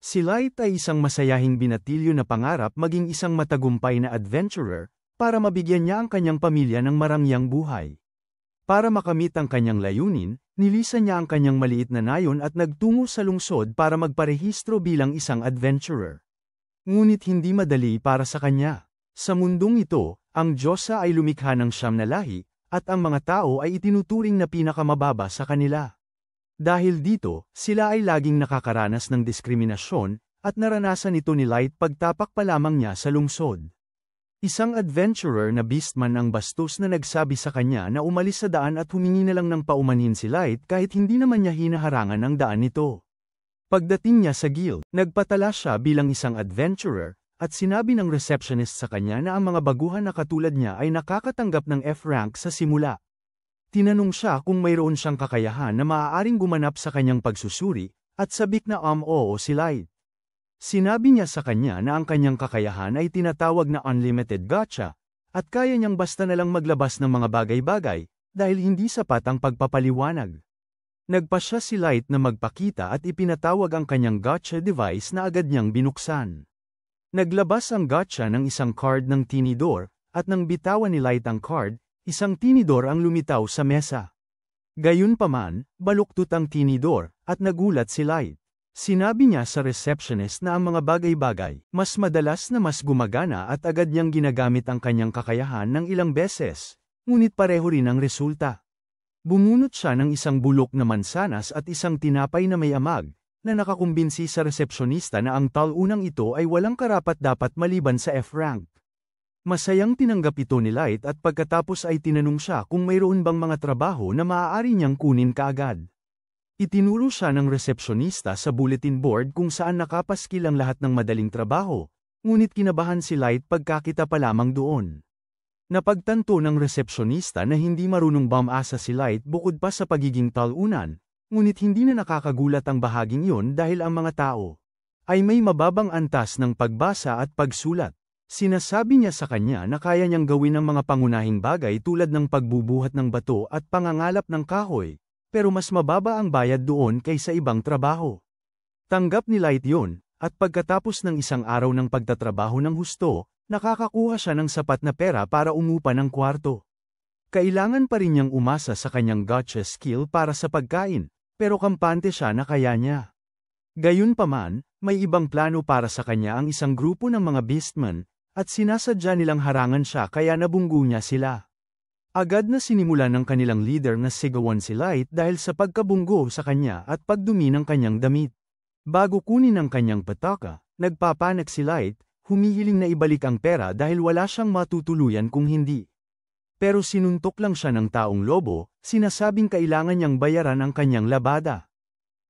Si Light ay isang masayahing binatilyo na pangarap maging isang matagumpay na adventurer, para mabigyan niya ang kanyang pamilya ng marangyang buhay. Para makamit ang kanyang layunin, nilisan niya ang kanyang maliit na nayon at nagtungo sa lungsod para magparehistro bilang isang adventurer. Ngunit hindi madali para sa kanya. Sa mundong ito, ang Diyosa ay lumikha ng 9 na lahi, at ang mga tao ay itinuturing na pinakamababa sa kanila. Dahil dito, sila ay laging nakakaranas ng diskriminasyon, at naranasan ito ni Light pagtapak pa lamang niya sa lungsod. Isang adventurer na beastman ang bastos na nagsabi sa kanya na umalis sa daan at humingi na lang ng paumanhin si Light kahit hindi naman niya hinaharangan ang daan nito. Pagdating niya sa guild, nagpatala siya bilang isang adventurer, at sinabi ng receptionist sa kanya na ang mga baguhan na katulad niya ay nakakatanggap ng F rank sa simula. Tinanong siya kung mayroon siyang kakayahan na maaaring gumanap sa kanyang pagsusuri, at sabik na oo si Light. Sinabi niya sa kanya na ang kanyang kakayahan ay tinatawag na unlimited gacha, at kaya niyang basta na lang maglabas ng mga bagay-bagay, dahil hindi sapat ang pagpapaliwanag. Nagpasya si Light na magpakita at ipinatawag ang kanyang gacha device na agad niyang binuksan. Naglabas ang gacha ng isang card ng tinidor, at nang bitawan ni Light ang card, isang tinidor ang lumitaw sa mesa. Gayunpaman, baluktot ang tinidor, at nagulat si Light. Sinabi niya sa receptionist na ang mga bagay-bagay, mas madalas na mas gumagana at agad niyang ginagamit ang kanyang kakayahan ng ilang beses, ngunit pareho rin ang resulta. Bumunot siya ng isang bulok na mansanas at isang tinapay na may amag, na nakakumbinsi sa resepsyonista na ang talunang ito ay walang karapat-dapat maliban sa F rank. Masayang tinanggap ito ni Light at pagkatapos ay tinanong siya kung mayroon bang mga trabaho na maaari niyang kunin kaagad. Itinuro siya ng resepsyonista sa bulletin board kung saan nakapaskil ang lahat ng madaling trabaho, ngunit kinabahan si Light pagkakita pa lamang doon. Napagtanto ng resepsyonista na hindi marunong bumasa si Light bukod pa sa pagiging talunan, ngunit hindi na nakakagulat ang bahaging iyon dahil ang mga tao ay may mababang antas ng pagbasa at pagsulat. Sinasabi niya sa kanya na kaya niyang gawin ang mga pangunahing bagay tulad ng pagbubuhat ng bato at pangangalap ng kahoy, pero mas mababa ang bayad doon kaysa ibang trabaho. Tanggap ni Light yun, at pagkatapos ng isang araw ng pagtatrabaho ng husto, nakakakuha siya ng sapat na pera para umupa ng kwarto. Kailangan pa rin niyang umasa sa kanyang gacha skill para sa pagkain, pero kampante siya na kaya niya. Gayunpaman, may ibang plano para sa kanya ang isang grupo ng mga beastmen, at sinasadya nilang harangan siya kaya nabunggo niya sila. Agad na sinimulan ng kanilang leader na sigawan si Light dahil sa pagkabunggo sa kanya at pagdumi ng kanyang damit. Bago kunin ang kanyang pataka, nagpapanik si Light, humihiling na ibalik ang pera dahil wala siyang matutuluyan kung hindi. Pero sinuntok lang siya ng taong lobo, sinasabing kailangan niyang bayaran ang kanyang labada.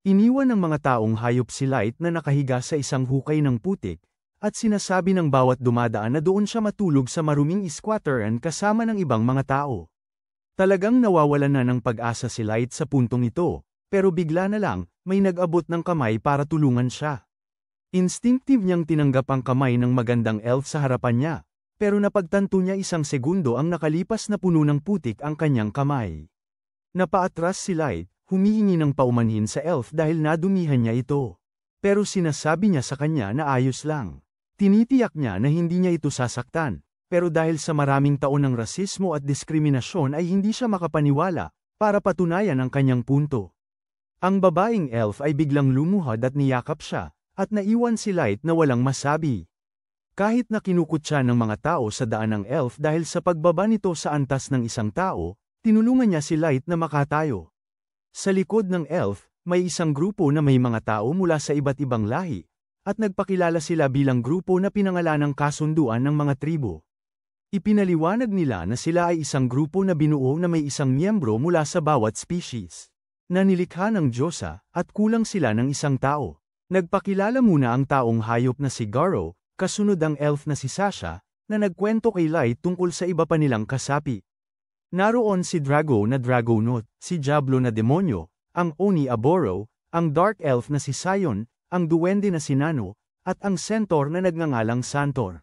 Iniwan ng mga taong hayop si Light na nakahiga sa isang hukay ng putik, at sinasabi ng bawat dumadaan na doon siya matulog sa maruming squatteran kasama ng ibang mga tao. Talagang nawawalan na ng pag-asa si Light sa puntong ito, pero bigla na lang, may nag-abot ng kamay para tulungan siya. Instinctive niyang tinanggap ang kamay ng magandang elf sa harapan niya, pero napagtanto niya isang segundo ang nakalipas na puno ng putik ang kanyang kamay. Napaatras si Light, humihingi ng paumanhin sa elf dahil nadumihan niya ito. Pero sinasabi niya sa kanya na ayos lang. Tinitiyak niya na hindi niya ito sasaktan, pero dahil sa maraming taon ng rasismo at diskriminasyon ay hindi siya makapaniwala, para patunayan ang kanyang punto. Ang babaeng elf ay biglang lumuhad at niyakap siya, at naiwan si Light na walang masabi. Kahit na kinukutya ng mga tao sa daan ng elf dahil sa pagbaba nito sa antas ng isang tao, tinulungan niya si Light na makatayo. Sa likod ng elf, may isang grupo na may mga tao mula sa iba't ibang lahi, at nagpakilala sila bilang grupo na pinangalanang kasunduan ng mga tribo. Ipinaliwanag nila na sila ay isang grupo na binuo na may isang miyembro mula sa bawat species, na nilikha ng Diyosa, at kulang sila ng isang tao. Nagpakilala muna ang taong hayop na si Garo, kasunod ang elf na si Sasha, na nagkwento kay Light tungkol sa iba pa nilang kasapi. Naroon si Drago na Dragonaut, si Diablo na demonyo, ang Oni Aboro, ang Dark Elf na si Sion, ang Duwende na si Nano, at ang Centaur na nagngangalang Santor.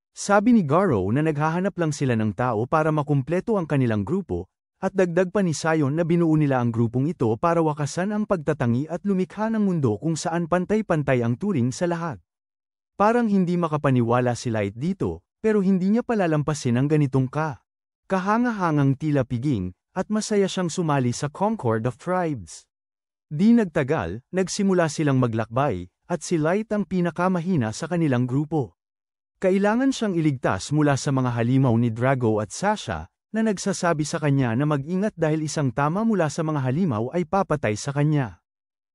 Sabi ni Garo na naghahanap lang sila ng tao para makumpleto ang kanilang grupo, At dagdag pa ni Sion na binuo nila ang grupong ito para wakasan ang pagtatangi at lumikha ng mundo kung saan pantay-pantay ang turing sa lahat. Parang hindi makapaniwala si Light dito, pero hindi niya palalampasin ang ganitong kahangahangang tila piging, at masaya siyang sumali sa Concord of Tribes. Di nagtagal, nagsimula silang maglakbay, at si Light ang pinakamahina sa kanilang grupo. Kailangan siyang iligtas mula sa mga halimaw ni Drago at Sasha, na nagsasabi sa kanya na mag-ingat dahil isang tama mula sa mga halimaw ay papatay sa kanya.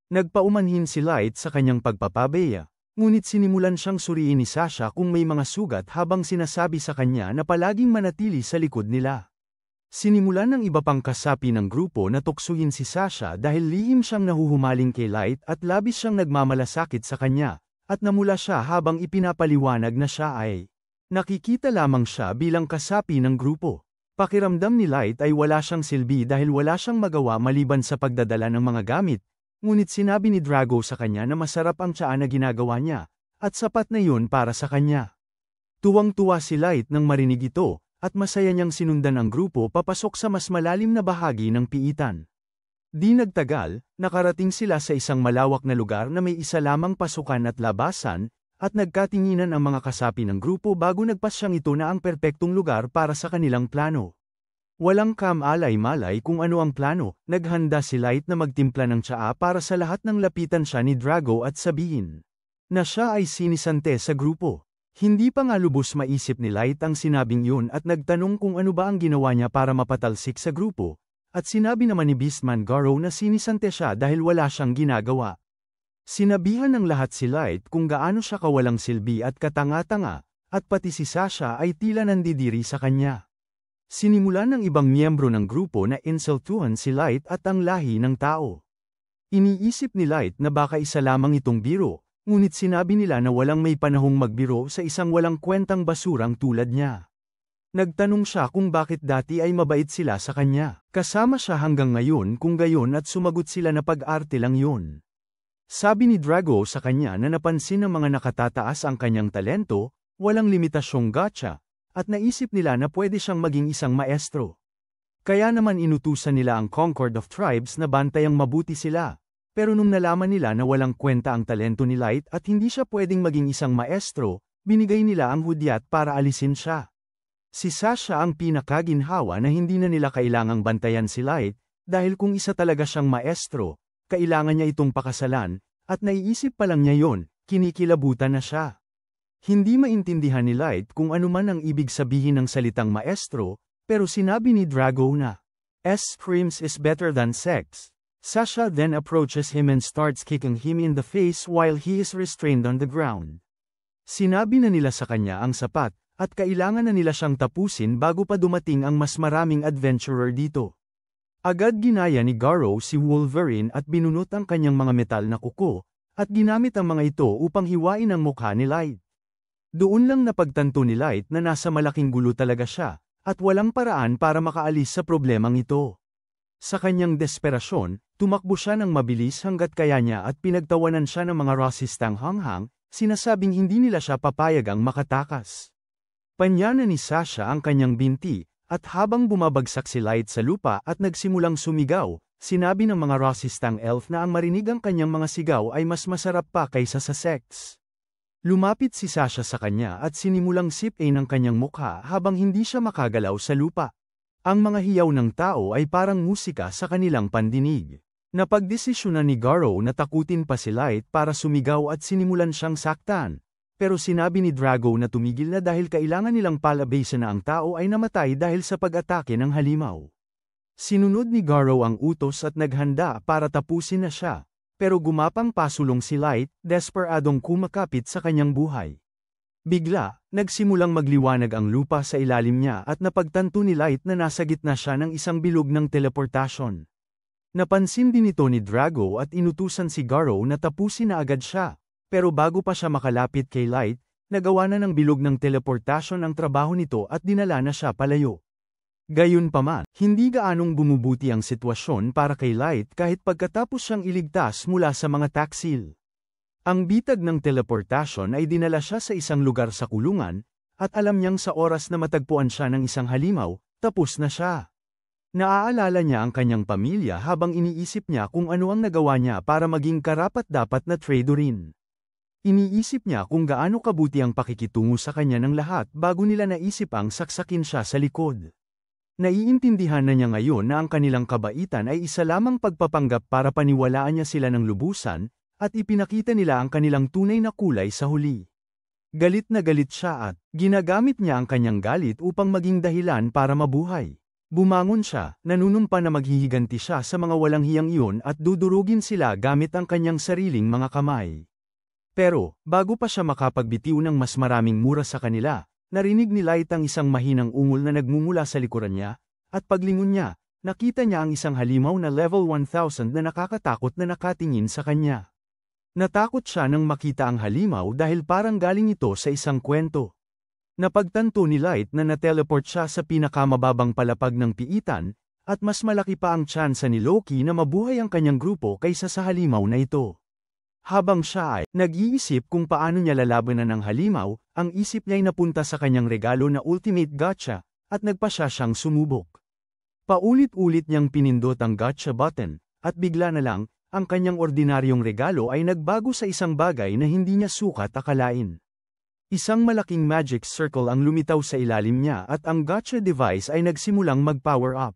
Nagpaumanhin si Light sa kanyang pagpapabeya, ngunit sinimulan siyang suriin ni Sasha kung may mga sugat habang sinasabi sa kanya na palaging manatili sa likod nila. Sinimulan ng iba pang kasapi ng grupo na tuksuhin si Sasha dahil lihim siyang nahuhumaling kay Light at labis siyang nagmamalasakit sa kanya, at namula siya habang ipinapaliwanag na siya ay nakikita lamang siya bilang kasapi ng grupo. Pakiramdam ni Light ay wala siyang silbi dahil wala siyang magawa maliban sa pagdadala ng mga gamit, ngunit sinabi ni Drago sa kanya na masarap ang tiyaan na ginagawa niya, at sapat na yun para sa kanya. Tuwang-tuwa si Light nang marinig ito, at masaya niyang sinundan ang grupo papasok sa mas malalim na bahagi ng piitan. Di nagtagal, nakarating sila sa isang malawak na lugar na may isa lamang pasukan at labasan, at nagkatinginan ang mga kasapi ng grupo bago nagpasyang ito na ang perpektong lugar para sa kanilang plano. Walang kamalay-malay kung ano ang plano, naghanda si Light na magtimpla ng tsaa para sa lahat ng lapitan siya ni Drago at sabihin na siya ay sinisante sa grupo. Hindi pa nga lubos maisip ni Light ang sinabing yun at nagtanong kung ano ba ang ginawa niya para mapatalsik sa grupo, at sinabi naman ni Beastman Garou na sinisante siya dahil wala siyang ginagawa. Sinabihan ng lahat si Light kung gaano siya kawalang silbi at katanga-tanga, at pati si Sasha ay tila nandidiri sa kanya. Sinimulan ng ibang miyembro ng grupo na insultuhan si Light at ang lahi ng tao. Iniisip ni Light na baka isa lamang itong biro, ngunit sinabi nila na walang may panahong magbiro sa isang walang kwentang basurang tulad niya. Nagtanong siya kung bakit dati ay mabait sila sa kanya. Kasama siya hanggang ngayon kung gayon at sumagot sila na pag-arte lang yun. Sabi ni Drago sa kanya na napansin ng mga nakatataas ang kanyang talento, walang limitasyong gacha, at naisip nila na pwede siyang maging isang maestro. Kaya naman inutusan nila ang Concord of Tribes na bantayang mabuti sila. Pero nung nalaman nila na walang kwenta ang talento ni Light at hindi siya pwedeng maging isang maestro, binigay nila ang hudyat para alisin siya. Si Sasha ang pinakaginhawa na hindi na nila kailangang bantayan si Light, dahil kung isa talaga siyang maestro, kailangan niya itong pakasalan, at naiisip pa lang niya yon, kinikilabutan na siya. Hindi maintindihan ni Light kung ano man ang ibig sabihin ng salitang maestro, pero sinabi ni Drago na, "Screams is better than sex." Sasha then approaches him and starts kicking him in the face while he is restrained on the ground. Sinabi na nila sa kanya ang sapat, at kailangan na nila siyang tapusin bago pa dumating ang mas maraming adventurer dito. Agad ginaya ni Garou si Wolverine at binunot ang kanyang mga metal na kuko, at ginamit ang mga ito upang hiwain ang mukha ni Light. Doon lang napagtanto ni Light na nasa malaking gulo talaga siya, at walang paraan para makaalis sa problemang ito. Sa kanyang desperasyon, tumakbo siya ng mabilis hanggat kaya niya at pinagtawanan siya ng mga rasistang hanghang, sinasabing hindi nila siya papayagang makatakas. Panyana ni Sasha ang kanyang binti, at habang bumabagsak si Light sa lupa at nagsimulang sumigaw, sinabi ng mga rasistang elf na ang marinig ang kanyang mga sigaw ay mas masarap pa kaysa sa sex. Lumapit si Sasha sa kanya at sinimulang sipin ang kanyang mukha habang hindi siya makagalaw sa lupa. Ang mga hiyaw ng tao ay parang musika sa kanilang pandinig. Napagdesisyonan ni Garou na takutin pa si Light para sumigaw at sinimulan siyang saktan. Pero sinabi ni Drago na tumigil na dahil kailangan nilang palabasin na ang tao ay namatay dahil sa pag-atake ng halimaw. Sinunod ni Garou ang utos at naghanda para tapusin na siya. Pero gumapang pasulong si Light, desperadong kumakapit sa kanyang buhay. Bigla, nagsimulang magliwanag ang lupa sa ilalim niya at napagtanto ni Light na nasa gitna siya ng isang bilog ng teleportasyon. Napansin din ito ni Drago at inutusan si Garou na tapusin na agad siya, pero bago pa siya makalapit kay Light, nagawa na ng bilog ng teleportasyon ang trabaho nito at dinala na siya palayo. Gayunpaman, hindi gaanong bumubuti ang sitwasyon para kay Light kahit pagkatapos siyang iligtas mula sa mga taksil. Ang bitag ng teleportasyon ay dinala siya sa isang lugar sa kulungan, at alam niyang sa oras na matagpuan siya ng isang halimaw, tapos na siya. Naaalala niya ang kanyang pamilya habang iniisip niya kung ano ang nagawa niya para maging karapat-dapat na tradorin. Iniisip niya kung gaano kabuti ang pakikitungo sa kanya ng lahat bago nila naisip ang saksakin siya sa likod. Naiintindihan na niya ngayon na ang kanilang kabaitan ay isa lamang pagpapanggap para paniwalaan niya sila ng lubusan, at ipinakita nila ang kanilang tunay na kulay sa huli. Galit na galit siya at ginagamit niya ang kanyang galit upang maging dahilan para mabuhay. Bumangon siya, nanunumpa na maghihiganti siya sa mga walang hiyang iyon at dudurugin sila gamit ang kanyang sariling mga kamay. Pero, bago pa siya makapagbitiw ng mas maraming mura sa kanila, narinig ni Light ang isang mahinang ungol na nagmumula sa likuran niya, at paglingon niya, nakita niya ang isang halimaw na level 1000 na nakakatakot na nakatingin sa kanya. Natakot siya nang makita ang halimaw dahil parang galing ito sa isang kwento. Napagtanto ni Light na na-teleport siya sa pinakamababang palapag ng piitan, at mas malaki pa ang tsansa ni Loki na mabuhay ang kanyang grupo kaysa sa halimaw na ito. Habang siya ay nag-iisip kung paano niya lalabanan ang halimaw, ang isip niya ay napunta sa kanyang regalo na Ultimate Gacha, at nagpa siya siyang sumubok. Paulit-ulit niyang pinindot ang Gacha button, at bigla na lang, ang kanyang ordinaryong regalo ay nagbago sa isang bagay na hindi niya sukat akalain. Isang malaking magic circle ang lumitaw sa ilalim niya at ang Gacha device ay nagsimulang mag-power up.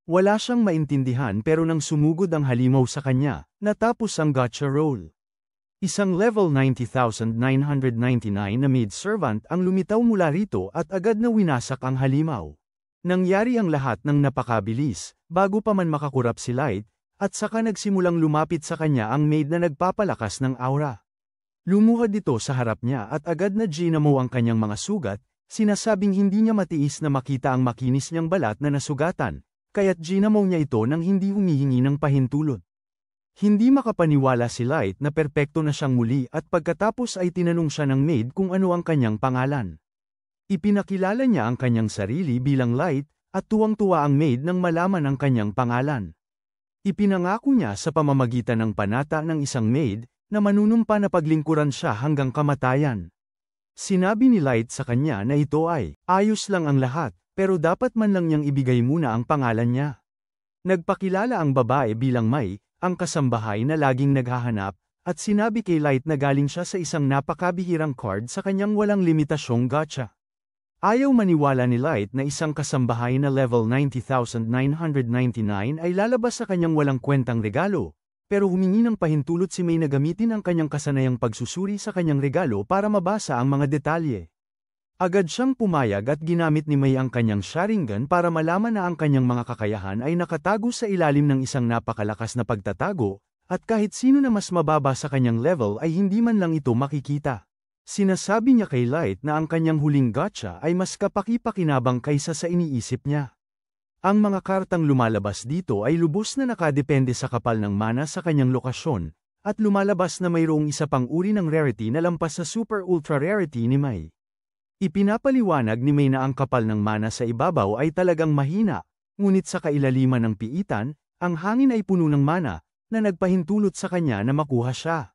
Wala siyang maintindihan pero nang sumugod ang halimaw sa kanya, natapos ang Gacha roll. Isang level 90,999 na maid-servant ang lumitaw mula rito at agad na winasak ang halimaw. Nangyari ang lahat ng napakabilis, bago pa man makakurap si Light, at saka nagsimulang lumapit sa kanya ang maid na nagpapalakas ng aura. Lumuhad ito sa harap niya at agad na ginamo ang kanyang mga sugat, sinasabing hindi niya matiis na makita ang makinis niyang balat na nasugatan, kaya't ginamo niya ito nang hindi humihingi ng pahintulot. Hindi makapaniwala si Light na perpekto na siyang muli at pagkatapos ay tinanong siya ng maid kung ano ang kanyang pangalan. Ipinakilala niya ang kanyang sarili bilang Light, at tuwang-tuwa ang maid nang malaman ang kanyang pangalan. Ipinangako niya sa pamamagitan ng panata ng isang maid, na manunumpa na paglingkuran siya hanggang kamatayan. Sinabi ni Light sa kanya na ito ay, ayos lang ang lahat, pero dapat man lang niyang ibigay muna ang pangalan niya. Nagpakilala ang babae bilang Mai, ang kasambahay na laging naghahanap, at sinabi kay Light na galing siya sa isang napakabihirang card sa kanyang walang limitasyong gacha. Ayaw maniwala ni Light na isang kasambahay na level 90,999 ay lalabas sa kanyang walang kwentang regalo. Pero humingi ng pahintulot si May na gamitin ang kanyang kasanayang pagsusuri sa kanyang regalo para mabasa ang mga detalye. Agad siyang pumayag at ginamit ni May ang kanyang Sharingan para malaman na ang kanyang mga kakayahan ay nakatago sa ilalim ng isang napakalakas na pagtatago, at kahit sino na mas mababa sa kanyang level ay hindi man lang ito makikita. Sinasabi niya kay Light na ang kanyang huling gacha ay mas kapaki-pakinabang kaysa sa iniisip niya. Ang mga kartang lumalabas dito ay lubos na nakadepende sa kapal ng mana sa kanyang lokasyon, at lumalabas na mayroong isa pang uri ng rarity na lampas sa super ultra rarity ni May. Ipinapaliwanag ni May na ang kapal ng mana sa ibabaw ay talagang mahina, ngunit sa kailaliman ng piitan, ang hangin ay puno ng mana, na nagpahintulot sa kanya na makuha siya.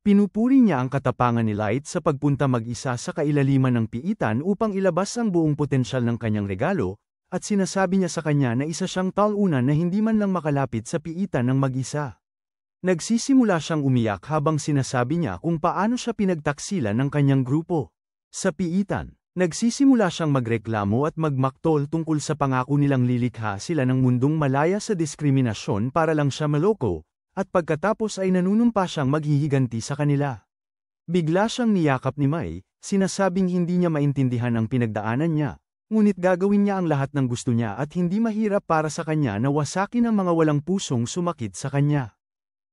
Pinupuri niya ang katapangan ni Light sa pagpunta mag-isa sa kailaliman ng piitan upang ilabas ang buong potensyal ng kanyang regalo, at sinasabi niya sa kanya na isa siyang talunan na hindi man lang makalapit sa piitan ng mag-isa. Nagsisimula siyang umiyak habang sinasabi niya kung paano siya pinagtaksilan ng kanyang grupo. Sa piitan, nagsisimula siyang magreklamo at magmaktol tungkol sa pangako nilang lilikha sila ng mundong malaya sa diskriminasyon para lang siya maloko, at pagkatapos ay nanunumpa siyang maghihiganti sa kanila. Bigla siyang niyakap ni Mai, sinasabing hindi niya maintindihan ang pinagdaanan niya. Ngunit gagawin niya ang lahat ng gusto niya at hindi mahirap para sa kanya na wasakin ang mga walang pusong sumakit sa kanya.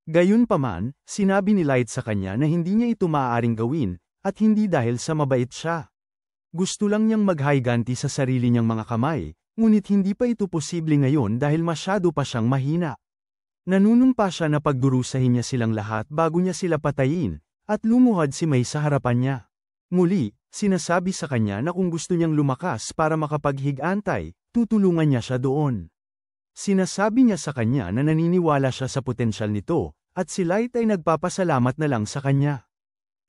Gayunpaman, sinabi ni Light sa kanya na hindi niya ito maaaring gawin, at hindi dahil sa mabait siya. Gusto lang niyang maghiganti sa sarili niyang mga kamay, ngunit hindi pa ito posible ngayon dahil masyado pa siyang mahina. Nanunumpa siya na pagdurusahin niya silang lahat bago niya sila patayin, at lumuhad si May sa harapan niya. Muli, sinasabi sa kanya na kung gusto niyang lumakas para makapaghig-antay, tutulungan niya siya doon. Sinasabi niya sa kanya na naniniwala siya sa potensyal nito, at si Light ay nagpapasalamat na lang sa kanya.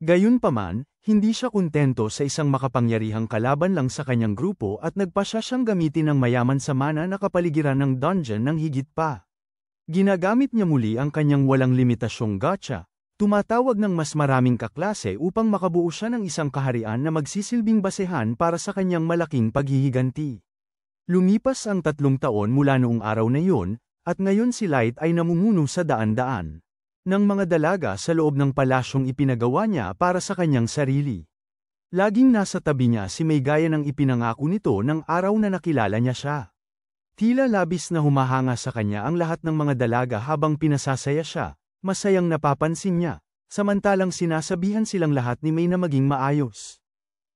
Gayunpaman, Hindi siya kontento sa isang makapangyarihang kalaban lang sa kanyang grupo at nagpasya siyang gamitin ang mayaman sa mana na kapaligiran ng dungeon ng higit pa. Ginagamit niya muli ang kanyang walang limitasyong gacha, tumatawag ng mas maraming kaklase upang makabuo siya ng isang kaharian na magsisilbing basehan para sa kanyang malaking paghihiganti. Lumipas ang 3 taon mula noong araw na yun, at ngayon si Light ay namumuno sa daan-daan ng mga dalaga sa loob ng palasyong ipinagawa niya para sa kanyang sarili. Laging nasa tabi niya si May gaya ng ipinangako nito ng araw na nakilala niya siya. Tila labis na humahanga sa kanya ang lahat ng mga dalaga habang pinasasaya siya, masayang napapansin niya, samantalang sinasabihan silang lahat ni May na maging maayos.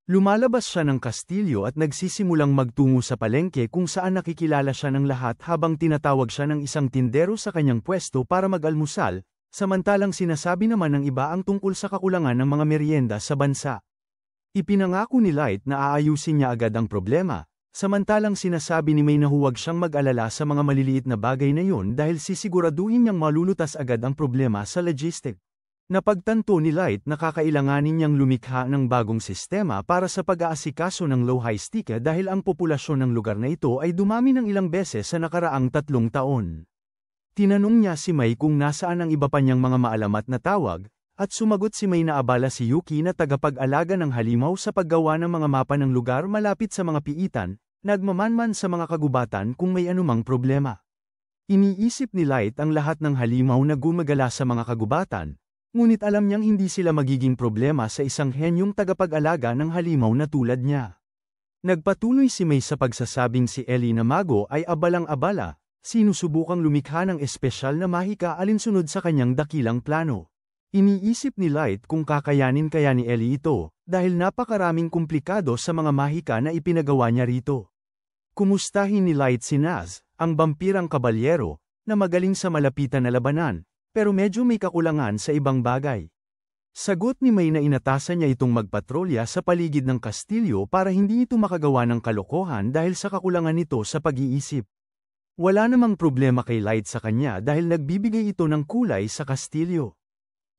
Lumalabas siya ng kastilyo at nagsisimulang magtungo sa palengke kung saan nakikilala siya ng lahat habang tinatawag siya ng isang tindero sa kanyang pwesto para mag-almusal, samantalang sinasabi naman ng iba ang tungkol sa kakulangan ng mga merienda sa bansa. Ipinangako ni Light na aayusin niya agad ang problema, samantalang sinasabi ni May na huwag siyang mag-alala sa mga maliliit na bagay na yun dahil sisiguraduhin niyang malulutas agad ang problema sa logistic. Napagtanto ni Light na kakailanganin niyang lumikha ng bagong sistema para sa pag-aasikaso ng low-high stika dahil ang populasyon ng lugar na ito ay dumami ng ilang beses sa nakaraang 3 taon. Tinanong niya si May kung nasaan ang iba pa niyang mga maalamat na tawag, at sumagot si May na abala si Yuki na tagapag-alaga ng halimaw sa paggawa ng mga mapa ng lugar malapit sa mga piitan, nagmamanman sa mga kagubatan kung may anumang problema. Iniisip ni Light ang lahat ng halimaw na gumagala sa mga kagubatan, ngunit alam niyang hindi sila magiging problema sa isang henyong tagapag-alaga ng halimaw na tulad niya. Nagpatuloy si May sa pagsasabing si Ellie na mago ay abalang-abala, sinusubukang lumikha ng espesyal na mahika alinsunod sa kanyang dakilang plano. Iniisip ni Light kung kakayanin kaya ni Ellie ito, dahil napakaraming komplikado sa mga mahika na ipinagawa niya rito. Kumustahin ni Light si Naz, ang bampirang kabalyero, na magaling sa malapitan na labanan, pero medyo may kakulangan sa ibang bagay. Sagot ni May na inatasan niya itong magpatrolya sa paligid ng kastilyo para hindi ito makagawa ng kalokohan dahil sa kakulangan nito sa pag-iisip. Wala namang problema kay Light sa kanya dahil nagbibigay ito ng kulay sa kastilyo.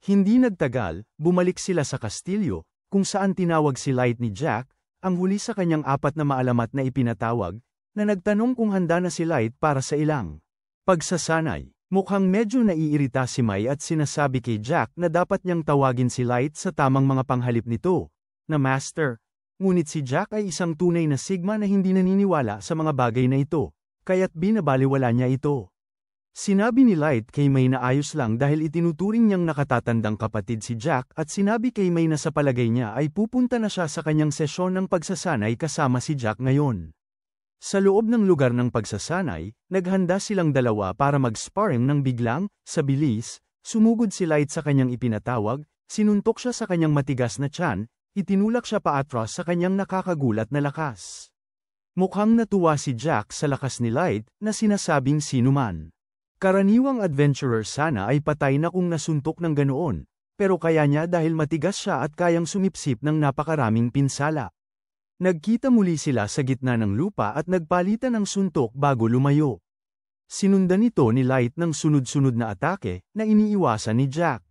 Hindi nagtagal, bumalik sila sa kastilyo, kung saan tinawag si Light ni Jack, ang huli sa kanyang 4 na maalamat na ipinatawag, na nagtanong kung handa na si Light para sa ilang pagsasanay. Mukhang medyo naiirita si May at sinasabi kay Jack na dapat niyang tawagin si Light sa tamang mga panghalip nito, na Master. Ngunit si Jack ay isang tunay na Sigma na hindi naniniwala sa mga bagay na ito, kaya't binabaliwala niya ito. Sinabi ni Light kay May na ayos lang dahil itinuturing niyang nakatatandang kapatid si Jack at sinabi kay May na sa palagay niya ay pupunta na siya sa kanyang sesyon ng pagsasanay kasama si Jack ngayon. Sa loob ng lugar ng pagsasanay, naghanda silang dalawa para mag-sparring nang biglang, sa bilis, sumugod si Light sa kanyang ipinatawag, sinuntok siya sa kanyang matigas na tiyan, itinulak siya paatras sa kanyang nakakagulat na lakas. Mukhang natuwa si Jack sa lakas ni Light na sinasabing sinuman. Karaniwang adventurer sana ay patay na kung nasuntok ng ganoon, pero kaya niya dahil matigas siya at kayang sumipsip ng napakaraming pinsala. Nagkita muli sila sa gitna ng lupa at nagpalitan ng suntok bago lumayo. Sinundan ito ni Light ng sunod-sunod na atake na iniiwasan ni Jack.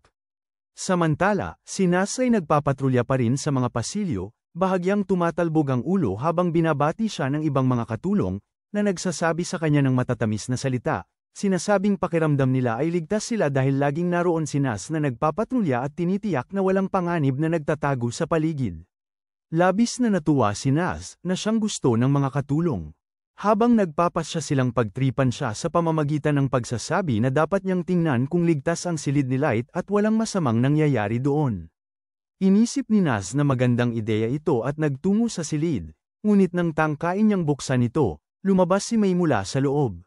Samantala, si Naz ay nagpapatrolya pa rin sa mga pasilyo, bahagyang tumatalbog ang ulo habang binabati siya ng ibang mga katulong, na nagsasabi sa kanya ng matatamis na salita. Sinasabing pakiramdam nila ay ligtas sila dahil laging naroon si Naz na nagpapatrolya at tinitiyak na walang panganib na nagtatago sa paligid. Labis na natuwa si Naz na siyang gusto ng mga katulong. Habang nagpapasya silang pagtripan siya sa pamamagitan ng pagsasabi na dapat niyang tingnan kung ligtas ang silid ni Light at walang masamang nangyayari doon. Inisip ni Naz na magandang ideya ito at nagtungo sa silid, ngunit nang tangkain niyang buksan ito, lumabas si May mula sa loob.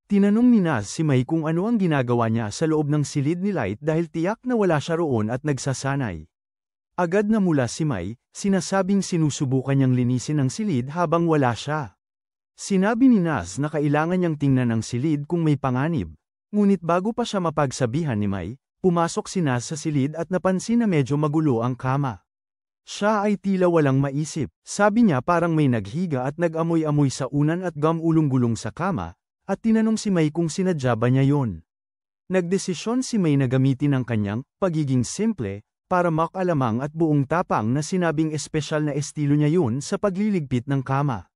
Tinanong ni Naz si May kung ano ang ginagawa niya sa loob ng silid ni Light dahil tiyak na wala siya roon at nagsasanay. Agad na mula si May, sinasabing sinusubukan niyang linisin ang silid habang wala siya. Sinabi ni Naz na kailangan niyang tingnan ang silid kung may panganib. Ngunit bago pa siya mapagsabihan ni May, pumasok si Naz sa silid at napansin na medyo magulo ang kama. Siya ay tila walang maisip. Sabi niya parang may naghiga at nag-amoy-amoy sa unan at gum-ulong-gulong sa kama, at tinanong si May kung sinadya ba niya yon. Nagdesisyon si May na gamitin ang kanyang pagiging simple para makalamang at buong tapang na sinabing espesyal na estilo niya yun sa pagliligpit ng kama.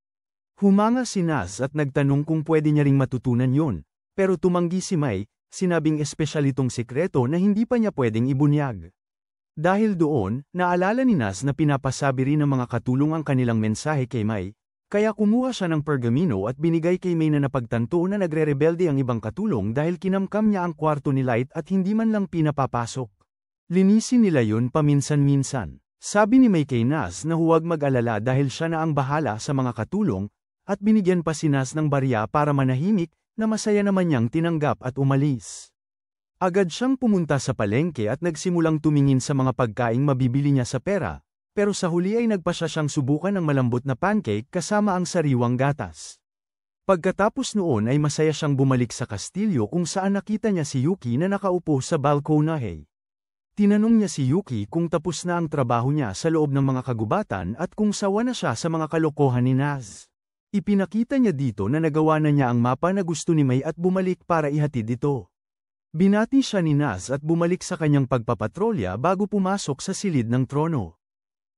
Humanga si Naz at nagtanong kung pwede niya ring matutunan yun, pero tumanggi si Mai, sinabing espesyal itong sikreto na hindi pa niya pwedeng ibunyag. Dahil doon, naalala ni Naz na pinapasabi rin ng mga katulong ang kanilang mensahe kay Mai, kaya kumuha siya ng pergamino at binigay kay Mai na napagtanto na nagre-rebelde ang ibang katulong dahil kinamkam niya ang kwarto ni Light at hindi man lang pinapapasok. Linisin nila yun paminsan-minsan. Sabi ni Mai kay Naz na huwag mag-alala dahil siya na ang bahala sa mga katulong, at binigyan pa si Naz ng barya para manahimik, na masaya naman niyang tinanggap at umalis. Agad siyang pumunta sa palengke at nagsimulang tumingin sa mga pagkaing mabibili niya sa pera, pero sa huli ay nagpasya siyang subukan ng malambot na pancake kasama ang sariwang gatas. Pagkatapos noon ay masaya siyang bumalik sa kastilyo kung saan nakita niya si Yuki na nakaupo sa balkonahe. Tinanong niya si Yuki kung tapos na ang trabaho niya sa loob ng mga kagubatan at kung sawa na siya sa mga kalokohan ni Naz. Ipinakita niya dito na nagawa na niya ang mapa na gusto ni Mai at bumalik para ihatid ito. Binati siya ni Naz at bumalik sa kanyang pagpapatrolya bago pumasok sa silid ng trono.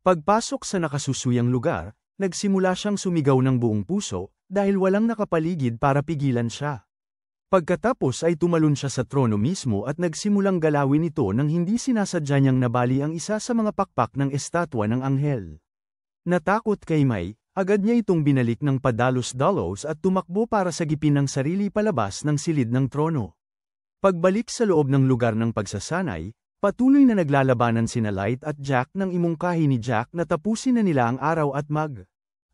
Pagpasok sa nakasusuyang lugar, nagsimula siyang sumigaw ng buong puso, dahil walang nakapaligid para pigilan siya. Pagkatapos ay tumalon siya sa trono mismo at nagsimulang galawin ito nang hindi sinasadya niyang nabali ang isa sa mga pakpak ng estatwa ng anghel. Natakot kay Mai, agad niya itong binalik ng padalos-dalos at tumakbo para sagipin ng sarili palabas ng silid ng trono. Pagbalik sa loob ng lugar ng pagsasanay, patuloy na naglalabanan sina Light at Jack nang imungkahi ni Jack na tapusin na nila ang araw at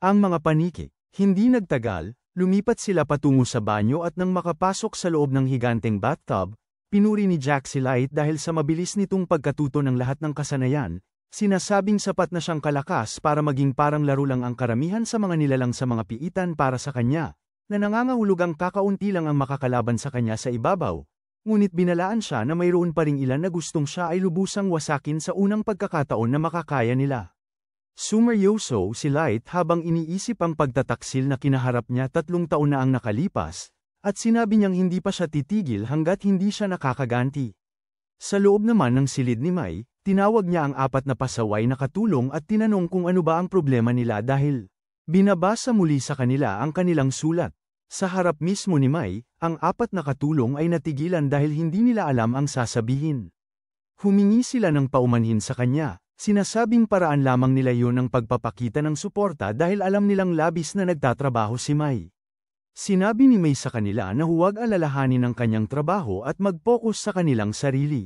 ang mga paniki. Hindi nagtagal, lumipat sila patungo sa banyo at nang makapasok sa loob ng higanteng bathtub, pinuri ni Jack si Light dahil sa mabilis nitong pagkatuto ng lahat ng kasanayan. Sinasabing sapat na siyang kalakas para maging parang laro lang ang karamihan sa mga nilalang sa mga piitan para sa kanya, na nangangahulugang kakaunti lang ang makakalaban sa kanya sa ibabaw. Ngunit binalaan siya na mayroon pa ring ilan na gustong siya ay lubusang wasakin sa unang pagkakataon na makakaya nila. Sumeryoso si Light habang iniisip ang pagtataksil na kinaharap niya 3 taon na ang nakalipas, at sinabi niyang hindi pa siya titigil hanggat hindi siya nakakaganti. Sa loob naman ng silid ni Mai, tinawag niya ang 4 na pasaway na katulong at tinanong kung ano ba ang problema nila dahil binabasa muli sa kanila ang kanilang sulat. Sa harap mismo ni Mai, ang 4 na katulong ay natigilan dahil hindi nila alam ang sasabihin. Humingi sila ng paumanhin sa kanya, sinasabing paraan lamang nila yun ng pagpapakita ng suporta dahil alam nilang labis na nagtatrabaho si Mai. Sinabi ni Mai sa kanila na huwag alalahanin ang kanyang trabaho at mag-focus sa kanilang sarili.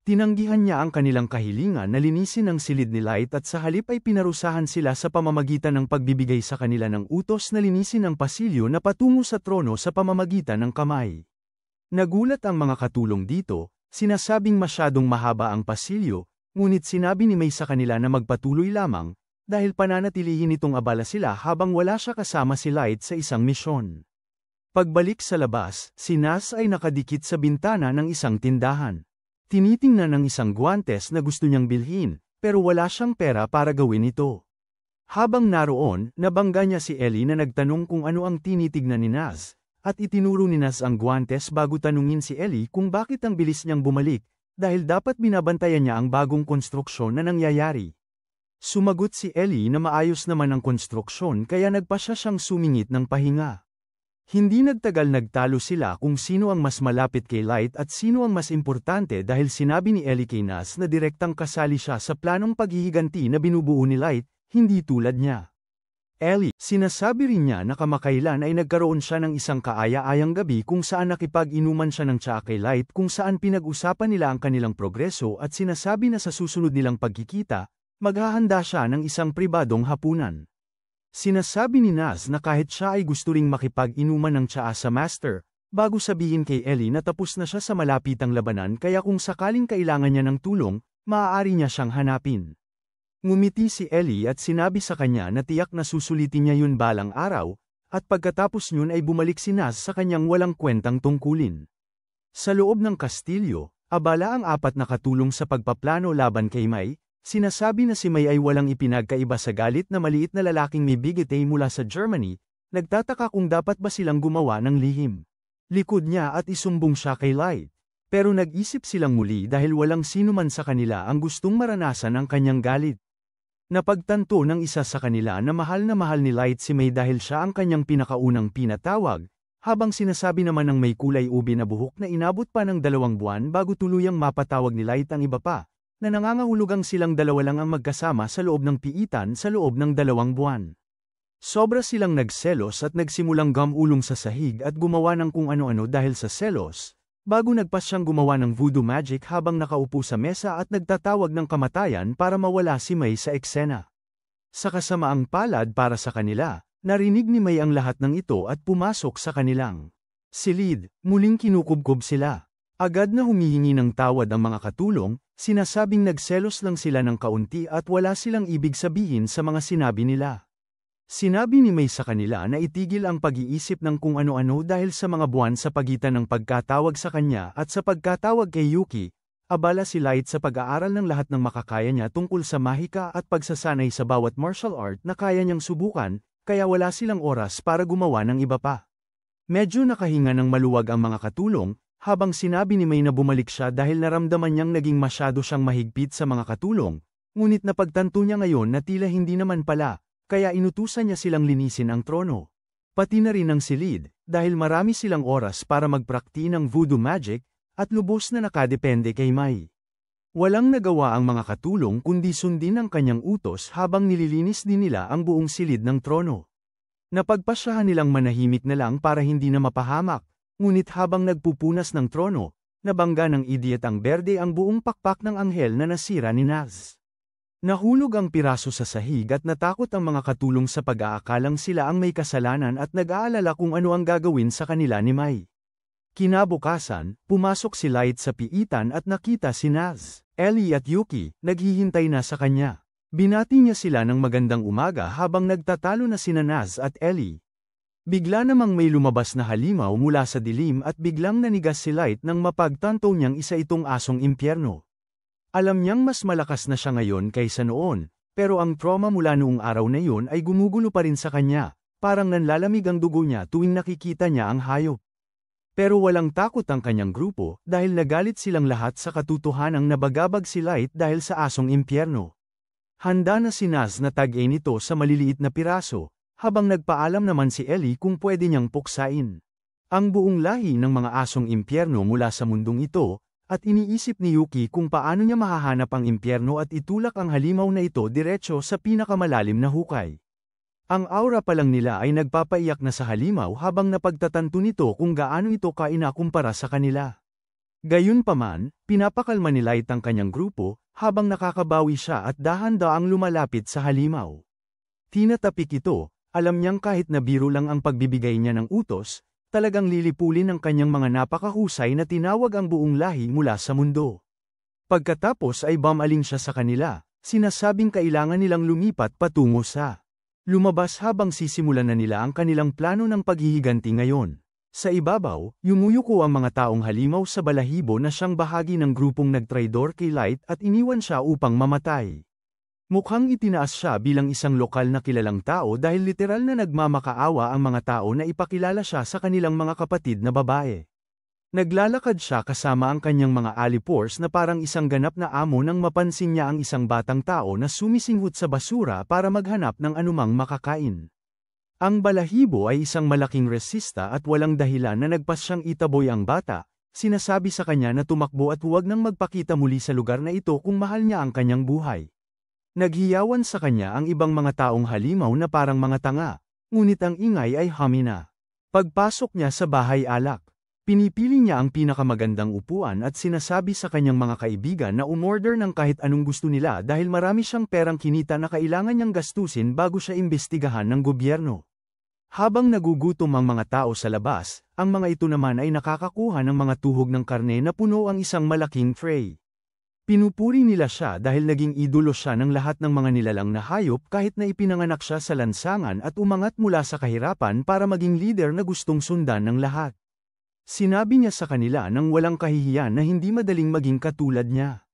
Tinanggihan niya ang kanilang kahilingan na linisin ang silid ni Light at sa halip ay pinarusahan sila sa pamamagitan ng pagbibigay sa kanila ng utos na linisin ang pasilyo na patungo sa trono sa pamamagitan ng kamay. Nagulat ang mga katulong dito, sinasabing masyadong mahaba ang pasilyo, ngunit sinabi ni Mai sa kanila na magpatuloy lamang, dahil pananatilihin itong abala sila habang wala siya kasama si Light sa isang misyon. Pagbalik sa labas, si Naz ay nakadikit sa bintana ng isang tindahan. Tinitingnan ng isang guwantes na gusto niyang bilhin, pero wala siyang pera para gawin ito. Habang naroon, nabangga niya si Ellie na nagtanong kung ano ang tinitignan ni Naz, at itinuro ni Naz ang guwantes bago tanungin si Ellie kung bakit ang bilis niyang bumalik, dahil dapat binabantayan niya ang bagong konstruksyon na nangyayari. Sumagot si Ellie na maayos naman ang konstruksyon kaya nagpasya siyang sumingit ng pahinga. Hindi nagtagal nagtalo sila kung sino ang mas malapit kay Light at sino ang mas importante dahil sinabi ni Ellie kay Naz na direktang kasali siya sa planong paghihiganti na binubuo ni Light, hindi tulad niya. Ellie, sinasabi rin niya na kamakailan ay nagkaroon siya ng isang kaaya-ayang gabi kung saan nakipag-inuman siya ng tsaa kay Light kung saan pinag-usapan nila ang kanilang progreso at sinasabi na sa susunod nilang pagkikita, maghahanda siya ng isang pribadong hapunan. Sinasabi ni Naz na kahit siya ay gusto ring makipag-inuman ng tsaa sa master, bago sabihin kay Ellie na tapos na siya sa malapitang labanan kaya kung sakaling kailangan niya ng tulong, maaari niya siyang hanapin. Ngumiti si Ellie at sinabi sa kanya na tiyak na susulitin niya yun balang araw, at pagkatapos yun ay bumalik si Naz sa kanyang walang kwentang tungkulin. Sa loob ng kastilyo, abala ang 4 na katulong sa pagpaplano laban kay Mai. Sinasabi na si Mai ay walang ipinagkaiba sa galit na maliit na lalaking may bigete mula sa Germany, nagtataka kung dapat ba silang gumawa ng lihim. Likod niya at isumbong siya kay Light. Pero nag-isip silang muli dahil walang sino man sa kanila ang gustong maranasan ang kanyang galit. Napagtanto ng isa sa kanila na mahal ni Light si May dahil siya ang kanyang pinakaunang pinatawag, habang sinasabi naman ng may kulay ube na buhok na inabot pa ng 2 buwan bago tuluyang mapatawag ni Light ang iba pa, na nangangahulugang silang dalawa lang ang magkasama sa loob ng piitan sa loob ng 2 buwan. Sobra silang nagselos at nagsimulang gamulong sa sahig at gumawa ng kung ano-ano dahil sa selos, bago nagpas siyang gumawa ng voodoo magic habang nakaupo sa mesa at nagtatawag ng kamatayan para mawala si May sa eksena. Sa kasamaang palad para sa kanila, narinig ni May ang lahat ng ito at pumasok sa kanilang silid, muling kinukubkob sila. Agad na humihingi ng tawad ang mga katulong, sinasabing nagselos lang sila ng kaunti at wala silang ibig sabihin sa mga sinabi nila. Sinabi ni May sa kanila na itigil ang pag-iisip ng kung ano-ano dahil sa mga buwan sa pagitan ng pagkatawag sa kanya at sa pagkatawag kay Yuki, abala si Light sa pag-aaral ng lahat ng makakaya niya tungkol sa mahika at pagsasanay sa bawat martial art na kaya niyang subukan, kaya wala silang oras para gumawa ng iba pa. Medyo nakahinga ng maluwag ang mga katulong, habang sinabi ni May na bumalik siya dahil naramdaman niyang naging masyado siyang mahigpit sa mga katulong, ngunit napagtanto niya ngayon na tila hindi naman pala, kaya inutusan niya silang linisin ang trono. Pati na rin ang silid, dahil marami silang oras para magprakti ng voodoo magic, at lubos na nakadepende kay May. Walang nagawa ang mga katulong kundi sundin ang kanyang utos habang nililinis din nila ang buong silid ng trono. Napagpasyahan nilang manahimik na lang para hindi na mapahamak, ngunit habang nagpupunas ng trono, nabangga ng idiot ang berde ang buong pakpak ng anghel na nasira ni Naz. Nahulog ang piraso sa sahig at natakot ang mga katulong sa pag-aakalang sila ang may kasalanan at nag-aalala kung ano ang gagawin sa kanila ni May. Kinabukasan, pumasok si Light sa piitan at nakita si Naz, Ellie at Yuki, naghihintay na sa kanya. Binati niya sila ng magandang umaga habang nagtatalo na sina Naz at Ellie. Bigla namang may lumabas na halimaw mula sa dilim at biglang nanigas si Light nang mapagtanto niyang isa itong asong impyerno. Alam niyang mas malakas na siya ngayon kaysa noon, pero ang trauma mula noong araw na yun ay gumugulo pa rin sa kanya, parang nanlalamig ang dugo niya tuwing nakikita niya ang hayop. Pero walang takot ang kanyang grupo dahil nagalit silang lahat sa katotohanang nabagabag si Light dahil sa asong impyerno. Handa na si Naz na tag-in ito sa maliliit na piraso, habang nagpaalam naman si Ellie kung pwede niyang puksain ang buong lahi ng mga asong impyerno mula sa mundong ito, at iniisip ni Yuki kung paano niya mahahanap ang impyerno at itulak ang halimaw na ito diretso sa pinakamalalim na hukay. Ang aura pa lang nila ay nagpapaiyak na sa halimaw habang napagtatanto nito kung gaano ito kainakumpara sa kanila. Gayunpaman, pinapakalma ni Light ang kanyang grupo, habang nakakabawi siya at dahan-daang lumalapit sa halimaw. Tinatapik ito, alam niyang kahit na biro lang ang pagbibigay niya ng utos, talagang lilipulin ng kanyang mga napakahusay na tinawag ang buong lahi mula sa mundo. Pagkatapos ay bumaling siya sa kanila, sinasabing kailangan nilang lumipat patungo sa lumabas habang sisimulan na nila ang kanilang plano ng paghihiganti ngayon. Sa ibabaw, yumuyuko ang mga taong halimaw sa balahibo na siyang bahagi ng grupong nagtraidor kay Light at iniwan siya upang mamatay. Mukhang itinaas siya bilang isang lokal na kilalang tao dahil literal na nagmamakaawa ang mga tao na ipakilala siya sa kanilang mga kapatid na babae. Naglalakad siya kasama ang kanyang mga alipors na parang isang ganap na amo nang mapansin niya ang isang batang tao na sumisinghot sa basura para maghanap ng anumang makakain. Ang balahibo ay isang malaking resista at walang dahilan na nagpas siyang itaboy ang bata, sinasabi sa kanya na tumakbo at huwag nang magpakita muli sa lugar na ito kung mahal niya ang kanyang buhay. Naghiyawan sa kanya ang ibang mga taong halimaw na parang mga tanga, ngunit ang ingay ay hamina. Pagpasok niya sa bahay alak, pinipili niya ang pinakamagandang upuan at sinasabi sa kanyang mga kaibigan na umorder ng kahit anong gusto nila dahil marami siyang perang kinita na kailangan niyang gastusin bago siya imbestigahan ng gobyerno. Habang nagugutom ang mga tao sa labas, ang mga ito naman ay nakakakuha ng mga tuhog ng karne na puno ang isang malaking tray. Pinupuri nila siya dahil naging idolo siya ng lahat ng mga nilalang na hayop kahit na ipinanganak siya sa lansangan at umangat mula sa kahirapan para maging leader na gustong sundan ng lahat. Sinabi niya sa kanila nang walang kahihiyan na hindi madaling maging katulad niya.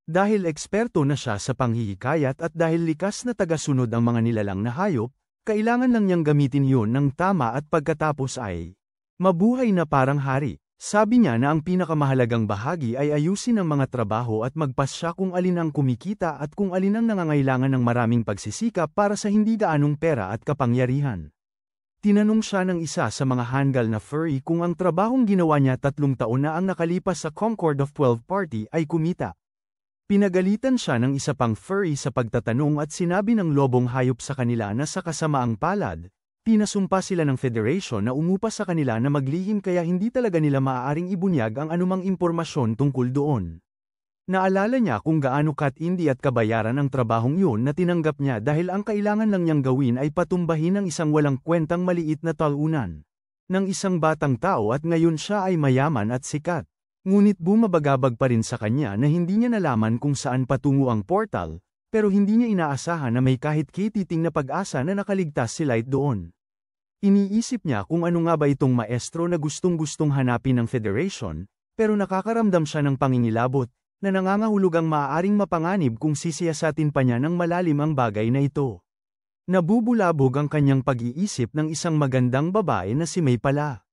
Dahil eksperto na siya sa panghihikayat at dahil likas na tagasunod ang mga nilalang na hayop, kailangan lang niyang gamitin yun ng tama at pagkatapos ay mabuhay na parang hari. Sabi niya na ang pinakamahalagang bahagi ay ayusin ang mga trabaho at magpasya kung alin ang kumikita at kung alin ang nangangailangan ng maraming pagsisikap para sa hindi gaanong pera at kapangyarihan. Tinanong siya ng isa sa mga hanggal na furry kung ang trabahong ginawa niya 3 taon na ang nakalipas sa Concord of 12 Party ay kumita. Pinagalitan siya ng isa pang furry sa pagtatanong at sinabi ng lobong hayop sa kanila na sa kasamaang palad, pinasumpa sila ng Federation na umupa sa kanila na maglihim kaya hindi talaga nila maaaring ibunyag ang anumang impormasyon tungkol doon. Naalala niya kung gaano katindi at kabayaran ang trabahong yun na tinanggap niya dahil ang kailangan lang niyang gawin ay patumbahin ang isang walang kwentang maliit na talunan ng isang batang tao at ngayon siya ay mayaman at sikat. Ngunit bumabagabag pa rin sa kanya na hindi niya nalaman kung saan patungo ang portal, pero hindi niya inaasahan na may kahit kititing na pag-asa na nakaligtas si Light doon. Iniisip niya kung ano nga ba itong maestro na gustong-gustong hanapin ng Federation, pero nakakaramdam siya ng pangingilabot, na nangangahulugang maaaring mapanganib kung sisiyasatin pa niya ng malalim ang bagay na ito. Nabubulabog ang kanyang pag-iisip ng isang magandang babae na si May pala.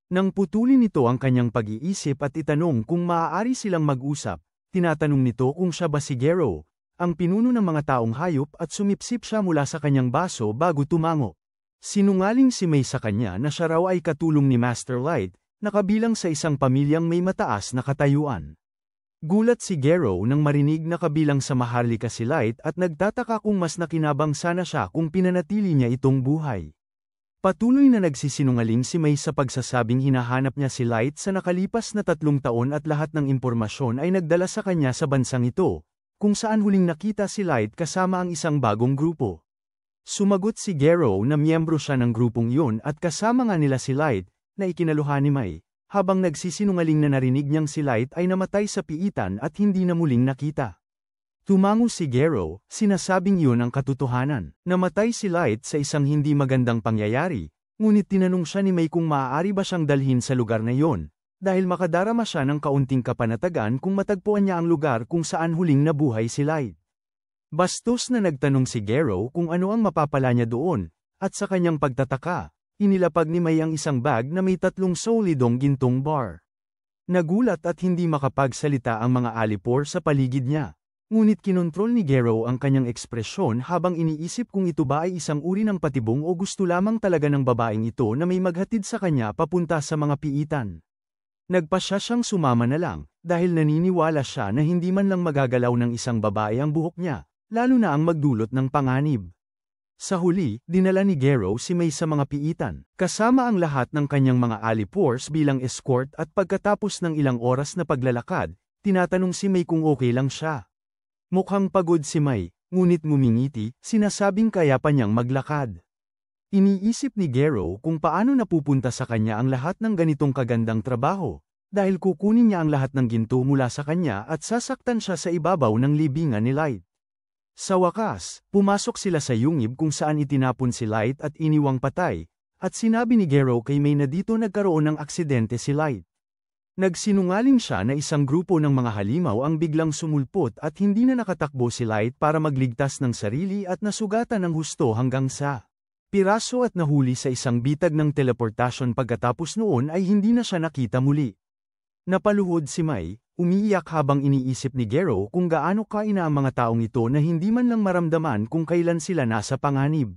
Nang putulin nito ang kanyang pag-iisip at itanong kung maaari silang mag-usap, tinatanong nito kung siya ba si Gero, ang pinuno ng mga taong hayop at sumipsip siya mula sa kanyang baso bago tumango. Sinungaling si May sa kanya na siya raw ay katulong ni Master Light, na kabilang sa isang pamilyang may mataas na katayuan. Gulat si Gero nang marinig na kabilang sa maharlika si Light at nagtataka kung mas nakinabang sana siya kung pinanatili niya itong buhay. Patuloy na nagsisinungaling si May sa pagsasabing hinahanap niya si Light sa nakalipas na 3 taon at lahat ng impormasyon ay nagdala sa kanya sa bansang ito, kung saan huling nakita si Light kasama ang isang bagong grupo. Sumagot si Gero na miyembro siya ng grupong yun at kasama nga nila si Light, na ikinaluhan ni May, habang nagsisinungaling na narinig niyang si Light ay namatay sa piitan at hindi na muling nakita. Tumango si Gero, sinasabing yun ang katotohanan. Namatay si Light sa isang hindi magandang pangyayari, ngunit tinanong siya ni May kung maaari ba siyang dalhin sa lugar na yon, dahil makadarama siya ng kaunting kapanatagan kung matagpuan niya ang lugar kung saan huling nabuhay si Light. Bastos na nagtanong si Gero kung ano ang mapapala niya doon, at sa kanyang pagtataka, inilapag ni May ang isang bag na may 3 solidong gintong bar. Nagulat at hindi makapagsalita ang mga alipor sa paligid niya. Ngunit kinontrol ni Gero ang kanyang ekspresyon habang iniisip kung ito ba ay isang uri ng patibong o gusto lamang talaga ng babaeng ito na may maghatid sa kanya papunta sa mga piitan. Nagpasya siyang sumama na lang, dahil naniniwala siya na hindi man lang magagalaw ng isang babae ang buhok niya, lalo na ang magdulot ng panganib. Sa huli, dinala ni Gero si May sa mga piitan, kasama ang lahat ng kanyang mga alipors bilang escort at pagkatapos ng ilang oras na paglalakad, tinatanong si May kung okay lang siya. Mukhang pagod si May, ngunit ngumingiti, sinasabing kaya pa niyang maglakad. Iniisip ni Gero kung paano napupunta sa kanya ang lahat ng ganitong kagandang trabaho, dahil kukunin niya ang lahat ng ginto mula sa kanya at sasaktan siya sa ibabaw ng libingan ni Light. Sa wakas, pumasok sila sa yungib kung saan itinapon si Light at iniwang patay, at sinabi ni Gero kay May na dito nagkaroon ng aksidente si Light. Nagsinungaling siya na isang grupo ng mga halimaw ang biglang sumulpot at hindi na nakatakbo si Light para magligtas ng sarili at nasugatan ng husto hanggang sa piraso at nahuli sa isang bitag ng teleportasyon pagkatapos noon ay hindi na siya nakita muli. Napaluhod si May, umiiyak habang iniisip ni Gero kung gaano kaina ang mga taong ito na hindi man lang maramdaman kung kailan sila nasa panganib.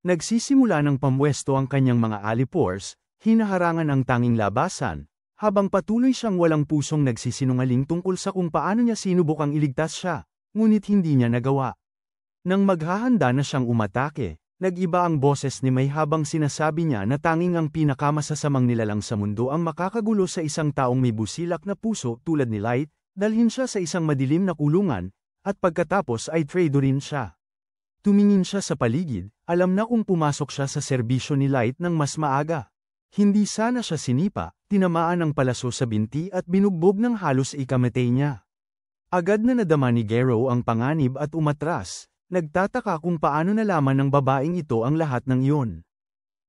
Nagsisimula ng pamwesto ang kanyang mga alipors, hinaharangan ang tanging labasan, habang patuloy siyang walang pusong nagsisinungaling tungkol sa kung paano niya sinubukang iligtas siya, ngunit hindi niya nagawa. Nang maghahanda na siyang umatake, nag-iba ang boses ni May habang sinasabi niya na tanging ang pinakamasasamang nilalang sa mundo ang makakagulo sa isang taong may busilak na puso tulad ni Light, dalhin siya sa isang madilim na kulungan, at pagkatapos ay traidorin siya. Tumingin siya sa paligid, alam na kung pumasok siya sa serbisyo ni Light ng mas maaga. Hindi sana siya sinipa, tinamaan ng palaso sa binti at binugbog ng halos ikamatay niya. Agad na nadama ni Gero ang panganib at umatras, nagtataka kung paano nalaman ng babaeng ito ang lahat ng iyon.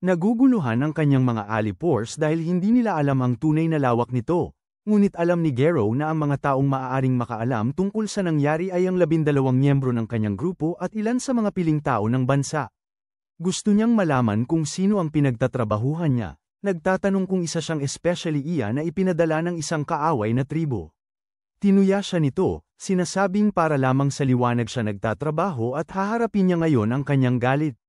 Naguguluhan ang kanyang mga alipors dahil hindi nila alam ang tunay na lawak nito, ngunit alam ni Gero na ang mga taong maaaring makaalam tungkol sa nangyari ay ang 12 miyembro ng kanyang grupo at ilan sa mga piling tao ng bansa. Gusto niyang malaman kung sino ang pinagtatrabahuhan niya. nagtatanong kung isa siyang especially iya na ipinadala ng isang kaaway na tribo. Tinuya siya nito, sinasabing para lamang sa liwanag siya nagtatrabaho at haharapin niya ngayon ang kanyang galit.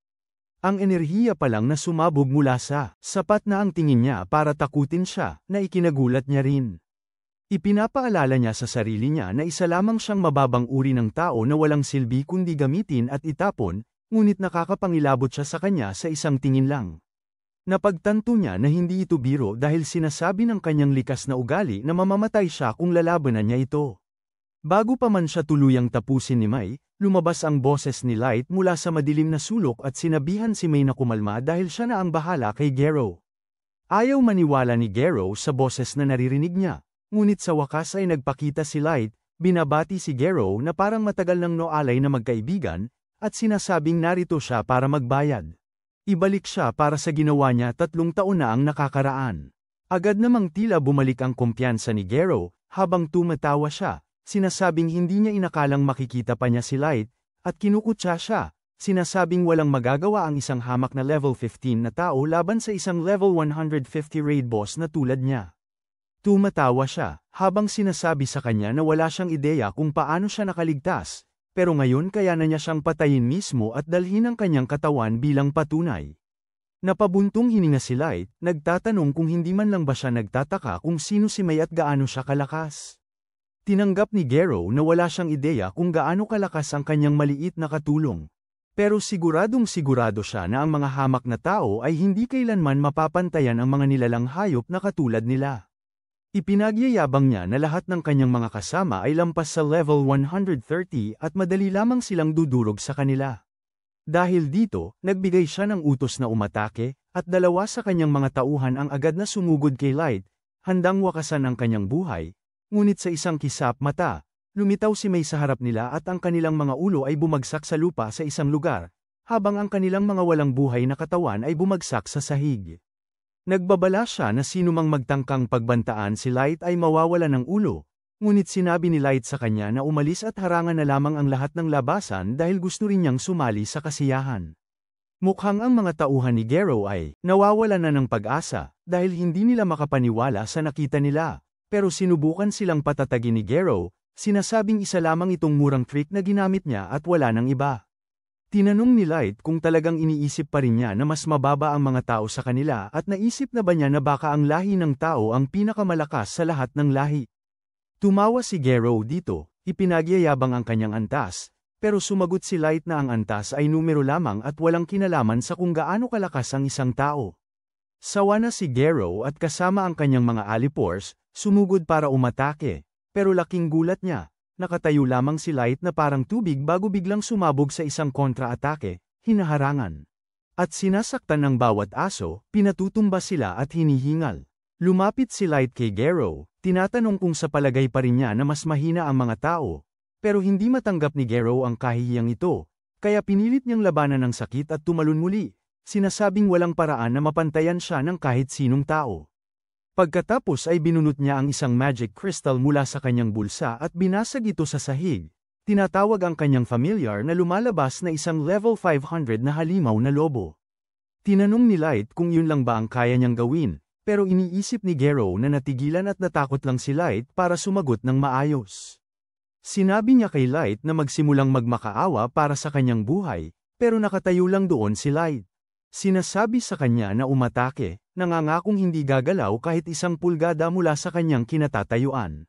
Ang enerhiya pa lang na sumabog mula sa sapat na ang tingin niya para takutin siya, na ikinagulat niya rin. Ipinapaalala niya sa sarili niya na isa lamang siyang mababang uri ng tao na walang silbi kundi gamitin at itapon, ngunit nakakapangilabot siya sa kanya sa isang tingin lang. Napagtanto niya na hindi ito biro dahil sinasabi ng kanyang likas na ugali na mamamatay siya kung lalabanan niya ito. Bago pa man siya tuluyang tapusin ni Mai, lumabas ang boses ni Light mula sa madilim na sulok at sinabihan si Mai na kumalma dahil siya na ang bahala kay Gero. Ayaw maniwala ni Gero sa boses na naririnig niya, ngunit sa wakas ay nagpakita si Light, binabati si Gero na parang matagal nang noalay na magkaibigan, at sinasabing narito siya para magbayad. Ibalik siya para sa ginawa niya 3 taon na ang nakakaraan. Agad namang tila bumalik ang kumpiyansa ni Gero, habang tumatawa siya, sinasabing hindi niya inakalang makikita pa niya si Light, at kinukutya siya, sinasabing walang magagawa ang isang hamak na level 15 na tao laban sa isang level 150 raid boss na tulad niya. Tumatawa siya, habang sinasabi sa kanya na wala siyang ideya kung paano siya nakaligtas, pero ngayon kaya na niya siyang patayin mismo at dalhin ang kanyang katawan bilang patunay. Napabuntong hininga si Light, nagtatanong kung hindi man lang ba siya nagtataka kung sino si Mai at gaano siya kalakas. Tinanggap ni Gero na wala siyang ideya kung gaano kalakas ang kanyang maliit na katulong. Pero siguradong sigurado siya na ang mga hamak na tao ay hindi kailanman mapapantayan ang mga nilalang hayop na katulad nila. Ipinagyayabang niya na lahat ng kanyang mga kasama ay lampas sa level 130 at madali lamang silang dudurog sa kanila. Dahil dito, nagbigay siya ng utos na umatake, at 2 sa kanyang mga tauhan ang agad na sumugod kay Light, handang wakasan ang kanyang buhay, ngunit sa isang kisap mata, lumitaw si Mai sa harap nila at ang kanilang mga ulo ay bumagsak sa lupa sa isang lugar, habang ang kanilang mga walang buhay na katawan ay bumagsak sa sahig. Nagbabala siya na sinumang magtangkang pagbantaan si Light ay mawawala ng ulo, ngunit sinabi ni Light sa kanya na umalis at harangan na lamang ang lahat ng labasan dahil gusto rin niyang sumali sa kasiyahan. Mukhang ang mga tauhan ni Gero ay nawawala na ng pag-asa dahil hindi nila makapaniwala sa nakita nila, pero sinubukan silang patatagin ni Gero, sinasabing isa lamang itong murang trick na ginamit niya at wala nang iba. Tinanong ni Light kung talagang iniisip pa rin niya na mas mababa ang mga tao sa kanila at naisip na ba niya na baka ang lahi ng tao ang pinakamalakas sa lahat ng lahi. Tumawa si Gero dito, ipinagyayabang ang kanyang antas, pero sumagot si Light na ang antas ay numero lamang at walang kinalaman sa kung gaano kalakas ang isang tao. Sawa na si Gero at kasama ang kanyang mga alipors, sumugod para umatake, pero laking gulat niya. Nakatayo lamang si Light na parang tubig bago biglang sumabog sa isang kontra-atake, hinaharangan. At sinasaktan ng bawat aso, pinatutumba sila at hinihingal. Lumapit si Light kay Gero, tinatanong kung sa palagay pa rin niya na mas mahina ang mga tao. Pero hindi matanggap ni Gero ang kahihiyang ito, kaya pinilit niyang labanan ng sakit at tumalon muli, sinasabing walang paraan na mapantayan siya ng kahit sinong tao. Pagkatapos ay binunot niya ang isang magic crystal mula sa kanyang bulsa at binasag ito sa sahig. Tinatawag ang kanyang familiar na lumalabas na isang level 500 na halimaw na lobo. Tinanong ni Light kung yun lang ba ang kaya niyang gawin, pero iniisip ni Gero na natigilan at natakot lang si Light para sumagot ng maayos. Sinabi niya kay Light na magsimulang magmakaawa para sa kanyang buhay, pero nakatayo lang doon si Light. Sinasabi sa kanya na umatake, nangangakong hindi gagalaw kahit 1 pulgada mula sa kanyang kinatatayuan.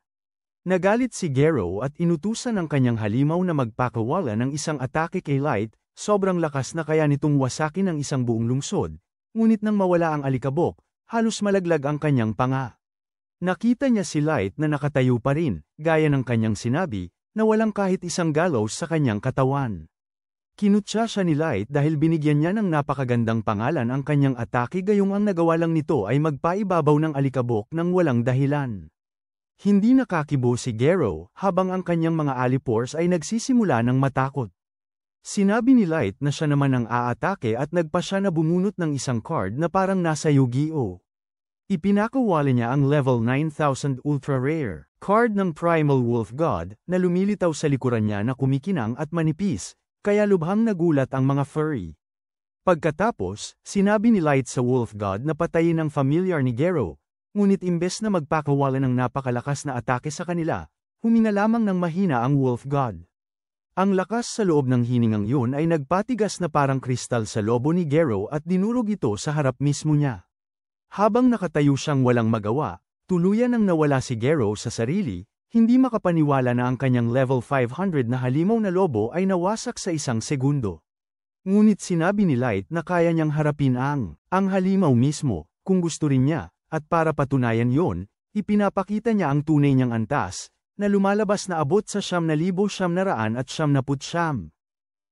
Nagalit si Gero at inutusan ang kanyang halimaw na magpakawala ng isang atake kay Light, sobrang lakas na kaya nitong wasakin ang isang buong lungsod, ngunit nang mawala ang alikabok, halos malaglag ang kanyang panga. Nakita niya si Light na nakatayo pa rin, gaya ng kanyang sinabi, na walang kahit isang gallows sa kanyang katawan. Kinutya siya ni Light dahil binigyan niya ng napakagandang pangalan ang kanyang atake gayong ang nagawa lang nito ay magpaibabaw ng alikabok ng walang dahilan. Hindi nakakibo si Gero habang ang kanyang mga alipors ay nagsisimula ng matakot. Sinabi ni Light na siya naman ang aatake at nagpa siya na bumunot ng isang card na parang nasa Yu-Gi-Oh! Ipinakawala niya ang level 9000 Ultra Rare card ng Primal Wolf God na lumilitaw sa likuran niya na kumikinang at manipis. Kaya lubhang nagulat ang mga furry. Pagkatapos, sinabi ni Light sa Wolf God na patayin ang familiar ni Gero, ngunit imbes na magpakawala ng napakalakas na atake sa kanila, huminga lamang ng mahina ang Wolf God. Ang lakas sa loob ng hiningang yun ay nagpatigas na parang kristal sa lobo ni Gero at dinurog ito sa harap mismo niya. Habang nakatayo siyang walang magawa, tuluyan ang nawala si Gero sa sarili, hindi makapaniwala na ang kanyang level 500 na halimaw na lobo ay nawasak sa isang segundo. Ngunit sinabi ni Light na kaya niyang harapin ang halimaw mismo, kung gusto rin niya, at para patunayan yon, ipinapakita niya ang tunay niyang antas, na lumalabas na abot sa 9,999.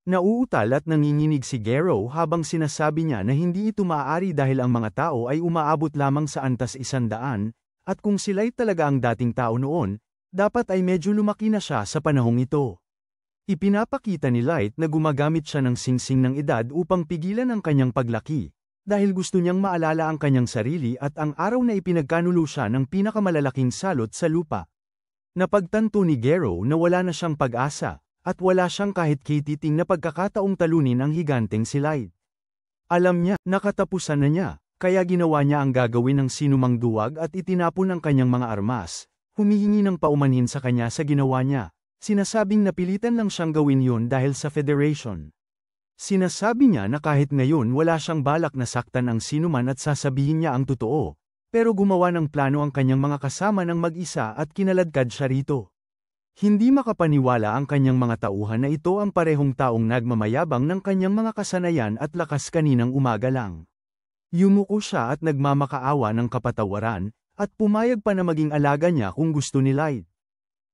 Nauutal at nanginginig si Gero habang sinasabi niya na hindi ito maaari dahil ang mga tao ay umaabot lamang sa antas 100, at kung sila'y talaga ang dating tao noon, dapat ay medyo lumaki na siya sa panahong ito. Ipinapakita ni Light na gumagamit siya ng singsing ng edad upang pigilan ang kanyang paglaki, dahil gusto niyang maalala ang kanyang sarili at ang araw na ipinagkanulo siya ng pinakamalalaking salot sa lupa. Napagtanto ni Gero na wala na siyang pag-asa, at wala siyang kahit kititing na pagkakataong talunin ang higanteng si Light. Alam niya, nakatapusan na niya, kaya ginawa niya ang gagawin ng sinumang duwag at itinapon ang kanyang mga armas, humihingi ng paumanhin sa kanya sa ginawa niya. Sinasabing napilitan lang siyang gawin yun dahil sa Federation. Sinasabi niya na kahit ngayon wala siyang balak na saktan ang sinuman at sasabihin niya ang totoo, pero gumawa ng plano ang kanyang mga kasama ng mag-isa at kinaladkad siya rito. Hindi makapaniwala ang kanyang mga tauhan na ito ang parehong taong nagmamayabang ng kanyang mga kasanayan at lakas kaninang umaga lang. Yumuko siya at nagmamakaawa ng kapatawaran, at pumayag pa na maging alaga niya kung gusto ni Light.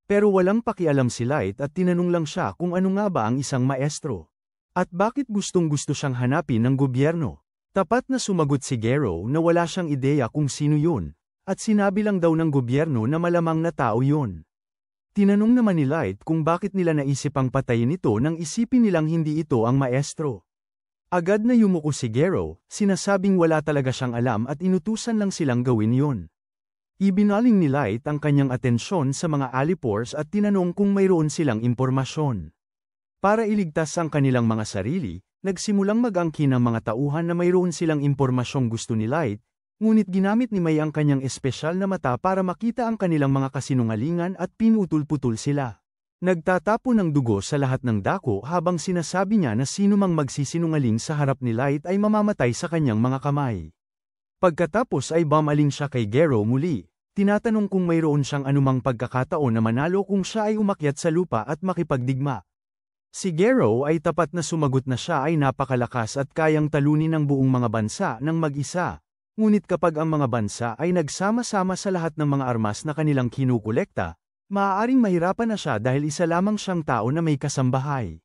Pero walang pakialam si Light at tinanong lang siya kung ano nga ba ang isang maestro. At bakit gustong-gusto siyang hanapin ng gobyerno. Tapat na sumagot si Gero na wala siyang ideya kung sino yun, at sinabi lang daw ng gobyerno na malamang na tao yun. Tinanong naman ni Light kung bakit nila naisip ang patayin ito nang isipin nilang hindi ito ang maestro. Agad na yumuko si Gero, sinasabing wala talaga siyang alam at inutusan lang silang gawin yun. Ibinaling ni Light ang kanyang atensyon sa mga Alipores at tinanong kung mayroon silang impormasyon. Para iligtas ang kanilang mga sarili, nagsimulang mag-angkin ang mga tauhan na mayroon silang impormasyong gusto ni Light, ngunit ginamit ni May ang kanyang espesyal na mata para makita ang kanilang mga kasinungalingan at pinutol-putol sila. Nagtatapo ng dugo sa lahat ng dako habang sinasabi niya na sinumang magsisinungaling sa harap ni Light ay mamamatay sa kanyang mga kamay. Pagkatapos ay bumaling siya kay Gero muli, tinatanong kung mayroon siyang anumang pagkakataon na manalo kung siya ay umakyat sa lupa at makipagdigma. Si Gero ay tapat na sumagot na siya ay napakalakas at kayang talunin ang buong mga bansa ng mag-isa, ngunit kapag ang mga bansa ay nagsama-sama sa lahat ng mga armas na kanilang kinukolekta, maaaring mahirapan na siya dahil isa lamang siyang tao na may kasambahay.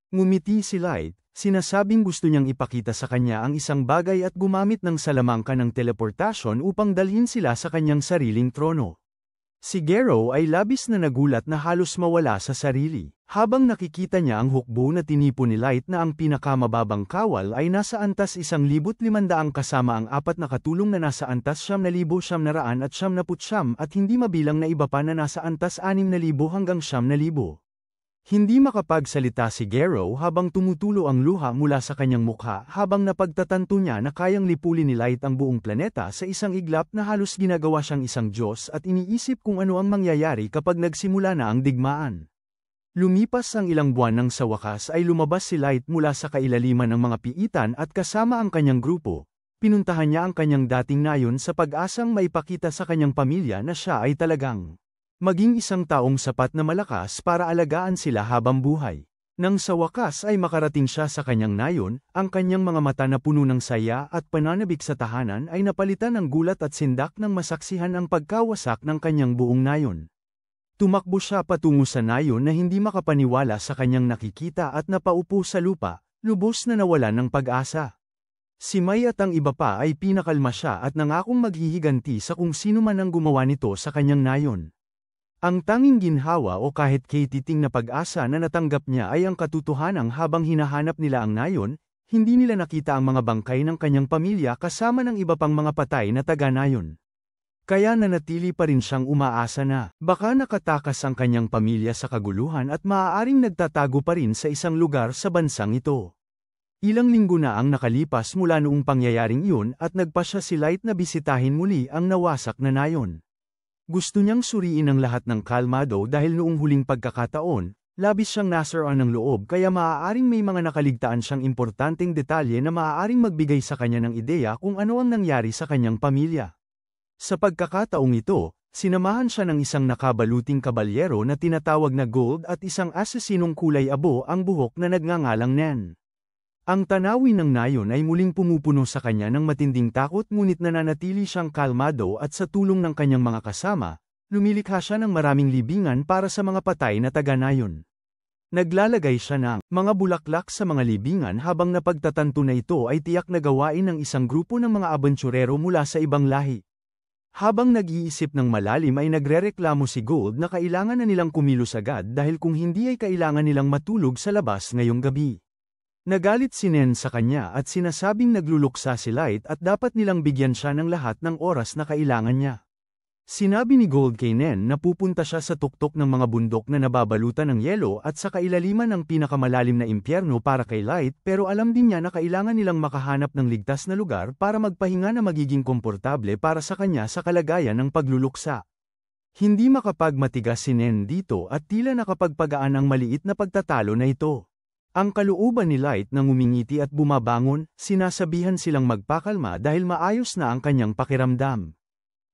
Ngumiti si Light. Sinasabing gusto niyang ipakita sa kanya ang isang bagay at gumamit ng salamangka ng teleportasyon upang dalhin sila sa kanyang sariling trono. Si Gero ay labis na nagulat na halos mawala sa sarili, habang nakikita niya ang hukbo na tinipon ni Light na ang pinakamababang kawal ay nasa antas 1,500 kasama ang apat na katulong na nasa antas 9,999 at hindi mabilang na iba pa na nasa antas 6,000 hanggang 9,000. Hindi makapagsalita si Gero habang tumutulo ang luha mula sa kanyang mukha habang napagtatanto niya na kayang lipulin ni Light ang buong planeta sa isang iglap na halos ginagawa siyang isang Diyos at iniisip kung ano ang mangyayari kapag nagsimula na ang digmaan. Lumipas ang ilang buwan nang sa wakas ay lumabas si Light mula sa kailaliman ng mga piitan at kasama ang kanyang grupo. Pinuntahan niya ang kanyang dating nayon sa pag-asang maipakita sa kanyang pamilya na siya ay talagang maging isang taong sapat na malakas para alagaan sila habang buhay. Nang sa wakas ay makarating siya sa kanyang nayon, ang kanyang mga mata na puno ng saya at pananabik sa tahanan ay napalitan ng gulat at sindak nang masaksihan ang pagkawasak ng kanyang buong nayon. Tumakbo siya patungo sa nayon na hindi makapaniwala sa kanyang nakikita at napaupo sa lupa, lubos na nawalan ng pag-asa. Si May at ang iba pa ay pinakalma siya at nangakong maghihiganti sa kung sino man ang gumawa nito sa kanyang nayon. Ang tanging ginhawa o kahit katiting na pag-asa na natanggap niya ay ang katotohanan habang hinahanap nila ang nayon, hindi nila nakita ang mga bangkay ng kanyang pamilya kasama ng iba pang mga patay na taga-nayon. Kaya nanatili pa rin siyang umaasa na baka nakatakas ang kanyang pamilya sa kaguluhan at maaaring nagtatago pa rin sa isang lugar sa bansang ito. Ilang linggo na ang nakalipas mula noong pangyayaring iyon at nagpasya si Light na bisitahin muli ang nawasak na nayon. Gusto niyang suriin ang lahat ng kalmado dahil noong huling pagkakataon, labis siyang nasiraan ng loob kaya maaaring may mga nakaligtaan siyang importanteng detalye na maaaring magbigay sa kanya ng ideya kung ano ang nangyari sa kanyang pamilya. Sa pagkakataong ito, sinamahan siya ng isang nakabaluting kabalyero na tinatawag na Gold at isang asesinong kulay abo ang buhok na nagngangalang Nen. Ang tanawin ng nayon ay muling pumupuno sa kanya ng matinding takot ngunit nananatili siyang kalmado at sa tulong ng kanyang mga kasama, lumilikha siya ng maraming libingan para sa mga patay na taga-nayon. Naglalagay siya ng mga bulaklak sa mga libingan habang napagtatanto na ito ay tiyak na gawain ng isang grupo ng mga abenturero mula sa ibang lahi. Habang nag-iisip ng malalim ay nagrereklamo si Gold na kailangan na nilang kumilos agad dahil kung hindi ay kailangan nilang matulog sa labas ngayong gabi. Nagalit si Nen sa kanya at sinasabing nagluluksa si Light at dapat nilang bigyan siya ng lahat ng oras na kailangan niya. Sinabi ni Gold kay Nen na pupunta siya sa tuktok ng mga bundok na nababalutan ng yelo at sa kailaliman ng pinakamalalim na impyerno para kay Light pero alam din niya na kailangan nilang makahanap ng ligtas na lugar para magpahinga na magiging komportable para sa kanya sa kalagayan ng pagluluksa. Hindi makapagmatigas si Nen dito at tila nakapagpagaan ang maliit na pagtatalo na ito. Ang kalooban ni Light nang umingiti at bumabangon, sinasabihan silang magpakalma dahil maayos na ang kanyang pakiramdam.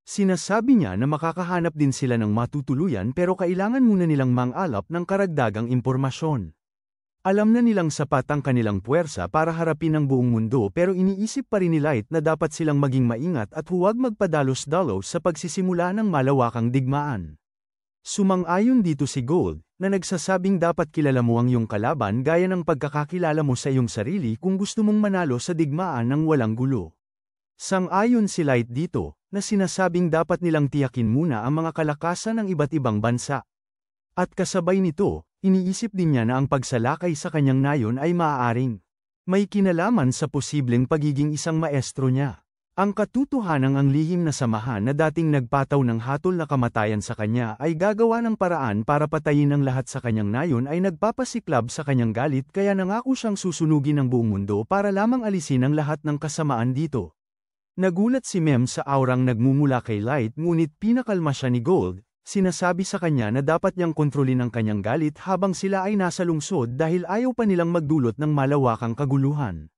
Sinasabi niya na makakahanap din sila ng matutuluyan pero kailangan muna nilang mangalap ng karagdagang impormasyon. Alam na nilang sapat ang kanilang puwersa para harapin ang buong mundo pero iniisip pa rin ni Light na dapat silang maging maingat at huwag magpadalos-dalos sa pagsisimula ng malawakang digmaan. Sumang-ayon dito si Gold, na nagsasabing dapat kilala mo ang iyong kalaban gaya ng pagkakakilala mo sa iyong sarili kung gusto mong manalo sa digmaan ng walang gulo. Sang-ayon si Light dito, na sinasabing dapat nilang tiyakin muna ang mga kalakasan ng iba't ibang bansa. At kasabay nito, iniisip din niya na ang pagsalakay sa kanyang nayon ay maaaring may kinalaman sa posibleng pagiging isang maestro niya. Ang katotohanang ang lihim na samahan na dating nagpataw ng hatol na kamatayan sa kanya ay gagawa ng paraan para patayin ang lahat sa kanyang nayon ay nagpapasiklab sa kanyang galit kaya nangako siyang susunugin ang buong mundo para lamang alisin ang lahat ng kasamaan dito. Nagulat si Mem sa aurang nagmumula kay Light ngunit pinakalma siya ni Gold, sinasabi sa kanya na dapat niyang kontrolin ang kanyang galit habang sila ay nasa lungsod dahil ayaw pa nilang magdulot ng malawakang kaguluhan.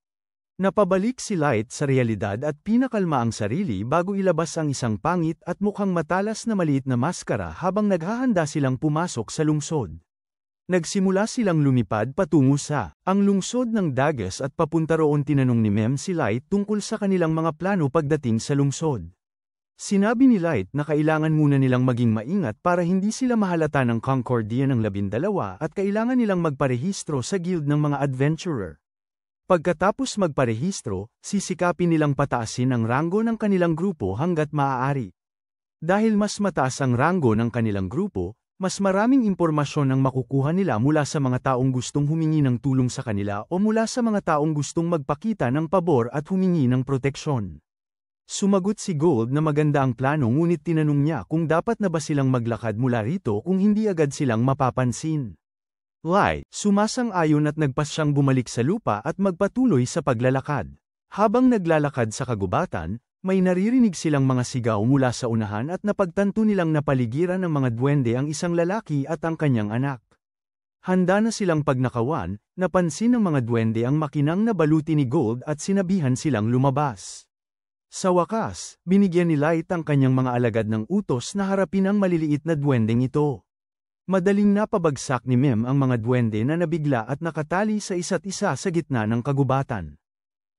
Napabalik si Light sa realidad at pinakalma ang sarili bago ilabas ang isang pangit at mukhang matalas na maliit na maskara habang naghahanda silang pumasok sa lungsod. Nagsimula silang lumipad patungo sa ang lungsod ng Dagas at papunta roon tinanong ni Mem si Light tungkol sa kanilang mga plano pagdating sa lungsod. Sinabi ni Light na kailangan muna nilang maging maingat para hindi sila mahalata ng Concordia ng 12 at kailangan nilang magparehistro sa guild ng mga adventurer. Pagkatapos magparehistro, sisikapin nilang pataasin ang ranggo ng kanilang grupo hanggat maaari. Dahil mas mataas ang ranggo ng kanilang grupo, mas maraming impormasyon ang makukuha nila mula sa mga taong gustong humingi ng tulong sa kanila o mula sa mga taong gustong magpakita ng pabor at humingi ng proteksyon. Sumagot si Gold na maganda ang plano ngunit tinanong niya kung dapat na ba silang maglakad mula rito kung hindi agad silang mapapansin. Light, sumasang-ayon at nagpas siyang bumalik sa lupa at magpatuloy sa paglalakad. Habang naglalakad sa kagubatan, may naririnig silang mga sigaw mula sa unahan at napagtanto nilang napaligiran ng mga duwende ang isang lalaki at ang kanyang anak. Handa na silang pagnakawan, napansin ng mga duwende ang makinang na baluti ni Gold at sinabihan silang lumabas. Sa wakas, binigyan ni Light ang kanyang mga alagad ng utos na harapin ang maliliit na duwendeng ito. Madaling napabagsak ni Mem ang mga duwende na nabigla at nakatali sa isa't isa sa gitna ng kagubatan.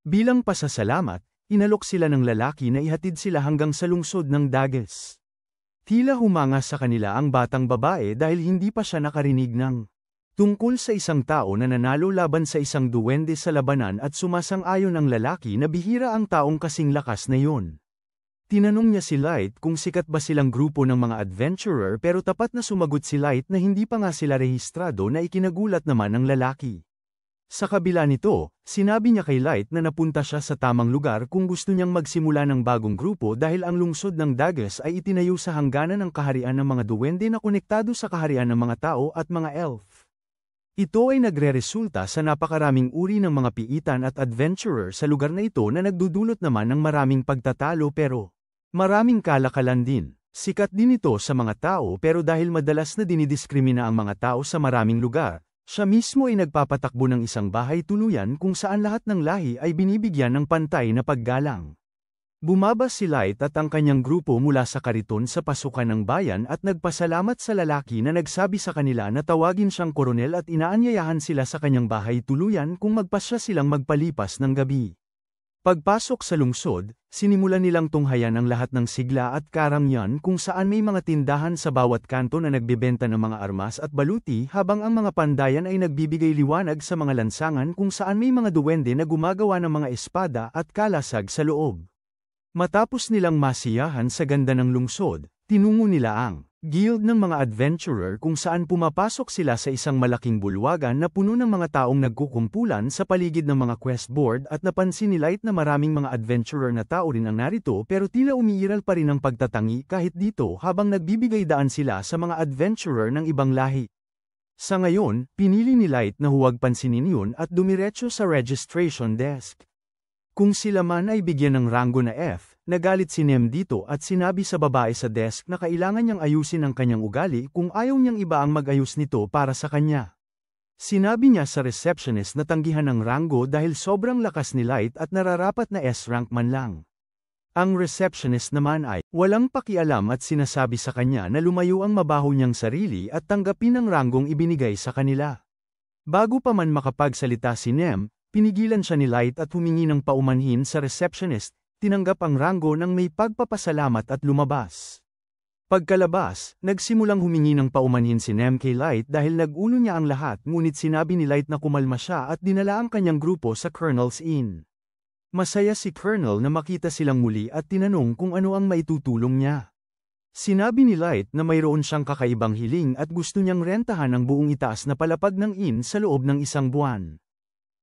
Bilang pasasalamat, inalok sila ng lalaki na ihatid sila hanggang sa lungsod ng Dagas. Tila humanga sa kanila ang batang babae dahil hindi pa siya nakarinig ng tungkol sa isang tao na nanalo laban sa isang duwende sa labanan at sumasang-ayon ang lalaki na bihira ang taong kasing lakas na iyon. Tinanong niya si Light kung sikat ba silang grupo ng mga adventurer pero tapat na sumagot si Light na hindi pa nga sila rehistrado na ikinagulat naman ng lalaki. Sa kabila nito, sinabi niya kay Light na napunta siya sa tamang lugar kung gusto niyang magsimula ng bagong grupo dahil ang lungsod ng Dagas ay itinayo sa hangganan ng kaharian ng mga duwende na konektado sa kaharian ng mga tao at mga elf. Ito ay nagreresulta sa napakaraming uri ng mga piitan at adventurer sa lugar na ito na nagdudulot naman ng maraming pagtatalo pero maraming kalakalan din. Sikat din ito sa mga tao pero dahil madalas na dinidiskrimina ang mga tao sa maraming lugar, siya mismo ay nagpapatakbo ng isang bahay tuluyan kung saan lahat ng lahi ay binibigyan ng pantay na paggalang. Bumaba si Light at ang kanyang grupo mula sa kariton sa pasukan ng bayan at nagpasalamat sa lalaki na nagsabi sa kanila na tawagin siyang koronel at inaanyayahan sila sa kanyang bahay tuluyan kung magpasya silang magpalipas ng gabi. Pagpasok sa lungsod, sinimulan nilang tunghayan ang lahat ng sigla at karamyan kung saan may mga tindahan sa bawat kanto na nagbebenta ng mga armas at baluti habang ang mga pandayan ay nagbibigay liwanag sa mga lansangan kung saan may mga duwende na gumagawa ng mga espada at kalasag sa loob. Matapos nilang masiyahan sa ganda ng lungsod, tinungo nila ang guild ng mga adventurer kung saan pumapasok sila sa isang malaking bulwagan na puno ng mga taong nagkukumpulan sa paligid ng mga quest board at napansin ni Light na maraming mga adventurer na tao rin ang narito pero tila umiiral pa rin ang pagtatangi kahit dito habang nagbibigay daan sila sa mga adventurer ng ibang lahi. Sa ngayon, pinili ni Light na huwag pansinin yun at dumiretso sa registration desk. Kung sila man ay bigyan ng ranggo na F, nagalit si Nem dito at sinabi sa babae sa desk na kailangan niyang ayusin ang kanyang ugali kung ayaw niyang iba ang mag-ayos nito para sa kanya. Sinabi niya sa receptionist na tanggihan ng ranggo dahil sobrang lakas ni Light at nararapat na S-rank man lang. Ang receptionist naman ay walang pakialam at sinasabi sa kanya na lumayo ang mabaho niyang sarili at tanggapin ang ranggong ibinigay sa kanila. Bago pa man makapagsalita si Nem, pinigilan siya ni Light at humingi ng paumanhin sa receptionist, tinanggap ang ranggo ng may pagpapasalamat at lumabas. Pagkalabas, nagsimulang humingi ng paumanhin si Nem kay Light dahil nag-uno niya ang lahat ngunit sinabi ni Light na kumalma siya at dinala ang kanyang grupo sa Colonel's Inn. Masaya si Colonel na makita silang muli at tinanong kung ano ang maitutulong niya. Sinabi ni Light na mayroon siyang kakaibang hiling at gusto niyang rentahan ang buong itaas na palapag ng inn sa loob ng 1 buwan.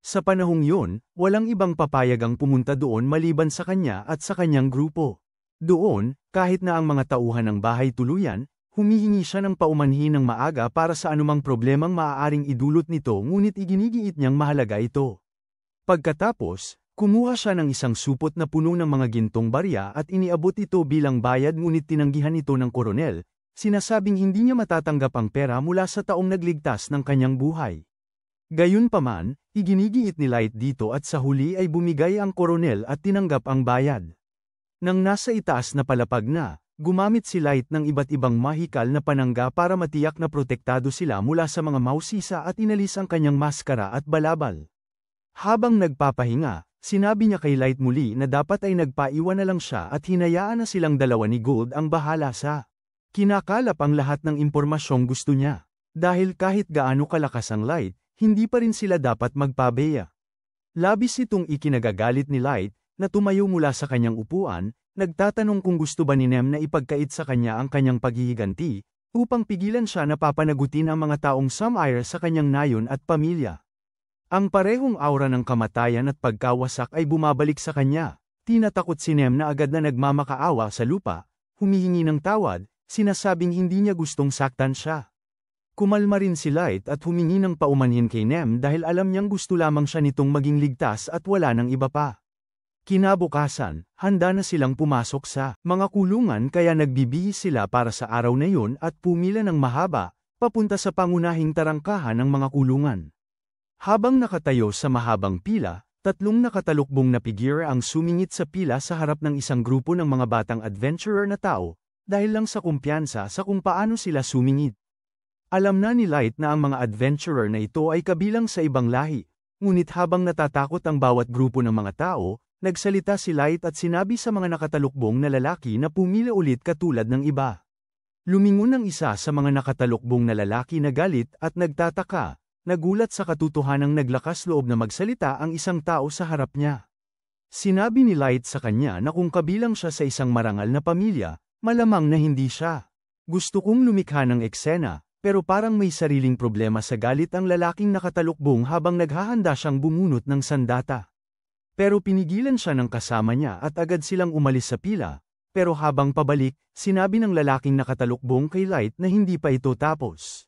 Sa panahong yun, walang ibang papayag ang pumunta doon maliban sa kanya at sa kanyang grupo. Doon, kahit na ang mga tauhan ng bahay tuluyan, humihingi siya ng paumanhin ng maaga para sa anumang problemang maaaring idulot nito ngunit iginigiit niyang mahalaga ito. Pagkatapos, kumuha siya ng isang supot na puno ng mga gintong barya at iniabot ito bilang bayad ngunit tinanggihan ito ng koronel, sinasabing hindi niya matatanggap ang pera mula sa taong nagligtas ng kanyang buhay. Gayunpaman, iginigiit ni Light dito at sa huli ay bumigay ang koronel at tinanggap ang bayad. Nang nasa itaas na palapag na, gumamit si Light ng iba't ibang mahikal na panangga para matiyak na protektado sila mula sa mga mausisa at inalis ang kanyang maskara at balabal. Habang nagpapahinga, sinabi niya kay Light muli na dapat ay nagpaiwan na lang siya at hinayaan na silang dalawa ni Gold ang bahala sa kinakalap ang lahat ng impormasyong gusto niya. Dahil kahit gaano kalakas ang Light, hindi pa rin sila dapat magpabeya. Labis itong ikinagagalit ni Light, na tumayo mula sa kanyang upuan, nagtatanong kung gusto ba ni Nem na ipagkait sa kanya ang kanyang paghihiganti, upang pigilan siya na papanagutin ang mga taong sumire sa kanyang nayon at pamilya. Ang parehong aura ng kamatayan at pagkawasak ay bumabalik sa kanya, tinatakot si Nem na agad na nagmamakaawa sa lupa, humihingi ng tawad, sinasabing hindi niya gustong saktan siya. Kumalma rin si Light at humingi ng paumanhin kay Nem dahil alam niyang gusto lamang siya nitong maging ligtas at wala ng iba pa. Kinabukasan, handa na silang pumasok sa mga kulungan kaya nagbibihis sila para sa araw na yun at pumila ng mahaba, papunta sa pangunahing tarangkahan ng mga kulungan. Habang nakatayo sa mahabang pila, 3 nakatalukbong na figure ang sumingit sa pila sa harap ng isang grupo ng mga batang adventurer na tao, dahil lang sa kumpiyansa sa kung paano sila sumingit. Alam na ni Light na ang mga adventurer na ito ay kabilang sa ibang lahi, ngunit habang natatakot ang bawat grupo ng mga tao, nagsalita si Light at sinabi sa mga nakatalukbong na lalaki na pumila ulit katulad ng iba. Lumingon ang isa sa mga nakatalukbong na lalaki na galit at nagtataka, nagulat sa katotohanang naglakas loob na magsalita ang isang tao sa harap niya. Sinabi ni Light sa kanya na kung kabilang siya sa isang marangal na pamilya, malamang na hindi siya. Gusto kong lumikha ng eksena. Pero parang may sariling problema sa galit ang lalaking nakatalukbong habang naghahanda siyang bumunot ng sandata. Pero pinigilan siya ng kasama niya at agad silang umalis sa pila, pero habang pabalik, sinabi ng lalaking nakatalukbong kay Light na hindi pa ito tapos.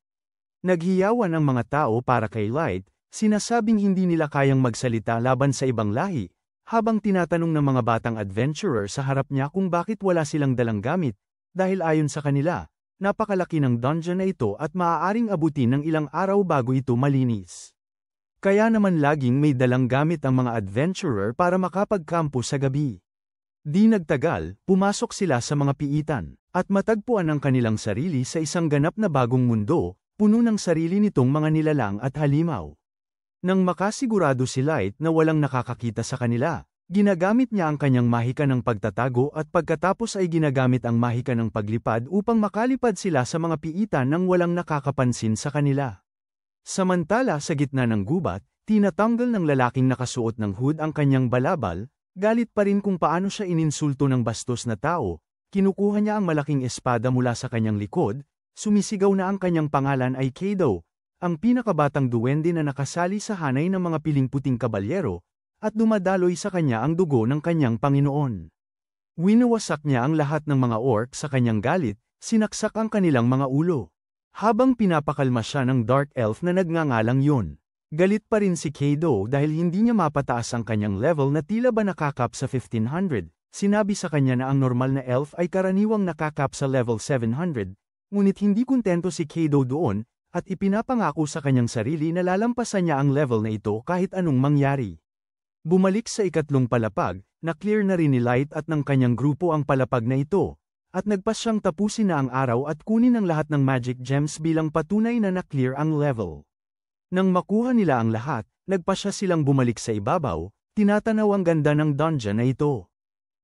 Naghiyawan ang mga tao para kay Light, sinasabing hindi nila kayang magsalita laban sa ibang lahi, habang tinatanong ng mga batang adventurer sa harap niya kung bakit wala silang dalang gamit, dahil ayon sa kanila, napakalaki ng dungeon na ito at maaaring abutin ng ilang araw bago ito malinis. Kaya naman laging may dalang gamit ang mga adventurer para makapagkampo sa gabi. Di nagtagal, pumasok sila sa mga piitan, at matagpuan ang kanilang sarili sa isang ganap na bagong mundo, puno ng sarili nitong mga nilalang at halimaw. Nang makasigurado si Light na walang nakakakita sa kanila, ginagamit niya ang kanyang mahika ng pagtatago at pagkatapos ay ginagamit ang mahika ng paglipad upang makalipad sila sa mga piitan nang walang nakakapansin sa kanila. Samantala sa gitna ng gubat, tinatanggal ng lalaking nakasuot ng hood ang kanyang balabal, galit pa rin kung paano siya ininsulto ng bastos na tao, kinukuha niya ang malaking espada mula sa kanyang likod, sumisigaw na ang kanyang pangalan ay Kaido, ang pinakabatang duwende na nakasali sa hanay ng mga piling-puting kabalyero, at dumadaloy sa kanya ang dugo ng kanyang Panginoon. Winawasak niya ang lahat ng mga orc sa kanyang galit, sinaksak ang kanilang mga ulo. Habang pinapakalma siya ng Dark Elf na nagngangalang Yon. Galit pa rin si Kaido dahil hindi niya mapataas ang kanyang level na tila ba nakakap sa 1500, sinabi sa kanya na ang normal na elf ay karaniwang nakakap sa level 700, ngunit hindi kontento si Kaido doon, at ipinapangako sa kanyang sarili na lalampasan niya ang level na ito kahit anong mangyari. Bumalik sa ikatlong palapag, na-clear na rin ni Light at ng kanyang grupo ang palapag na ito, at nagpas siyang tapusin na ang araw at kunin ang lahat ng magic gems bilang patunay na na-clear ang level. Nang makuha nila ang lahat, nagpasya silang bumalik sa ibabaw, tinatanaw ang ganda ng dungeon na ito.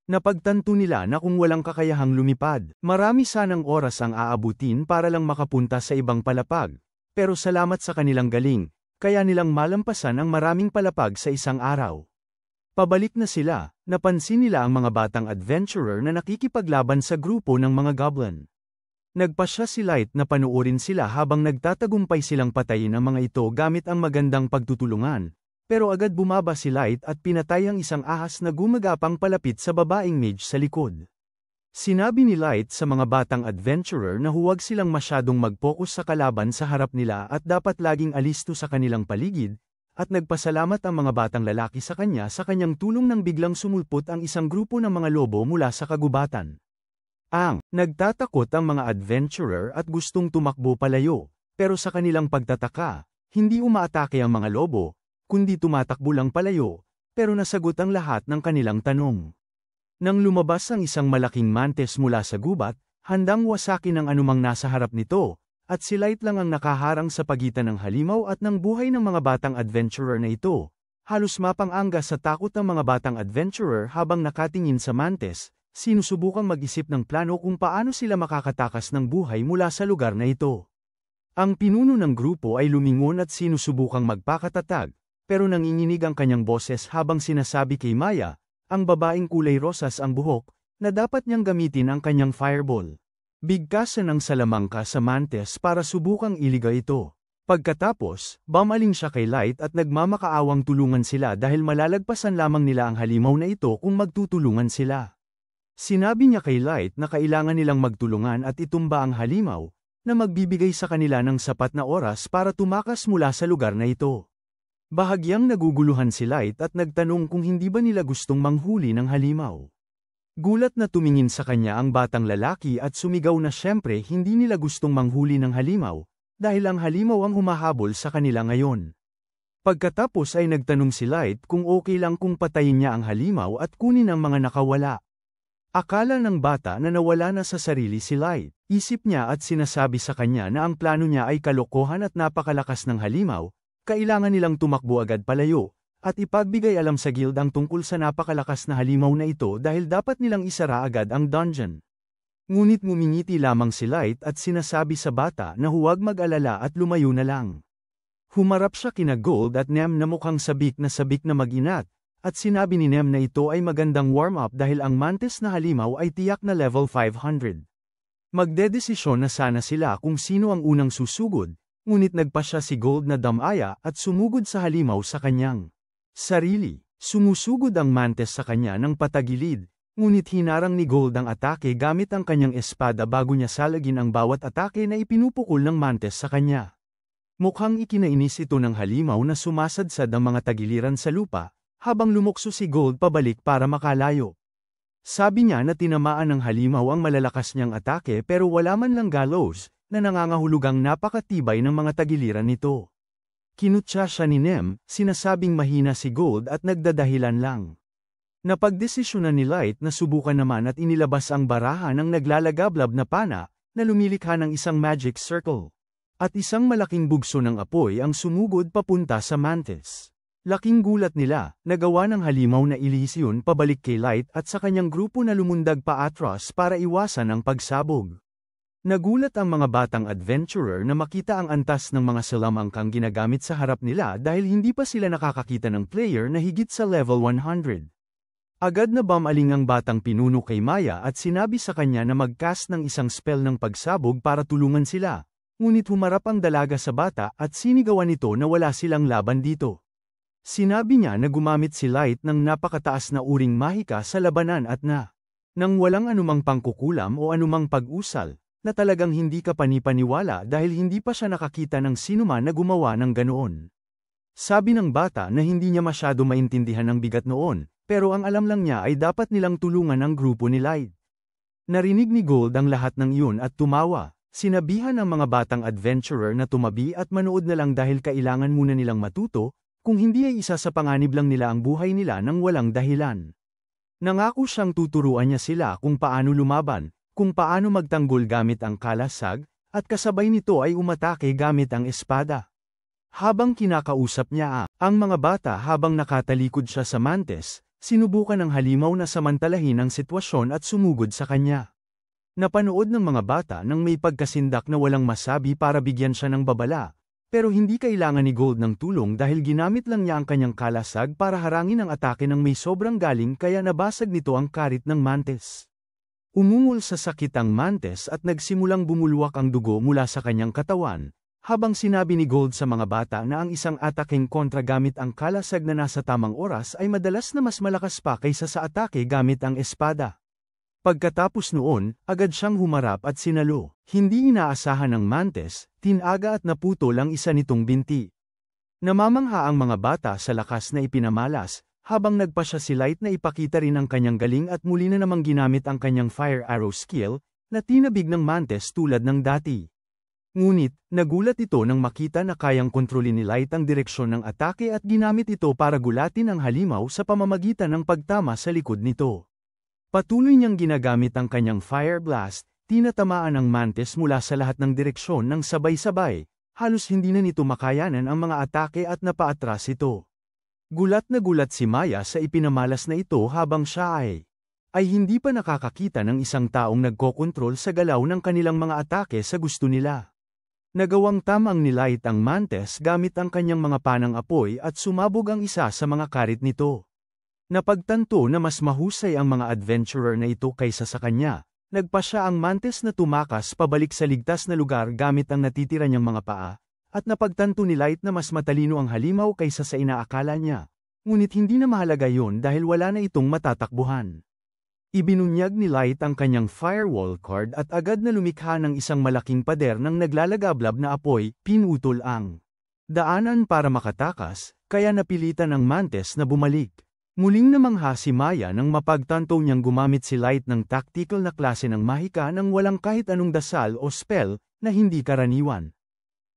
Napagtanto nila na kung walang kakayahang lumipad, marami sanang oras ang aabutin para lang makapunta sa ibang palapag, pero salamat sa kanilang galing, kaya nilang malampasan ang maraming palapag sa isang araw. Pabalik na sila, napansin nila ang mga batang adventurer na nakikipaglaban sa grupo ng mga goblin. Nagpasya si Light na panuorin sila habang nagtatagumpay silang patayin ang mga ito gamit ang magandang pagtutulungan, pero agad bumaba si Light at pinatay ang isang ahas na gumagapang palapit sa babaeng mage sa likod. Sinabi ni Light sa mga batang adventurer na huwag silang masyadong mag-focus sa kalaban sa harap nila at dapat laging alisto sa kanilang paligid, at nagpasalamat ang mga batang lalaki sa kanyang tulong nang biglang sumulpot ang isang grupo ng mga lobo mula sa kagubatan. Nagtatakot ang mga adventurer at gustong tumakbo palayo, pero sa kanilang pagtataka, hindi umaatake ang mga lobo, kundi tumatakbo lang palayo, pero nasagot ang lahat ng kanilang tanong. Nang lumabas ang isang malaking mantis mula sa gubat, handang wasakin ang anumang nasa harap nito, at si Light lang ang nakaharang sa pagitan ng halimaw at ng buhay ng mga batang adventurer na ito. Halos mapang-angga sa takot ng mga batang adventurer habang nakatingin sa mantis, sinusubukang mag-isip ng plano kung paano sila makakatakas ng buhay mula sa lugar na ito. Ang pinuno ng grupo ay lumingon at sinusubukang magpakatatag, pero nanginginig ang kanyang boses habang sinasabi kay Maya, ang babaeng kulay rosas ang buhok, na dapat niyang gamitin ang kanyang fireball. Bigkasan ng salamangka sa mantis para subukang iliga ito. Pagkatapos, bumaling siya kay Light at nagmamakaawang tulungan sila dahil malalagpasan lamang nila ang halimaw na ito kung magtutulungan sila. Sinabi niya kay Light na kailangan nilang magtulungan at itumba ang halimaw, na magbibigay sa kanila ng sapat na oras para tumakas mula sa lugar na ito. Bahagyang naguguluhan si Light at nagtanong kung hindi ba nila gustong manghuli ng halimaw. Gulat na tumingin sa kanya ang batang lalaki at sumigaw na siyempre hindi nila gustong manghuli ng halimaw, dahil ang halimaw ang humahabol sa kanila ngayon. Pagkatapos ay nagtanong si Light kung okay lang kung patayin niya ang halimaw at kunin ang mga nakawala. Akala ng bata na nawala na sa sarili si Light. Isip niya at sinasabi sa kanya na ang plano niya ay kalokohan at napakalakas ng halimaw, kailangan nilang tumakbo agad palayo, at ipagbigay alam sa guild ang tungkol sa napakalakas na halimaw na ito dahil dapat nilang isara agad ang dungeon. Ngunit ngumingiti lamang si Light at sinasabi sa bata na huwag mag-alala at lumayo na lang. Humarap siya kina Gold at Nem na mukhang sabik na mag-inat, at sinabi ni Nem na ito ay magandang warm-up dahil ang mantis na halimaw ay tiyak na level 500. Magdedesisyon na sana sila kung sino ang unang susugod, ngunit nagpa siya si Gold na damaya at sumugod sa halimaw sa kanyang sarili. Sumusugod ang mantis sa kanya ng patagilid, ngunit hinarang ni Gold ang atake gamit ang kanyang espada bago niya salagin ang bawat atake na ipinupukol ng mantis sa kanya. Mukhang ikinainis ito ng halimaw na sumasadsad ang mga tagiliran sa lupa, habang lumukso si Gold pabalik para makalayo. Sabi niya na tinamaan ng halimaw ang malalakas niyang atake pero wala man lang gallows, na nangangahulugang napakatibay ng mga tagiliran nito. Kinutya siya ni Nem, sinasabing mahina si Gold at nagdadahilan lang. Napagdesisyonan ni Light na subukan naman at inilabas ang baraha ng naglalagablab na pana, na lumilikha ng isang magic circle. At isang malaking bugso ng apoy ang sumugod papunta sa Mantis. Laking gulat nila, nagawa ng halimaw na ilisyon pabalik kay Light at sa kanyang grupo na lumundag pa atras para iwasan ang pagsabog. Nagulat ang mga batang adventurer na makita ang antas ng mga salamangkang ginagamit sa harap nila dahil hindi pa sila nakakakita ng player na higit sa level 100. Agad na bumaling ang batang pinuno kay Maya at sinabi sa kanya na mag-cast ng isang spell ng pagsabog para tulungan sila. Ngunit humarap ang dalaga sa bata at sinigawan nito na wala silang laban dito. Sinabi niya na gumamit si Light ng napakataas na uring mahika sa labanan at nang walang anumang pangkukulam o anumang pag-usal, na talagang hindi ka panipaniwala dahil hindi pa siya nakakita ng sinuman na gumawa ng ganoon. Sabi ng bata na hindi niya masyado maintindihan ang bigat noon, pero ang alam lang niya ay dapat nilang tulungan ang grupo ni Light. Narinig ni Gold ang lahat ng iyon at tumawa. Sinabihan ng mga batang adventurer na tumabi at manood na lang dahil kailangan muna nilang matuto, kung hindi ay isa sa panganib lang nila ang buhay nila nang walang dahilan. Nangako siyang tuturuan niya sila kung paano lumaban, kung paano magtanggol gamit ang kalasag, at kasabay nito ay umatake gamit ang espada. Habang kinakausap niya ang mga bata habang nakatalikod siya sa Mantis, sinubukan ng halimaw na samantalahin ang sitwasyon at sumugod sa kanya. Napanood ng mga bata nang may pagkasindak na walang masabi para bigyan siya ng babala, pero hindi kailangan ni Gold ng tulong dahil ginamit lang niya ang kanyang kalasag para harangin ang atake ng may sobrang galing kaya nabasag nito ang karit ng Mantis. Umungol sa sakit ang Mantis at nagsimulang bumulwak ang dugo mula sa kanyang katawan, habang sinabi ni Gold sa mga bata na ang isang ataking kontra gamit ang kalasag na nasa tamang oras ay madalas na mas malakas pa kaysa sa atake gamit ang espada. Pagkatapos noon, agad siyang humarap at sinalo. Hindi inaasahan ng Mantis, tinaga at naputol ang isa nitong binti. Namamangha ang mga bata sa lakas na ipinamalas, habang nagpa siya si Light na ipakita rin ang kanyang galing at muli na namang ginamit ang kanyang fire arrow skill, na tinabig ng Mantis tulad ng dati. Ngunit, nagulat ito nang makita na kayang kontrolin ni Light ang direksyon ng atake at ginamit ito para gulatin ang halimaw sa pamamagitan ng pagtama sa likod nito. Patuloy niyang ginagamit ang kanyang fire blast, tinatamaan ang Mantis mula sa lahat ng direksyon ng sabay-sabay, halos hindi na nito makayanan ang mga atake at napaatras ito. Gulat na gulat si Maya sa ipinamalas na ito habang siya ay hindi pa nakakakita ng isang taong nagkokontrol sa galaw ng kanilang mga atake sa gusto nila. Nagawang tamang ni Light ang Mantis gamit ang kanyang mga panang apoy at sumabog ang isa sa mga karit nito. Napagtanto na mas mahusay ang mga adventurer na ito kaysa sa kanya, nagpa siya ang Mantis na tumakas pabalik sa ligtas na lugar gamit ang natitira niyang mga paa, at napagtanto ni Light na mas matalino ang halimaw kaysa sa inaakala niya. Ngunit hindi na mahalaga yon dahil wala na itong matatakbuhan. Ibinunyag ni Light ang kanyang firewall card at agad na lumikha ng isang malaking pader ng naglalagablab na apoy, pinutol ang daanan para makatakas, kaya napilitan ang Mantis na bumalik. Muling namangha si Maya nang mapagtanto niyang gumamit si Light ng tactical na klase ng mahika nang walang kahit anong dasal o spell na hindi karaniwan.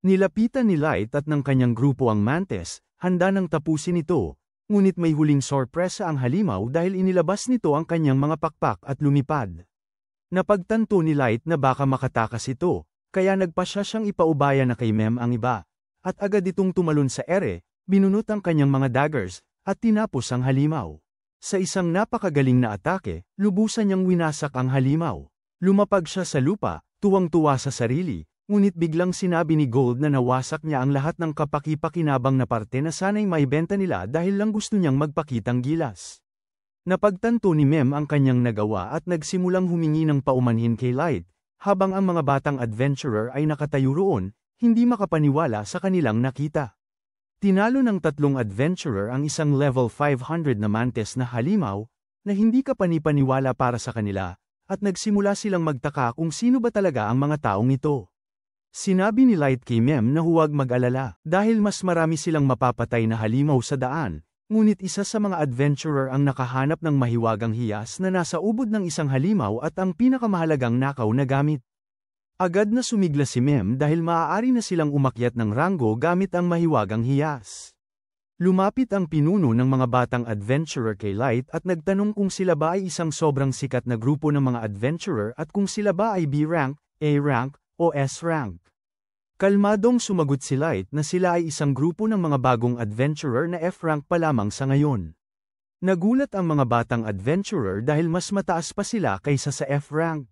Nilapitan ni Light at ng kanyang grupo ang Mantis, handa nang tapusin ito, ngunit may huling sorpresa ang halimaw dahil inilabas nito ang kanyang mga pakpak at lumipad. Napagtanto ni Light na baka makatakas ito, kaya nagpa siya siyang ipaubaya na kay Mem ang iba, at agad itong tumalon sa ere, binunot ang kanyang mga daggers, at tinapos ang halimaw. Sa isang napakagaling na atake, lubusan niyang winasak ang halimaw. Lumapag siya sa lupa, tuwang-tuwa sa sarili, ngunit biglang sinabi ni Gold na nawasak niya ang lahat ng kapaki-pakinabang na parte na sana'y maibenta nila dahil lang gusto niyang magpakitang gilas. Napagtanto ni Mem ang kanyang nagawa at nagsimulang humingi ng paumanhin kay Light, habang ang mga batang adventurer ay nakatayo roon, hindi makapaniwala sa kanilang nakita. Tinalo ng tatlong adventurer ang isang level 500 na Mantis na halimaw, na hindi ka panipaniwala para sa kanila, at nagsimula silang magtaka kung sino ba talaga ang mga taong ito. Sinabi ni Light kay Mem na huwag mag-alala, dahil mas marami silang mapapatay na halimaw sa daan, ngunit isa sa mga adventurer ang nakahanap ng mahiwagang hiyas na nasa ubod ng isang halimaw at ang pinakamahalagang nakaw na gamit. Agad na sumigla si Mem dahil maaari na silang umakyat ng ranggo gamit ang mahiwagang hiyas. Lumapit ang pinuno ng mga batang adventurer kay Light at nagtanong kung sila ba ay isang sobrang sikat na grupo ng mga adventurer at kung sila ba ay B rank, A rank, o S rank. Kalmadong sumagot si Light na sila ay isang grupo ng mga bagong adventurer na F rank pa lamang sa ngayon. Nagulat ang mga batang adventurer dahil mas mataas pa sila kaysa sa F rank.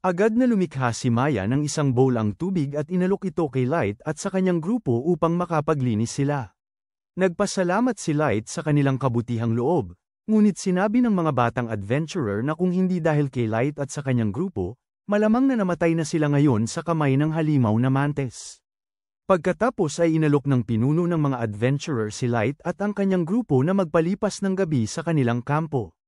Agad na lumikha si Maya ng isang bowl ang tubig at inalok ito kay Light at sa kanyang grupo upang makapaglinis sila. Nagpasalamat si Light sa kanilang kabutihang loob, ngunit sinabi ng mga batang adventurer na kung hindi dahil kay Light at sa kanyang grupo, malamang na namatay na sila ngayon sa kamay ng halimaw na mantis. Pagkatapos ay inalok ng pinuno ng mga adventurer si Light at ang kanyang grupo na magpalipas ng gabi sa kanilang kampo.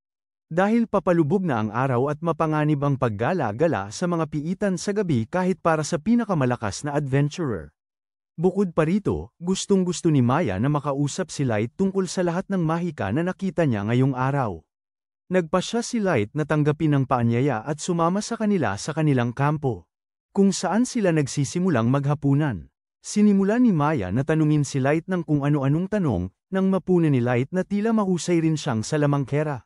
Dahil papalubog na ang araw at mapanganib ang paggala-gala sa mga piitan sa gabi kahit para sa pinakamalakas na adventurer. Bukod pa rito, gustong-gusto ni Maya na makausap si Light tungkol sa lahat ng mahika na nakita niya ngayong araw. Nagpasya si Light na tanggapin ang paanyaya at sumama sa kanila sa kanilang kampo, kung saan sila nagsisimulang maghapunan. Sinimula ni Maya na tanungin si Light ng kung ano-anong tanong, nang mapuna ni Light na tila mahusay rin siyang sa lamangkera.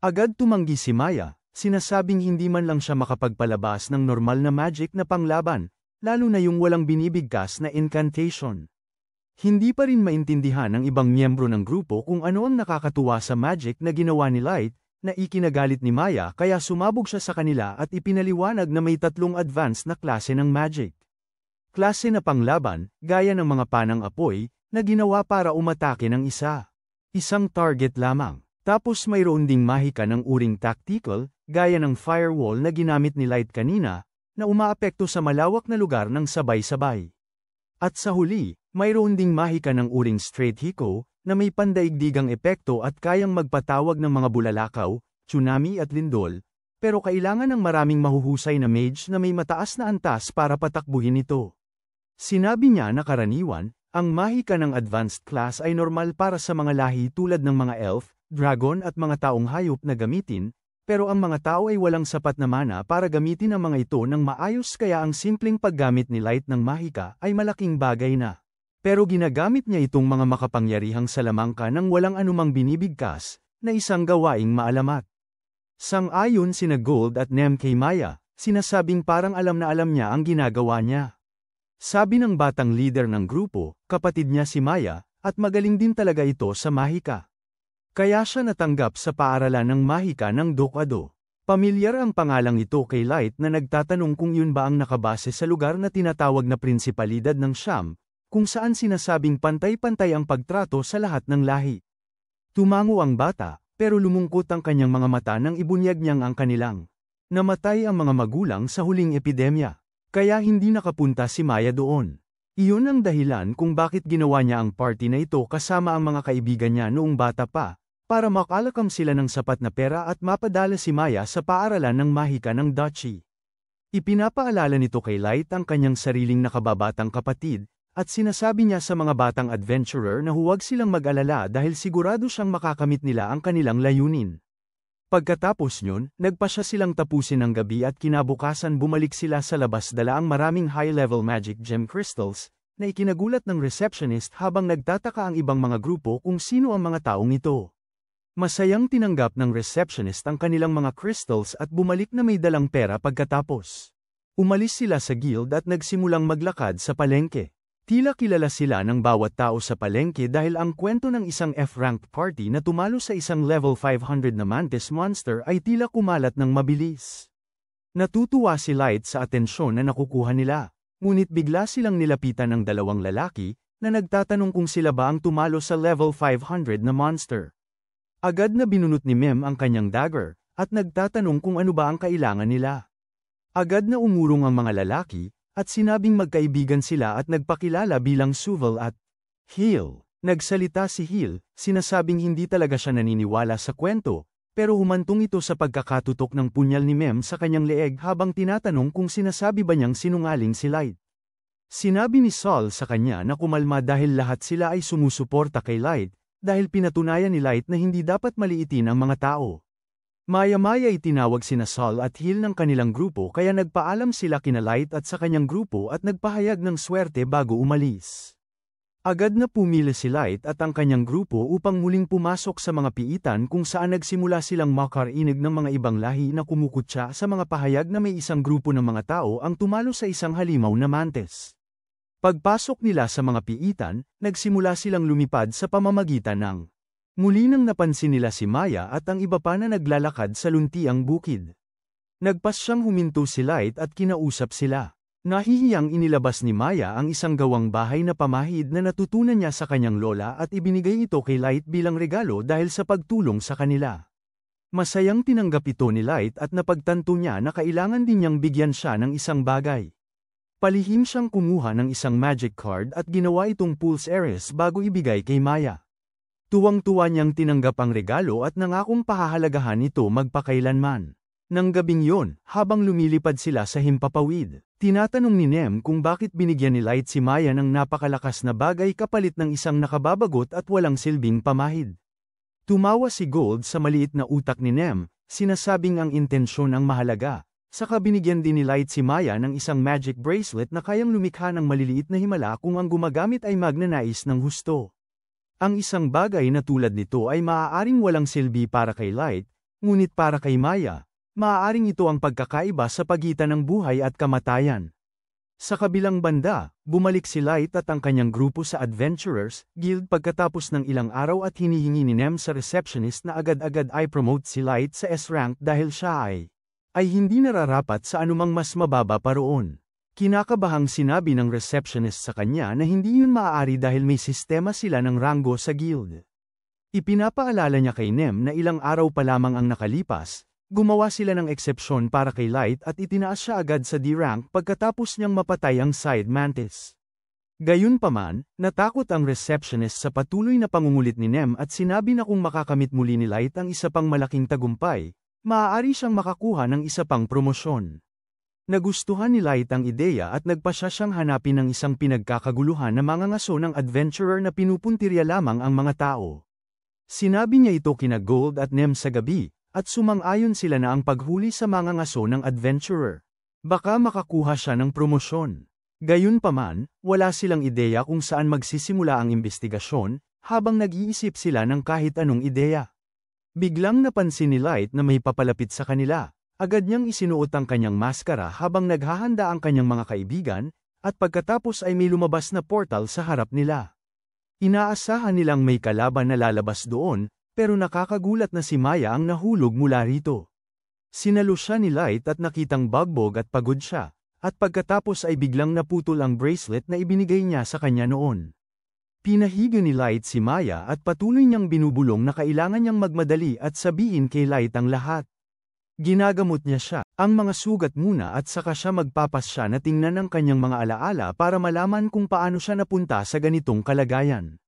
Agad tumanggi si Maya, sinasabing hindi man lang siya makapagpalabas ng normal na magic na panglaban, lalo na yung walang binibigkas na incantation. Hindi pa rin maintindihan ng ibang miyembro ng grupo kung ano ang nakakatuwa sa magic na ginawa ni Light, na ikinagalit ni Maya kaya sumabog siya sa kanila at ipinaliwanag na may 3 advanced na klase ng magic. Klase na panglaban, gaya ng mga panang apoy, na ginawa para umatake ng isang target lamang. Tapos mayroon ding mahika ng uring tactical, gaya ng firewall na ginamit ni Light kanina, na umaapekto sa malawak na lugar ng sabay-sabay. At sa huli, mayroon ding mahika ng uring straight hiko, na may pandaigdigang epekto at kayang magpatawag ng mga bulalakaw, tsunami at lindol, pero kailangan ng maraming mahuhusay na mage na may mataas na antas para patakbuhin ito. Sinabi niya na karaniwan, ang mahika ng advanced class ay normal para sa mga lahi tulad ng mga elf, dragon at mga taong hayop na gamitin, pero ang mga tao ay walang sapat na mana para gamitin ang mga ito ng maayos kaya ang simpleng paggamit ni Light ng mahika ay malaking bagay na. Pero ginagamit niya itong mga makapangyarihang salamangka ng walang anumang binibigkas, na isang gawaing maalamat. Sang-ayon sina Gold at Nem kay Maya, sinasabing parang alam na alam niya ang ginagawa niya. Sabi ng batang leader ng grupo, kapatid niya si Maya, at magaling din talaga ito sa mahika. Kaya siya natanggap sa paaralan ng mahika ng Dokado. Pamilyar ang pangalang ito kay Light na nagtatanong kung yun ba ang nakabase sa lugar na tinatawag na prinsipalidad ng Siyam, kung saan sinasabing pantay-pantay ang pagtrato sa lahat ng lahi. Tumango ang bata, pero lumungkot ang kanyang mga mata nang ibunyag niyang ang kanilang. Namatay ang mga magulang sa huling epidemya, kaya hindi nakapunta si Maya doon. Iyon ang dahilan kung bakit ginawa niya ang party na ito kasama ang mga kaibigan niya noong bata pa, para makalakam sila ng sapat na pera at mapadala si Maya sa paaralan ng mahika ng Duchy. Ipinapaalala nito kay Light ang kanyang sariling nakababatang kapatid, at sinasabi niya sa mga batang adventurer na huwag silang mag-alala dahil sigurado siyang makakamit nila ang kanilang layunin. Pagkatapos nyon, nagpasya silang tapusin ang gabi at kinabukasan bumalik sila sa labas dala ang maraming high-level magic gem crystals, na ikinagulat ng receptionist habang nagtataka ang ibang mga grupo kung sino ang mga taong ito. Masayang tinanggap ng receptionist ang kanilang mga crystals at bumalik na may dalang pera pagkatapos. Umalis sila sa guild at nagsimulang maglakad sa palengke. Tila kilala sila ng bawat tao sa palengke dahil ang kwento ng isang F-ranked party na tumalo sa isang level 500 na mantis monster ay tila kumalat ng mabilis. Natutuwa si Light sa atensyon na nakukuha nila, ngunit bigla silang nilapitan ng 2 lalaki, na nagtatanong kung sila ba ang tumalo sa level 500 na monster. Agad na binunot ni Mem ang kanyang dagger, at nagtatanong kung ano ba ang kailangan nila. Agad na umurong ang mga lalaki, at sinabing magkaibigan sila at nagpakilala bilang Suval at Heal. Nagsalita si Heal, sinasabing hindi talaga siya naniniwala sa kwento, pero humantong ito sa pagkakatutok ng punyal ni Mem sa kanyang leeg habang tinatanong kung sinasabi ba niyang sinungaling si Light. Sinabi ni Saul sa kanya na kumalma dahil lahat sila ay sumusuporta kay Light, dahil pinatunayan ni Light na hindi dapat maliitin ang mga tao. Maya-maya itinawag sina Saul at Hill ng kanilang grupo kaya nagpaalam sila kina Light at sa kanyang grupo at nagpahayag ng swerte bago umalis. Agad na pumila si Light at ang kanyang grupo upang muling pumasok sa mga piitan kung saan nagsimula silang makarinig ng mga ibang lahi na kumukutya sa mga pahayag na may isang grupo ng mga tao ang tumalo sa isang halimaw na mantis. Pagpasok nila sa mga piitan, nagsimula silang lumipad sa pamamagitan ng. Muli nang napansin nila si Maya at ang iba pa na naglalakad sa luntiang bukid. Nagpas siyang huminto si Light at kinausap sila. Nahihiyang inilabas ni Maya ang isang gawang bahay na pamahid na natutunan niya sa kanyang lola at ibinigay ito kay Light bilang regalo dahil sa pagtulong sa kanila. Masayang tinanggap ito ni Light at napagtanto niya na kailangan din niyang bigyan siya ng isang bagay. Palihim siyang kumuha ng isang magic card at ginawa itong Pulse Heiress bago ibigay kay Maya. Tuwang-tuwa niyang tinanggap ang regalo at nangakong pahahalagahan ito magpakailanman. Nang gabing yon, habang lumilipad sila sa himpapawid, tinatanong ni Nem kung bakit binigyan ni Light si Maya ng napakalakas na bagay kapalit ng isang nakababagot at walang silbing pamahid. Tumawa si Gold sa maliit na utak ni Nem, sinasabing ang intensyon ang mahalaga. Saka binigyan din ni Light si Maya ng isang magic bracelet na kayang lumikha ng maliliit na himala kung ang gumagamit ay magnanais ng husto. Ang isang bagay na tulad nito ay maaaring walang silbi para kay Light, ngunit para kay Maya, maaaring ito ang pagkakaiba sa pagitan ng buhay at kamatayan. Sa kabilang banda, bumalik si Light at ang kanyang grupo sa Adventurers Guild pagkatapos ng ilang araw at hinihingi ni Nem sa receptionist na agad-agad ay promote si Light sa S-rank dahil siya ay hindi nararapat sa anumang mas mababa pa roon. Kinakabahang sinabi ng receptionist sa kanya na hindi yun maaari dahil may sistema sila ng ranggo sa guild. Ipinapaalala niya kay Nem na ilang araw pa lamang ang nakalipas, gumawa sila ng eksepsyon para kay Light at itinaas siya agad sa D-rank pagkatapos niyang mapatay ang side mantis. Gayunpaman, natakot ang receptionist sa patuloy na pangungulit ni Nem at sinabi na kung makakamit muli ni Light ang isa pang malaking tagumpay, maaari siyang makakuha ng isa pang promosyon. Nagustuhan ni Light ang ideya at nagpasya siyang hanapin ng isang pinagkakaguluhan na mga ngaso ng adventurer na pinupuntirya lamang ang mga tao. Sinabi niya ito kina Gold at Nem sa gabi, at sumang-ayon sila na ang paghuli sa mga ngaso ng adventurer. Baka makakuha siya ng promosyon. Gayunpaman, wala silang ideya kung saan magsisimula ang imbestigasyon, habang nag-iisip sila ng kahit anong ideya. Biglang napansin ni Light na may papalapit sa kanila. Agad niyang isinuot ang kanyang maskara habang naghahanda ang kanyang mga kaibigan, at pagkatapos ay may lumabas na portal sa harap nila. Inaasahan nilang may kalaban na lalabas doon, pero nakakagulat na si Maya ang nahulog mula rito. Sinalo siya ni Light at nakitang bagbog at pagod siya, at pagkatapos ay biglang naputol ang bracelet na ibinigay niya sa kanya noon. Pinahiga ni Light si Maya at patuloy niyang binubulong na kailangan niyang magmadali at sabihin kay Light ang lahat. Ginagamot niya siya, ang mga sugat muna at saka siya magpapasya na tingnan ang kanyang mga alaala para malaman kung paano siya napunta sa ganitong kalagayan.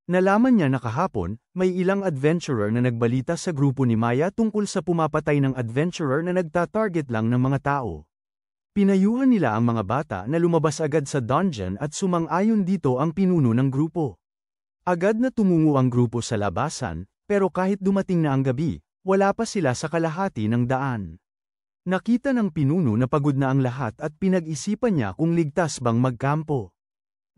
Nalaman niya na kahapon, may ilang adventurer na nagbalita sa grupo ni Maya tungkol sa pumapatay ng adventurer na nagtatarget lang ng mga tao. Pinayuhan nila ang mga bata na lumabas agad sa dungeon at sumang-ayon dito ang pinuno ng grupo. Agad na tumungo ang grupo sa labasan, pero kahit dumating na ang gabi, wala pa sila sa kalahati ng daan. Nakita ng pinuno na pagod na ang lahat at pinag-isipan niya kung ligtas bang magkampo.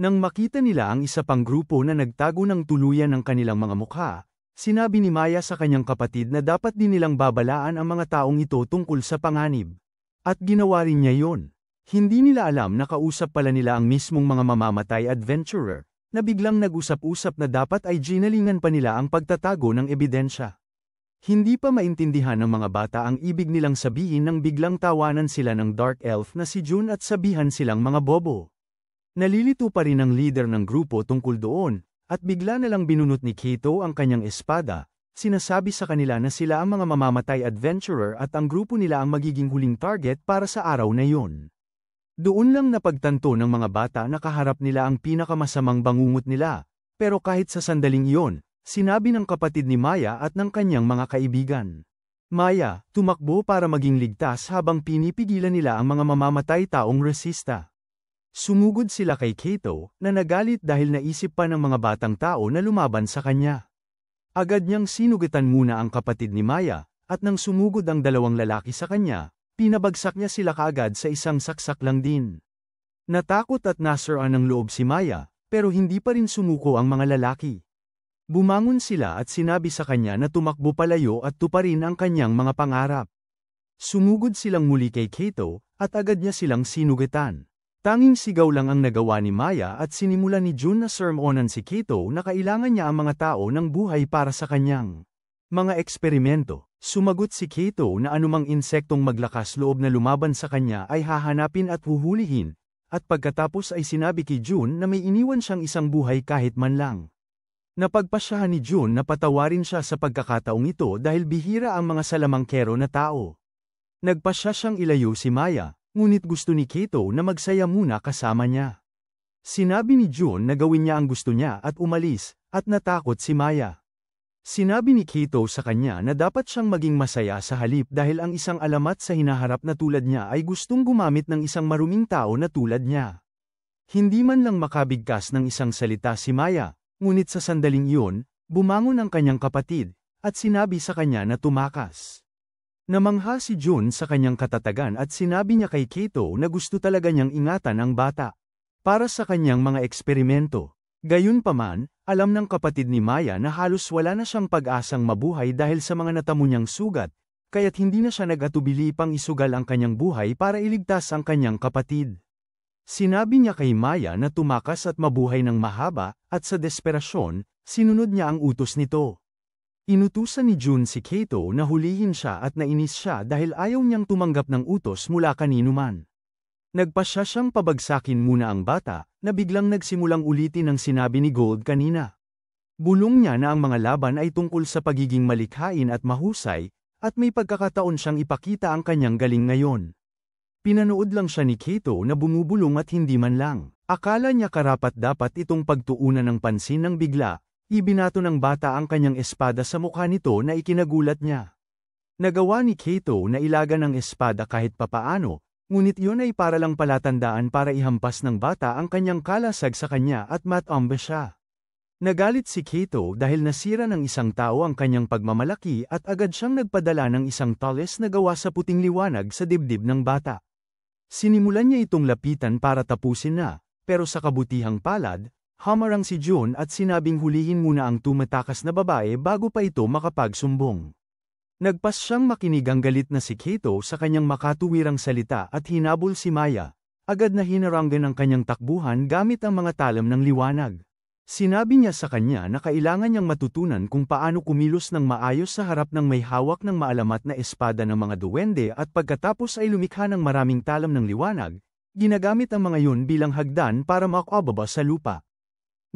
Nang makita nila ang isa pang grupo na nagtago ng tuluyan ng kanilang mga mukha, sinabi ni Maya sa kanyang kapatid na dapat din nilang babalaan ang mga taong ito tungkol sa panganib. At ginawa rin niya yon. Hindi nila alam na kausap pala nila ang mismong mga mamamatay adventurer, na biglang nag-usap-usap na dapat ay ginalingan pa nila ang pagtatago ng ebidensya. Hindi pa maintindihan ng mga bata ang ibig nilang sabihin nang biglang tawanan sila ng Dark Elf na si June at sabihan silang mga bobo. Nalilito pa rin ang leader ng grupo tungkol doon, at bigla na lang binunot ni Kato ang kanyang espada, sinasabi sa kanila na sila ang mga mamamatay adventurer at ang grupo nila ang magiging huling target para sa araw na yon. Doon lang napagtanto ng mga bata na kaharap nila ang pinakamasamang bangungot nila, pero kahit sa sandaling iyon, sinabi ng kapatid ni Maya at ng kanyang mga kaibigan. Maya, tumakbo para maging ligtas habang pinipigilan nila ang mga mamamatay taong resista. Sumugod sila kay Kato, na nagalit dahil naisip pa ng mga batang tao na lumaban sa kanya. Agad niyang sinugitan muna ang kapatid ni Maya, at nang sumugod ang dalawang lalaki sa kanya, pinabagsak niya sila kaagad sa isang saksak lang din. Natakot at nasiraan ng loob si Maya, pero hindi pa rin sumuko ang mga lalaki. Bumangon sila at sinabi sa kanya na tumakbo palayo at tuparin ang kanyang mga pangarap. Sumugod silang muli kay Kato, at agad niya silang sinugitan. Tanging sigaw lang ang nagawa ni Maya at sinimulan ni Jun na sermonan si Kato na kailangan niya ang mga tao ng buhay para sa kanyang mga eksperimento. Sumagot si Kato na anumang insektong maglakas loob na lumaban sa kanya ay hahanapin at huhulihin, at pagkatapos ay sinabi kay Jun na may iniwan siyang isang buhay kahit man lang. Napagpasyahan ni Jun na patawarin siya sa pagkakataong ito dahil bihira ang mga salamangkero na tao. Nagpasya siyang ilayo si Maya, ngunit gusto ni Kato na magsaya muna kasama niya. Sinabi ni Jun na gawin niya ang gusto niya at umalis, at natakot si Maya. Sinabi ni Kato sa kanya na dapat siyang maging masaya sa halip dahil ang isang alamat sa hinaharap na tulad niya ay gustong gumamit ng isang maruming tao na tulad niya. Hindi man lang makabigkas ng isang salita si Maya, ngunit sa sandaling iyon, bumangon ang kanyang kapatid, at sinabi sa kanya na tumakas. Namangha si Jun sa kanyang katatagan at sinabi niya kay Kato na gusto talaga niyang ingatan ang bata para sa kanyang mga eksperimento. Gayunpaman, alam ng kapatid ni Maya na halos wala na siyang pag-asang mabuhay dahil sa mga natamo niyang sugat, kaya't hindi na siya nag-atubili pang isugal ang kanyang buhay para iligtas ang kanyang kapatid. Sinabi niya kay Maya na tumakas at mabuhay ng mahaba, at sa desperasyon, sinunod niya ang utos nito. Inutusan ni Jun si Kato na hulihin siya at nainis siya dahil ayaw niyang tumanggap ng utos mula kanino man. Nagpasya siyang pabagsakin muna ang bata, na biglang nagsimulang ulitin ang sinabi ni Gold kanina. Bulong niya na ang mga laban ay tungkol sa pagiging malikhain at mahusay, at may pagkakataon siyang ipakita ang kanyang galing ngayon. Pinanood lang siya ni Kato na bumubulong at hindi man lang. Akala niya karapat-dapat itong pagtuunan ng pansin ng bigla. Ibinato ng bata ang kanyang espada sa mukha nito na ikinagulat niya. Nagawa ni Kato na ilagan ang espada kahit papaano, ngunit iyon ay para lang palatandaan para ihampas ng bata ang kanyang kalasag sa kanya at matomba siya. Nagalit si Kato dahil nasira ng isang tao ang kanyang pagmamalaki at agad siyang nagpadala ng isang tales na gawa sa puting liwanag sa dibdib ng bata. Sinimulan niya itong lapitan para tapusin na, pero sa kabutihang palad, hamarang si Jun at sinabing hulihin muna ang tumatakas na babae bago pa ito makapagsumbong. Nagpas siyang makinig ang galit na si Kato sa kanyang makatuwirang salita at hinabol si Maya. Agad na hinarangan ang kanyang takbuhan gamit ang mga talam ng liwanag. Sinabi niya sa kanya na kailangan niyang matutunan kung paano kumilos ng maayos sa harap ng may hawak ng maalamat na espada ng mga duwende at pagkatapos ay lumikha ng maraming talam ng liwanag, ginagamit ang mga yun bilang hagdan para makababa sa lupa.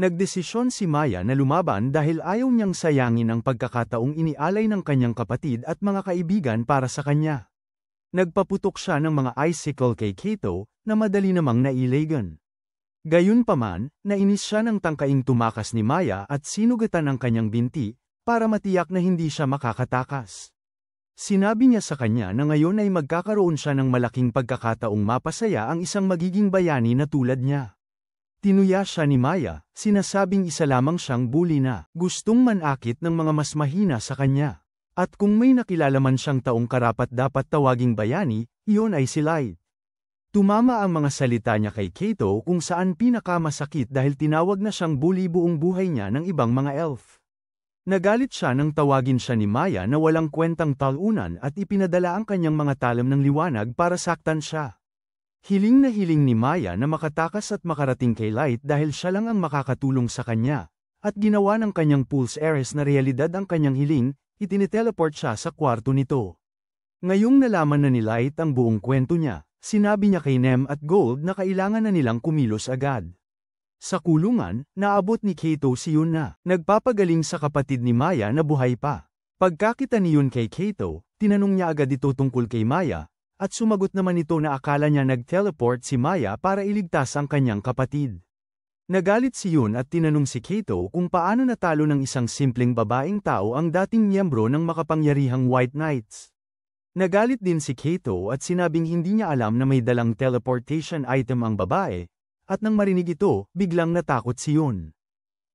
Nagdesisyon si Maya na lumaban dahil ayaw niyang sayangin ang pagkakataong inialay ng kanyang kapatid at mga kaibigan para sa kanya. Nagpaputok siya ng mga icicle kay Kato, na madali namang nailagan. Gayunpaman, nainis siya ng tangkaing tumakas ni Maya at sinugatan ang kanyang binti, para matiyak na hindi siya makakatakas. Sinabi niya sa kanya na ngayon ay magkakaroon siya ng malaking pagkakataong mapasaya ang isang magiging bayani na tulad niya. Tinuya siya ni Maya, sinasabing isa lamang siyang bully na gustong manakit ng mga mas mahina sa kanya. At kung may nakilala man siyang taong karapat-dapat tawaging bayani, iyon ay si Light. Tumama ang mga salita niya kay Kato kung saan pinakamasakit dahil tinawag na siyang bully buong buhay niya ng ibang mga elf. Nagalit siya nang tawagin siya ni Maya na walang kwentang talunan at ipinadala ang kanyang mga talam ng liwanag para saktan siya. Hiling na hiling ni Maya na makatakas at makarating kay Light dahil siya lang ang makakatulong sa kanya, at ginawa ng kanyang Pulse Heiress na realidad ang kanyang hiling, itiniteleport siya sa kwarto nito. Ngayong nalaman na ni Light ang buong kwento niya, sinabi niya kay Nem at Gold na kailangan na nilang kumilos agad. Sa kulungan, naabot ni Kato si Yun na nagpapagaling sa kapatid ni Maya na buhay pa. Pagkakita ni Yun kay Kato, tinanong niya agad ito tungkol kay Maya, at sumagot naman ito na akala niya nag-teleport si Maya para iligtas ang kanyang kapatid. Nagalit si Yun at tinanong si Kato kung paano natalo ng isang simpleng babaeng tao ang dating miyembro ng makapangyarihang White Knights. Nagalit din si Kato at sinabing hindi niya alam na may dalang teleportation item ang babae, at nang marinig ito, biglang natakot si Yun.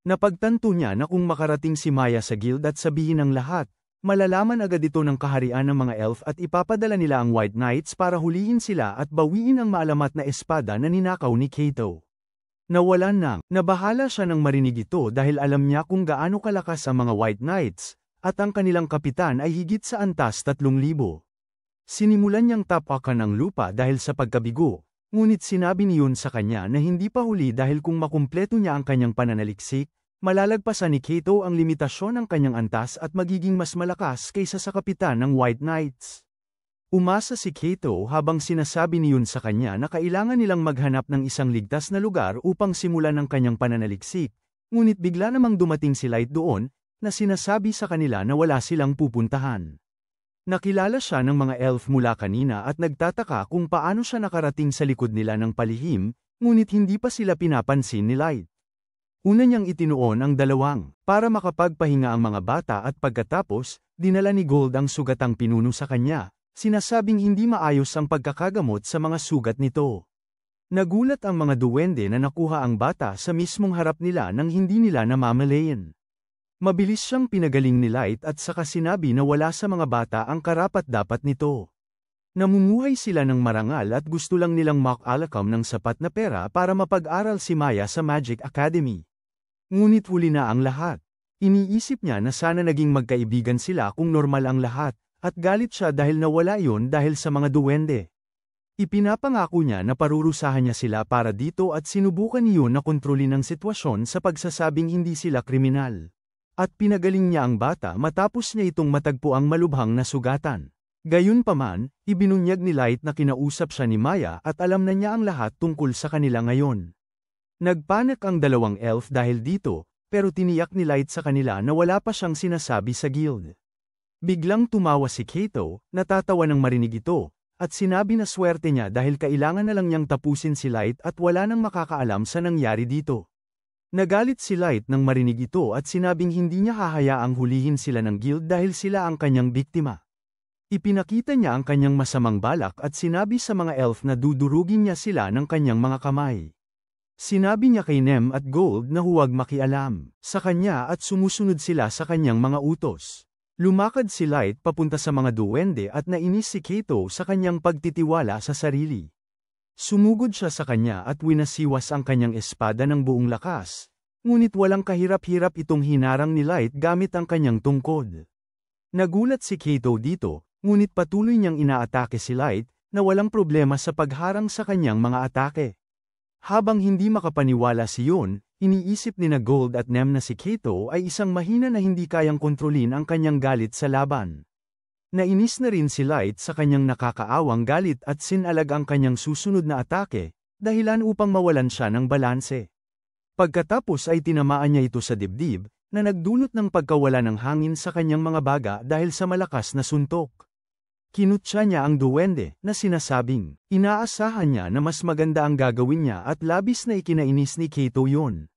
Napagtanto niya na kung makarating si Maya sa guild at sabihin ang lahat, malalaman agad ito ng kaharian ng mga elf at ipapadala nila ang White Knights para hulihin sila at bawiin ang maalamat na espada na ninakaw ni Kato. Nawalan nang, nabahala siya nang marinig ito dahil alam niya kung gaano kalakas ang mga White Knights, at ang kanilang kapitan ay higit sa antas 3,000. Sinimulan niyang tapakan ang lupa dahil sa pagkabigo, ngunit sinabi ni Yun sa kanya na hindi pa huli dahil kung makumpleto niya ang kanyang pananaliksik, malalagpasan ni Kato ang limitasyon ng kanyang antas at magiging mas malakas kaysa sa kapitan ng White Knights. Umasa si Kato habang sinasabi ni Yun sa kanya na kailangan nilang maghanap ng isang ligtas na lugar upang simulan ang kanyang pananaliksik, ngunit bigla namang dumating si Light doon, na sinasabi sa kanila na wala silang pupuntahan. Nakilala siya ng mga elf mula kanina at nagtataka kung paano siya nakarating sa likod nila ng palihim, ngunit hindi pa sila pinapansin ni Light. Una niyang itinuon ang dalawang, para makapagpahinga ang mga bata at pagkatapos, dinala ni Gold ang sugatang pinuno sa kanya, sinasabing hindi maayos ang pagkakagamot sa mga sugat nito. Nagulat ang mga duwende na nakuha ang bata sa mismong harap nila nang hindi nila namamalayan. Mabilis siyang pinagaling ni Light at saka sinabi na wala sa mga bata ang karapat-dapat nito. Namumuhay sila ng marangal at gusto lang nilang makalakam ng sapat na pera para mapag-aral si Maya sa Magic Academy. Ngunit huli na ang lahat. Iniisip niya na sana naging magkaibigan sila kung normal ang lahat, at galit siya dahil nawala yon dahil sa mga duwende. Ipinapangako niya na parurusahan niya sila para dito at sinubukan niyo na kontrolin ang sitwasyon sa pagsasabing hindi sila kriminal. At pinagaling niya ang bata matapos niya itong matagpo ang malubhang na sugatan. Gayunpaman, ibinunyag ni Light na kinausap siya ni Maya at alam na niya ang lahat tungkol sa kanila ngayon. Nagpanik ang dalawang elf dahil dito, pero tiniyak ni Light sa kanila na wala pa siyang sinasabi sa guild. Biglang tumawa si Kato, natatawa nang marinig ito, at sinabi na swerte niya dahil kailangan na lang niyang tapusin si Light at wala nang makakaalam sa nangyari dito. Nagalit si Light nang marinig ito at sinabing hindi niya hahayaang hulihin sila ng guild dahil sila ang kanyang biktima. Ipinakita niya ang kanyang masamang balak at sinabi sa mga elf na dudurugin niya sila ng kanyang mga kamay. Sinabi niya kay Nem at Gold na huwag makialam sa kanya at sumusunod sila sa kanyang mga utos. Lumakad si Light papunta sa mga duwende at nainis si Kato sa kanyang pagtitiwala sa sarili. Sumugod siya sa kanya at winasiwas ang kanyang espada ng buong lakas, ngunit walang kahirap-hirap itong hinarang ni Light gamit ang kanyang tungkod. Nagulat si Kato dito, ngunit patuloy niyang inaatake si Light, na walang problema sa pagharang sa kanyang mga atake. Habang hindi makapaniwala si Yun, iniisip ni na Gold at Nem na si Kato ay isang mahina na hindi kayang kontrolin ang kanyang galit sa laban. Nainis na rin si Light sa kanyang nakakaawang galit at sinalag ang kanyang susunod na atake, dahilan upang mawalan siya ng balanse. Pagkatapos ay tinamaan niya ito sa dibdib, na nagdulot ng pagkawala ng hangin sa kanyang mga baga dahil sa malakas na suntok. Kinutya niya ang duwende, na sinasabing, inaasahan niya na mas maganda ang gagawin niya at labis na ikinainis ni Kato yun.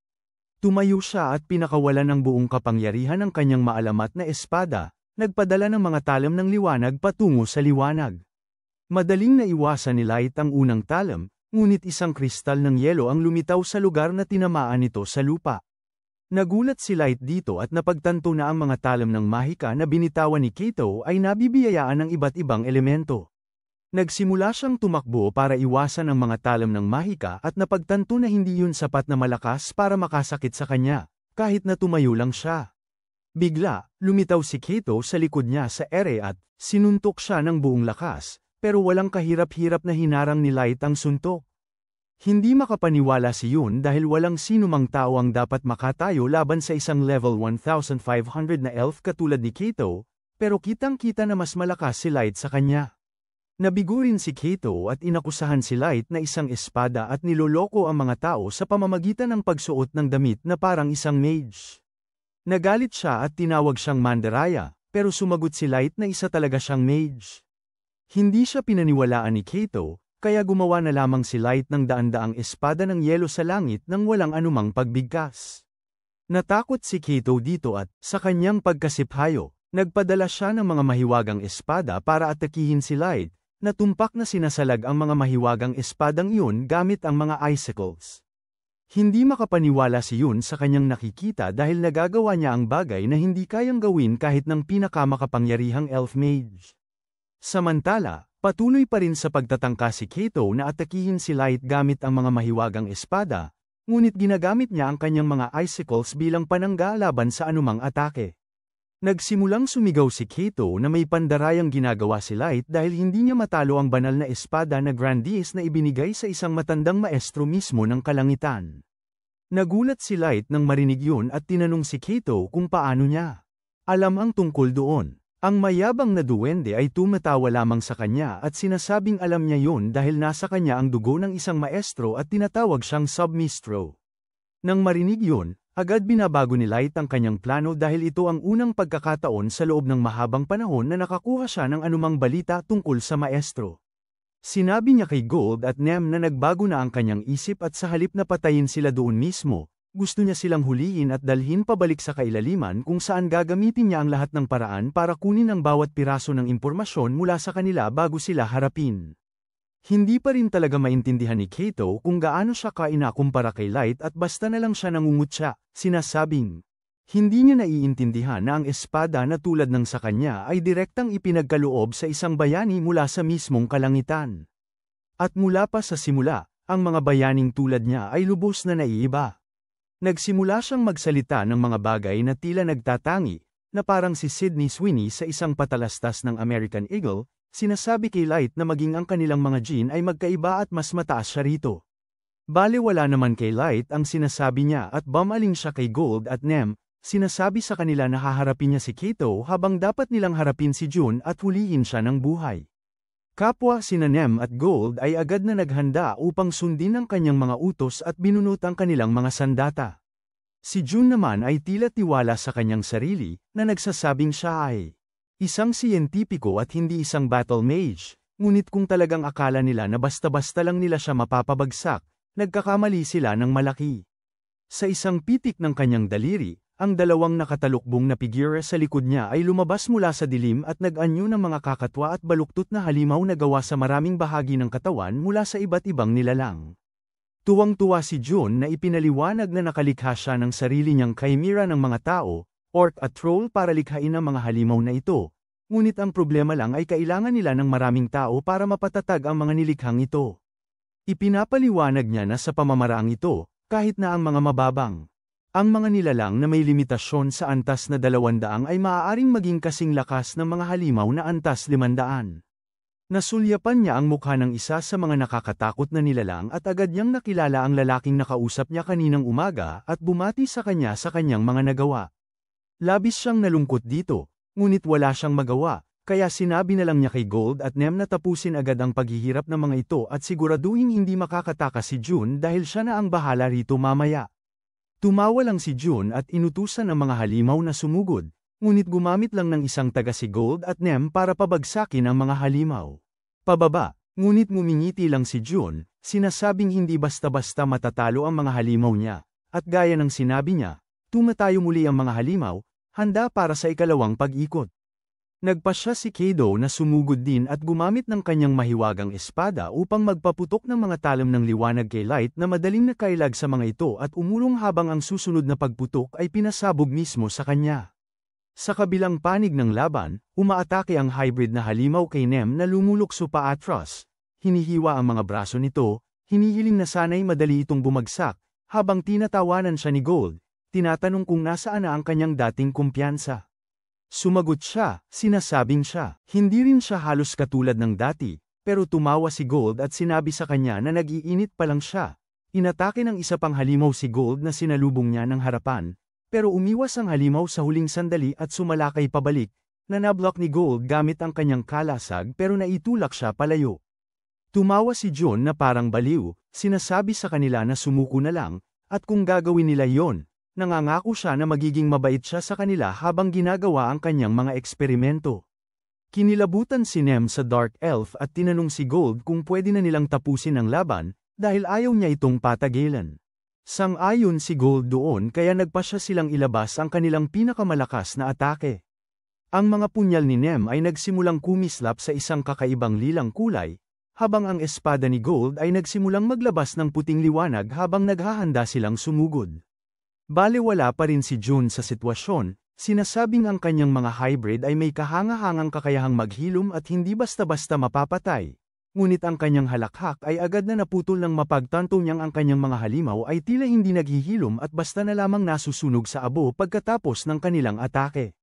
Tumayo siya at pinakawalan ng buong kapangyarihan ng kanyang maalamat na espada, nagpadala ng mga talam ng liwanag patungo sa liwanag. Madaling naiwasan ni Light ang unang talam, ngunit isang kristal ng yelo ang lumitaw sa lugar na tinamaan nito sa lupa. Nagulat si Light dito at napagtanto na ang mga talam ng mahika na binitawan ni Kato ay nabibiyayaan ng iba't ibang elemento. Nagsimula siyang tumakbo para iwasan ang mga talam ng mahika at napagtanto na hindi yun sapat na malakas para makasakit sa kanya, kahit na tumayo lang siya. Bigla, lumitaw si Kato sa likod niya sa ere at sinuntok siya ng buong lakas, pero walang kahirap-hirap na hinarang ni Light ang suntok. Hindi makapaniwala si Yun dahil walang sinumang tao ang dapat makatayo laban sa isang level 1,500 na elf katulad ni Kato, pero kitang-kita na mas malakas si Light sa kanya. Nabigo rin si Kato at inakusahan si Light na isang espada at niloloko ang mga tao sa pamamagitan ng pagsuot ng damit na parang isang mage. Nagalit siya at tinawag siyang Mandaraya, pero sumagot si Light na isa talaga siyang mage. Hindi siya pinaniwalaan ni Kato, kaya gumawa na lamang si Light ng daan-daang espada ng yelo sa langit nang walang anumang pagbigkas. Natakot si Kato dito at, sa kanyang pagkasiphayo, nagpadala siya ng mga mahiwagang espada para atakihin si Light, na tumpak na sinasalag ang mga mahiwagang espadang iyon gamit ang mga icicles. Hindi makapaniwala si Yun sa kanyang nakikita dahil nagagawa niya ang bagay na hindi kayang gawin kahit ng pinakamakapangyarihang elf mage. Samantala, patuloy pa rin sa pagtatangka si Kato na atakihin si Light gamit ang mga mahiwagang espada, ngunit ginagamit niya ang kanyang mga icicles bilang panangga laban sa anumang atake. Nagsimulang sumigaw si Kato na may pandarayang ginagawa si Light dahil hindi niya matalo ang banal na espada na Grandis na ibinigay sa isang matandang maestro mismo ng kalangitan. Nagulat si Light nang marinig yun at tinanong si Kato kung paano niya alam ang tungkol doon. Ang mayabang na duwende ay tumatawa lamang sa kanya at sinasabing alam niya yun dahil nasa kanya ang dugo ng isang maestro at tinatawag siyang submistro. Nang marinig yun, agad binabago ni Light ang kanyang plano dahil ito ang unang pagkakataon sa loob ng mahabang panahon na nakakuha siya ng anumang balita tungkol sa maestro. Sinabi niya kay Gold at Nem na nagbago na ang kanyang isip at sa halip na patayin sila doon mismo, gusto niya silang huliin at dalhin pabalik sa kailaliman kung saan gagamitin niya ang lahat ng paraan para kunin ang bawat piraso ng impormasyon mula sa kanila bago sila harapin. Hindi pa rin talaga maintindihan ni Kato kung gaano siya kainakumpara kay Light at basta na lang siya nangungutya, sinasabing, hindi niya naiintindihan na ang espada na tulad ng sa kanya ay direktang ipinagkaloob sa isang bayani mula sa mismong kalangitan. At mula pa sa simula, ang mga bayaning tulad niya ay lubos na naiiba. Nagsimula siyang magsalita ng mga bagay na tila nagtatangi, na parang si Sydney Sweeney sa isang patalastas ng American Eagle. Sinasabi kay Light na maging ang kanilang mga gene ay magkaiba at mas mataas siya rito. Bale wala naman kay Light ang sinasabi niya at bumaling siya kay Gold at Nem, sinasabi sa kanila na haharapin niya si Kato habang dapat nilang harapin si June at hulihin siya ng buhay. Kapwa sina Nem at Gold ay agad na naghanda upang sundin ang kanyang mga utos at binunot ang kanilang mga sandata. Si June naman ay tila tiwala sa kanyang sarili, na nagsasabing siya ay isang siyentipiko at hindi isang battle mage, ngunit kung talagang akala nila na basta-basta lang nila siya mapapabagsak, nagkakamali sila ng malaki. Sa isang pitik ng kanyang daliri, ang dalawang nakatalukbong na figure sa likod niya ay lumabas mula sa dilim at nag-anyo ng mga kakatwa at baluktot na halimaw na gawa sa maraming bahagi ng katawan mula sa iba't ibang nilalang. Tuwang-tuwa si June na ipinaliwanag na nakalikha siya ng sarili niyang chimera ng mga tao, orc at troll para likhain ang mga halimaw na ito, ngunit ang problema lang ay kailangan nila ng maraming tao para mapatatag ang mga nilikhang ito. Ipinapaliwanag niya na sa pamamaraang ito, kahit na ang mga mababang, ang mga nilalang na may limitasyon sa antas na 200 ay maaaring maging kasing lakas ng mga halimaw na antas 500. Nasulyapan niya ang mukha ng isa sa mga nakakatakot na nilalang at agad niyang nakilala ang lalaking nakausap niya kaninang umaga at bumati sa kanya sa kanyang mga nagawa. Labis siyang nalungkot dito, ngunit wala siyang magawa, kaya sinabi na lang niya kay Gold at Nem na tapusin agad ang paghihirap ng mga ito at siguraduhin hindi makakatakas si June dahil siya na ang bahala rito mamaya. Tumawa lang si June at inutusan ang mga halimaw na sumugod, ngunit gumamit lang ng isang taga si Gold at Nem para pabagsakin ang mga halimaw. Pababa, ngunit ngumingiti lang si June, sinasabing hindi basta-basta matatalo ang mga halimaw niya, at gaya ng sinabi niya, tumatayo muli ang mga halimaw, handa para sa ikalawang pag-ikot. Nagpasya si Kato na sumugod din at gumamit ng kanyang mahiwagang espada upang magpaputok ng mga talam ng liwanag kay Light na madaling nakailag sa mga ito at umulong habang ang susunod na pagputok ay pinasabog mismo sa kanya. Sa kabilang panig ng laban, umaatake ang hybrid na halimaw kay Nem na lumulukso pa atras. Hinihiwa ang mga braso nito, hinihiling na sana'y madali itong bumagsak, habang tinatawanan siya ni Gold. Tinatanong kung nasaan na ang kanyang dating kumpiyansa. Sumagot siya, sinasabing siya. Hindi rin siya halos katulad ng dati, pero tumawa si Gold at sinabi sa kanya na nag-iinit pa lang siya. Inatake ng isa pang halimaw si Gold na sinalubong niya ng harapan, pero umiwas ang halimaw sa huling sandali at sumalakay pabalik, na nablock ni Gold gamit ang kanyang kalasag pero naitulak siya palayo. Tumawa si John na parang baliw, sinasabi sa kanila na sumuko na lang, at kung gagawin nila yon, nangangako siya na magiging mabait siya sa kanila habang ginagawa ang kanyang mga eksperimento. Kinilabutan si Nem sa Dark Elf at tinanong si Gold kung pwede na nilang tapusin ang laban, dahil ayaw niya itong patagilan. Sang-ayon si Gold doon kaya nagpasya silang ilabas ang kanilang pinakamalakas na atake. Ang mga punyal ni Nem ay nagsimulang kumislap sa isang kakaibang lilang kulay, habang ang espada ni Gold ay nagsimulang maglabas ng puting liwanag habang naghahanda silang sumugod. Balewala pa rin si June sa sitwasyon, sinasabing ang kanyang mga hybrid ay may kahangahangang kakayahang maghilom at hindi basta-basta mapapatay. Ngunit ang kanyang halakhak ay agad na naputol nang mapagtanto niyang ang kanyang mga halimaw ay tila hindi naghihilom at basta na lamang nasusunog sa abo pagkatapos ng kanilang atake.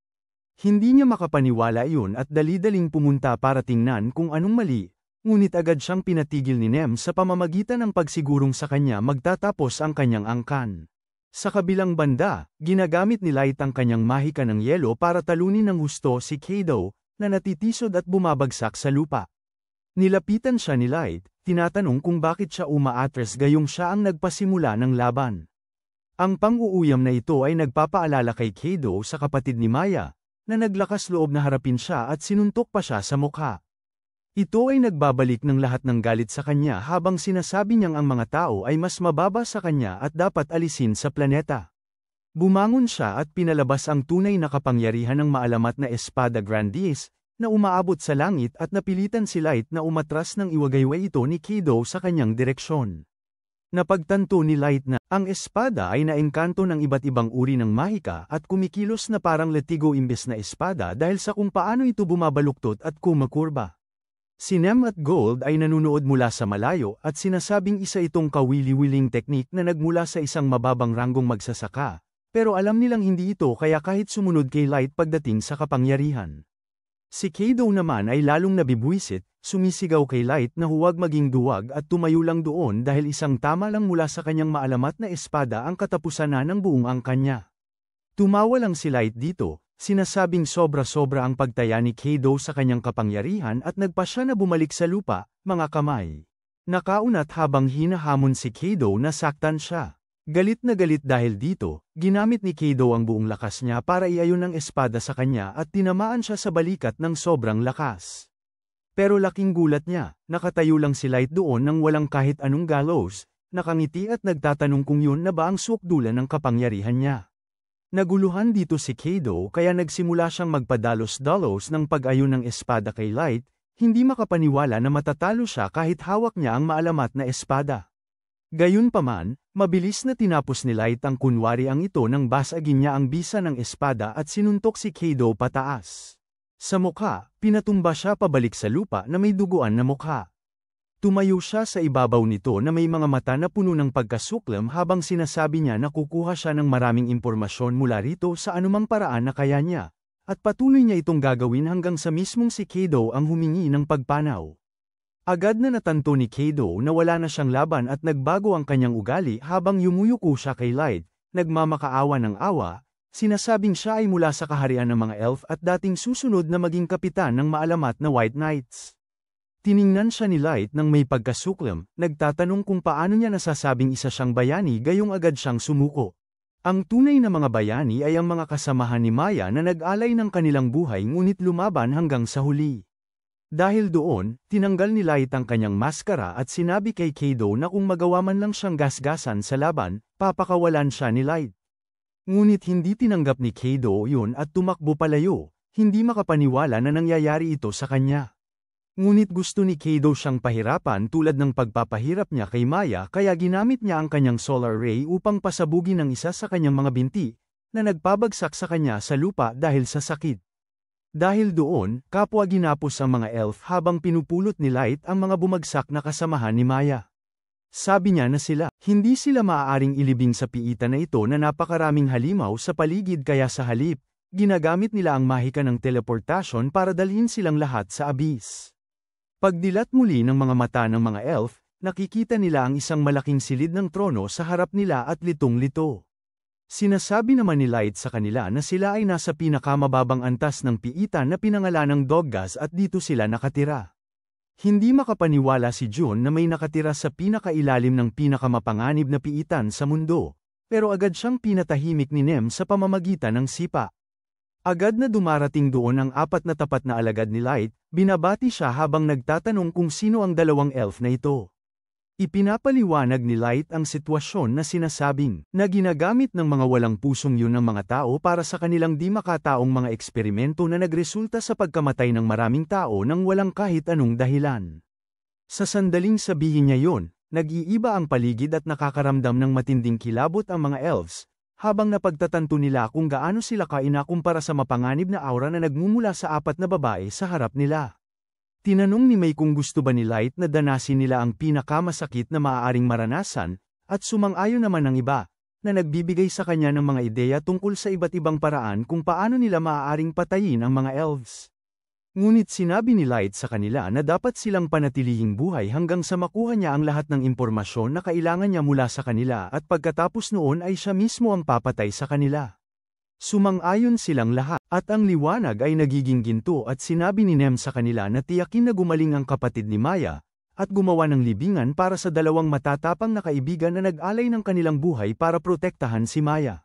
Hindi niya makapaniwala iyon at dali-daling pumunta para tingnan kung anong mali, ngunit agad siyang pinatigil ni Nem sa pamamagitan ng pagsigurong sa kanya magtatapos ang kanyang angkan. Sa kabilang banda, ginagamit ni Light ang kanyang mahika ng yelo para talunin ng husto si Kaido, na natitisod at bumabagsak sa lupa. Nilapitan siya ni Light, tinatanong kung bakit siya umaatres gayong siya ang nagpasimula ng laban. Ang pang-uuyam na ito ay nagpapaalala kay Kaido sa kapatid ni Maya, na naglakas loob na harapin siya at sinuntok pa siya sa mukha. Ito ay nagbabalik ng lahat ng galit sa kanya habang sinasabi niyang ang mga tao ay mas mababa sa kanya at dapat alisin sa planeta. Bumangon siya at pinalabas ang tunay na kapangyarihan ng maalamat na Espada Grandis, na umaabot sa langit at napilitan si Light na umatras ng iwagayway ito ni Kaido sa kanyang direksyon. Napagtanto ni Light na ang espada ay naengkanto ng iba't ibang uri ng mahika at kumikilos na parang latigo imbes na espada dahil sa kung paano ito bumabaluktot at kumakurba. Si Nem at Gold ay nanunood mula sa malayo at sinasabing isa itong kawili-wiling teknik na nagmula sa isang mababang ranggong magsasaka, pero alam nilang hindi ito kaya kahit sumunod kay Light pagdating sa kapangyarihan. Si Kaido naman ay lalong nabibwisit, sumisigaw kay Light na huwag maging duwag at tumayo lang doon dahil isang tama lang mula sa kanyang maalamat na espada ang katapusan na ng buong angkan niya. Tumawa lang si Light dito, sinasabing sobra-sobra ang pagtaya ni Kaido sa kanyang kapangyarihan at nagpa siya na bumalik sa lupa, mga kamay. Nakaunat habang hinahamon si Kaido na saktan siya. Galit na galit dahil dito, ginamit ni Kaido ang buong lakas niya para iayon ang espada sa kanya at tinamaan siya sa balikat ng sobrang lakas. Pero laking gulat niya, nakatayo lang si Light doon nang walang kahit anong gallows, nakangiti at nagtatanong kung yun na ba ang sukdulan ng kapangyarihan niya. Naguluhan dito si Kaido kaya nagsimula siyang magpadalos-dalos ng pag-ayon ng espada kay Light, hindi makapaniwala na matatalo siya kahit hawak niya ang maalamat na espada. Gayunpaman, mabilis na tinapos ni Light ang kunwariang ito nang basagin niya ang bisa ng espada at sinuntok si Kaido pataas. Sa mukha, pinatumba siya pabalik sa lupa na may duguan na mukha. Tumayo siya sa ibabaw nito na may mga mata na puno ng pagkasuklam habang sinasabi niya na kukuha siya ng maraming impormasyon mula rito sa anumang paraan na kaya niya, at patuloy niya itong gagawin hanggang sa mismong si Kaido ang humingi ng pagpanaw. Agad na natanto ni Kaido na wala na siyang laban at nagbago ang kanyang ugali habang yumuyuko siya kay Light, nagmamakaawa ng awa, sinasabing siya ay mula sa kaharian ng mga elf at dating susunod na maging kapitan ng maalamat na White Knights. Tiningnan siya ni Light nang may pagkasuklam, nagtatanong kung paano niya nasasabing isa siyang bayani gayong agad siyang sumuko. Ang tunay na mga bayani ay ang mga kasamahan ni Maya na nag-alay ng kanilang buhay ngunit lumaban hanggang sa huli. Dahil doon, tinanggal ni Light ang kanyang maskara at sinabi kay Kaido na kung magawa man lang siyang gasgasan sa laban, papakawalan siya ni Light. Ngunit hindi tinanggap ni Kaido yun at tumakbo palayo, hindi makapaniwala na nangyayari ito sa kanya. Ngunit gusto ni Kaido siyang pahirapan tulad ng pagpapahirap niya kay Maya kaya ginamit niya ang kanyang solar ray upang pasabugin ang isa sa kanyang mga binti, na nagpabagsak sa kanya sa lupa dahil sa sakit. Dahil doon, kapwa ginapos ang mga elf habang pinupulot ni Light ang mga bumagsak na kasamahan ni Maya. Sabi niya na hindi sila maaaring ilibing sa piitan na ito na napakaraming halimaw sa paligid kaya sa halip, ginagamit nila ang mahika ng teleportasyon para dalhin silang lahat sa abyss. Pagdilat muli ng mga mata ng mga elf, nakikita nila ang isang malaking silid ng trono sa harap nila at litong-lito. Sinasabi naman ni Light sa kanila na sila ay nasa pinakamababang antas ng piitan na pinangalanang Doggas at dito sila nakatira. Hindi makapaniwala si June na may nakatira sa pinakailalim ng pinakamapanganib na piitan sa mundo, pero agad siyang pinatahimik ni Nem sa pamamagitan ng sipa. Agad na dumarating doon ang apat na tapat na alagad ni Light, binabati siya habang nagtatanong kung sino ang dalawang elf na ito. Ipinapaliwanag ni Light ang sitwasyon na sinasabing na ginagamit ng mga walang pusong yun ng mga tao para sa kanilang di makataong mga eksperimento na nagresulta sa pagkamatay ng maraming tao nang walang kahit anong dahilan. Sa sandaling sabihin niya yon, nag-iiba ang paligid at nakakaramdam ng matinding kilabot ang mga elves, habang napagtatanto nila kung gaano sila kainakumpara sa mapanganib na aura na nagmumula sa apat na babae sa harap nila. Tinanong ni May kung gusto ba ni Light na danasin nila ang pinakamasakit na maaaring maranasan, at sumang-ayon naman ng iba, na nagbibigay sa kanya ng mga ideya tungkol sa iba't ibang paraan kung paano nila maaaring patayin ang mga elves. Ngunit sinabi ni Light sa kanila na dapat silang panatilihing buhay hanggang sa makuha niya ang lahat ng impormasyon na kailangan niya mula sa kanila at pagkatapos noon ay siya mismo ang papatay sa kanila. Sumang-ayon silang lahat, at ang liwanag ay nagiging ginto at sinabi ni Nem sa kanila na tiyakin na gumaling ang kapatid ni Maya, at gumawa ng libingan para sa dalawang matatapang na kaibigan na nag-alay ng kanilang buhay para protektahan si Maya.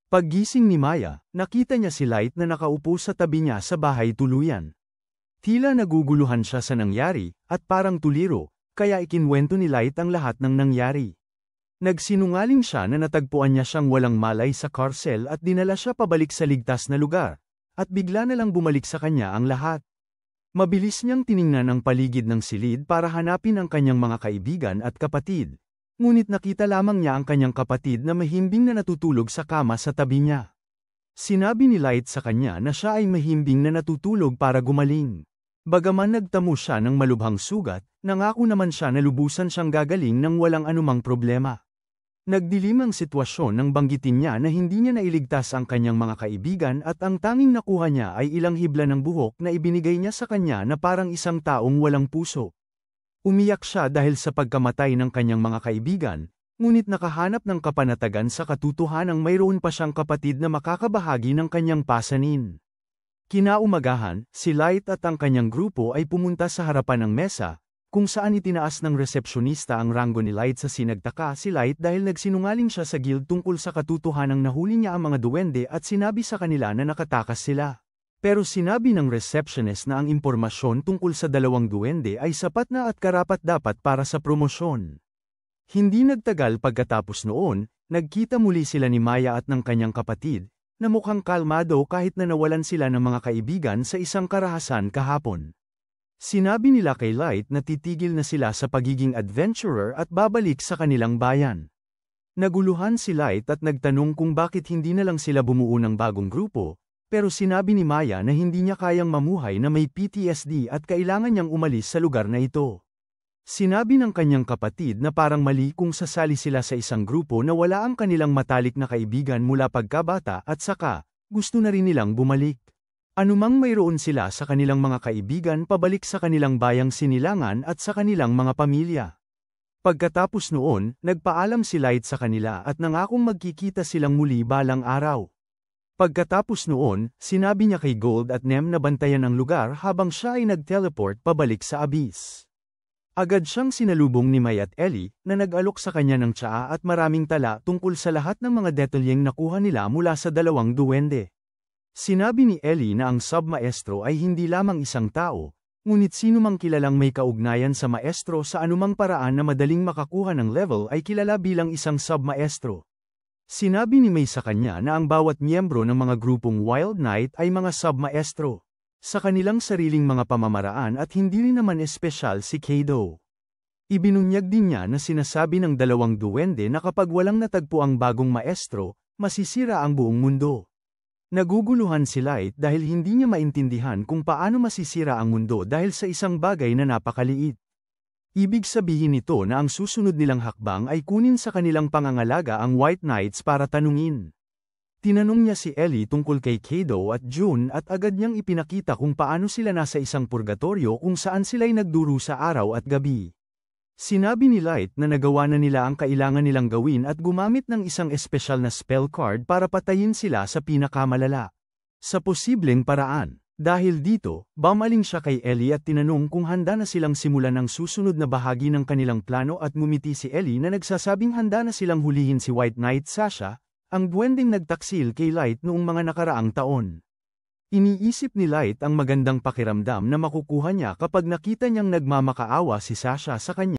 Paggising ni Maya, nakita niya si Light na nakaupo sa tabi niya sa bahay tuluyan. Tila naguguluhan siya sa nangyari, at parang tuliro, kaya ikinwento ni Light ang lahat ng nangyari. Nagsinungaling siya na natagpuan niya siyang walang malay sa karsel at dinala siya pabalik sa ligtas na lugar, at bigla na lang bumalik sa kanya ang lahat. Mabilis niyang tiningnan ang paligid ng silid para hanapin ang kanyang mga kaibigan at kapatid, ngunit nakita lamang niya ang kanyang kapatid na mahimbing na natutulog sa kama sa tabi niya. Sinabi ni Light sa kanya na siya ay mahimbing na natutulog para gumaling. Bagaman nagtamo siya ng malubhang sugat, nangako naman siya na lubusan siyang gagaling nang walang anumang problema. Nagdilim ang sitwasyon nang banggitin niya na hindi niya nailigtas ang kanyang mga kaibigan at ang tanging nakuha niya ay ilang hibla ng buhok na ibinigay niya sa kanya na parang isang taong walang puso. Umiyak siya dahil sa pagkamatay ng kanyang mga kaibigan, ngunit nakahanap ng kapanatagan sa katotohanang mayroon pa siyang kapatid na makakabahagi ng kanyang pasanin. Kinaumagahan, si Light at ang kanyang grupo ay pumunta sa harapan ng mesa, kung saan itinaas ng resepsyonista ang ranggo ni Light sa sinagtaka si Light dahil nagsinungaling siya sa guild tungkol sa katotohanang nahuli niya ang mga duwende at sinabi sa kanila na nakatakas sila. Pero sinabi ng receptionist na ang impormasyon tungkol sa dalawang duwende ay sapat na at karapat-dapat para sa promosyon. Hindi nagtagal pagkatapos noon, nagkita muli sila ni Maya at ng kanyang kapatid, na mukhang kalmado kahit na nawalan sila ng mga kaibigan sa isang karahasan kahapon. Sinabi nila kay Light na titigil na sila sa pagiging adventurer at babalik sa kanilang bayan. Naguluhan si Light at nagtanong kung bakit hindi na lang sila bumuo ng bagong grupo, pero sinabi ni Maya na hindi niya kayang mamuhay na may PTSD at kailangan niyang umalis sa lugar na ito. Sinabi ng kanyang kapatid na parang mali kung sasali sila sa isang grupo na wala ang kanilang matalik na kaibigan mula pagkabata at saka, gusto na rin nilang bumalik. Anumang mayroon sila sa kanilang mga kaibigan pabalik sa kanilang bayang sinilangan at sa kanilang mga pamilya. Pagkatapos noon, nagpaalam si Light sa kanila at nangakong magkikita silang muli balang araw. Pagkatapos noon, sinabi niya kay Gold at Nem na bantayan ang lugar habang siya ay nag-teleport pabalik sa Abyss. Agad siyang sinalubong ni May at Ellie, na nag-alok sa kanya ng tsaa at maraming tala tungkol sa lahat ng mga detalyeng nakuha nila mula sa dalawang duwende. Sinabi ni Ellie na ang sub-maestro ay hindi lamang isang tao, ngunit sinumang kilalang may kaugnayan sa maestro sa anumang paraan na madaling makakuha ng level ay kilala bilang isang sub-maestro. Sinabi ni May sa kanya na ang bawat miyembro ng mga grupong Wild Knight ay mga sub-maestro, sa kanilang sariling mga pamamaraan at hindi rin naman espesyal si Kado. Ibinunyag din niya na sinasabi ng dalawang duwende na kapag walang natagpo ang bagong maestro, masisira ang buong mundo. Naguguluhan si Light dahil hindi niya maintindihan kung paano masisira ang mundo dahil sa isang bagay na napakaliit. Ibig sabihin nito na ang susunod nilang hakbang ay kunin sa kanilang pangangalaga ang White Knights para tanungin. Tinanong niya si Ellie tungkol kay Kado at June at agad niyang ipinakita kung paano sila nasa isang purgatorio kung saan sila'y nagdurusa araw at gabi. Sinabi ni Light na nagawa na nila ang kailangan nilang gawin at gumamit ng isang espesyal na spell card para patayin sila sa pinakamalala. Sa posibleng paraan. Dahil dito, bumaling siya kay Ellie at tinanong kung handa na silang simulan ang susunod na bahagi ng kanilang plano at ngumiti si Ellie na nagsasabing handa na silang hulihin si White Knight Sasha, ang duwendeng nagtaksil kay Light noong mga nakaraang taon. Iniisip ni Light ang magandang pakiramdam na makukuha niya kapag nakita niyang nagmamakaawa si Sasha sa kanya.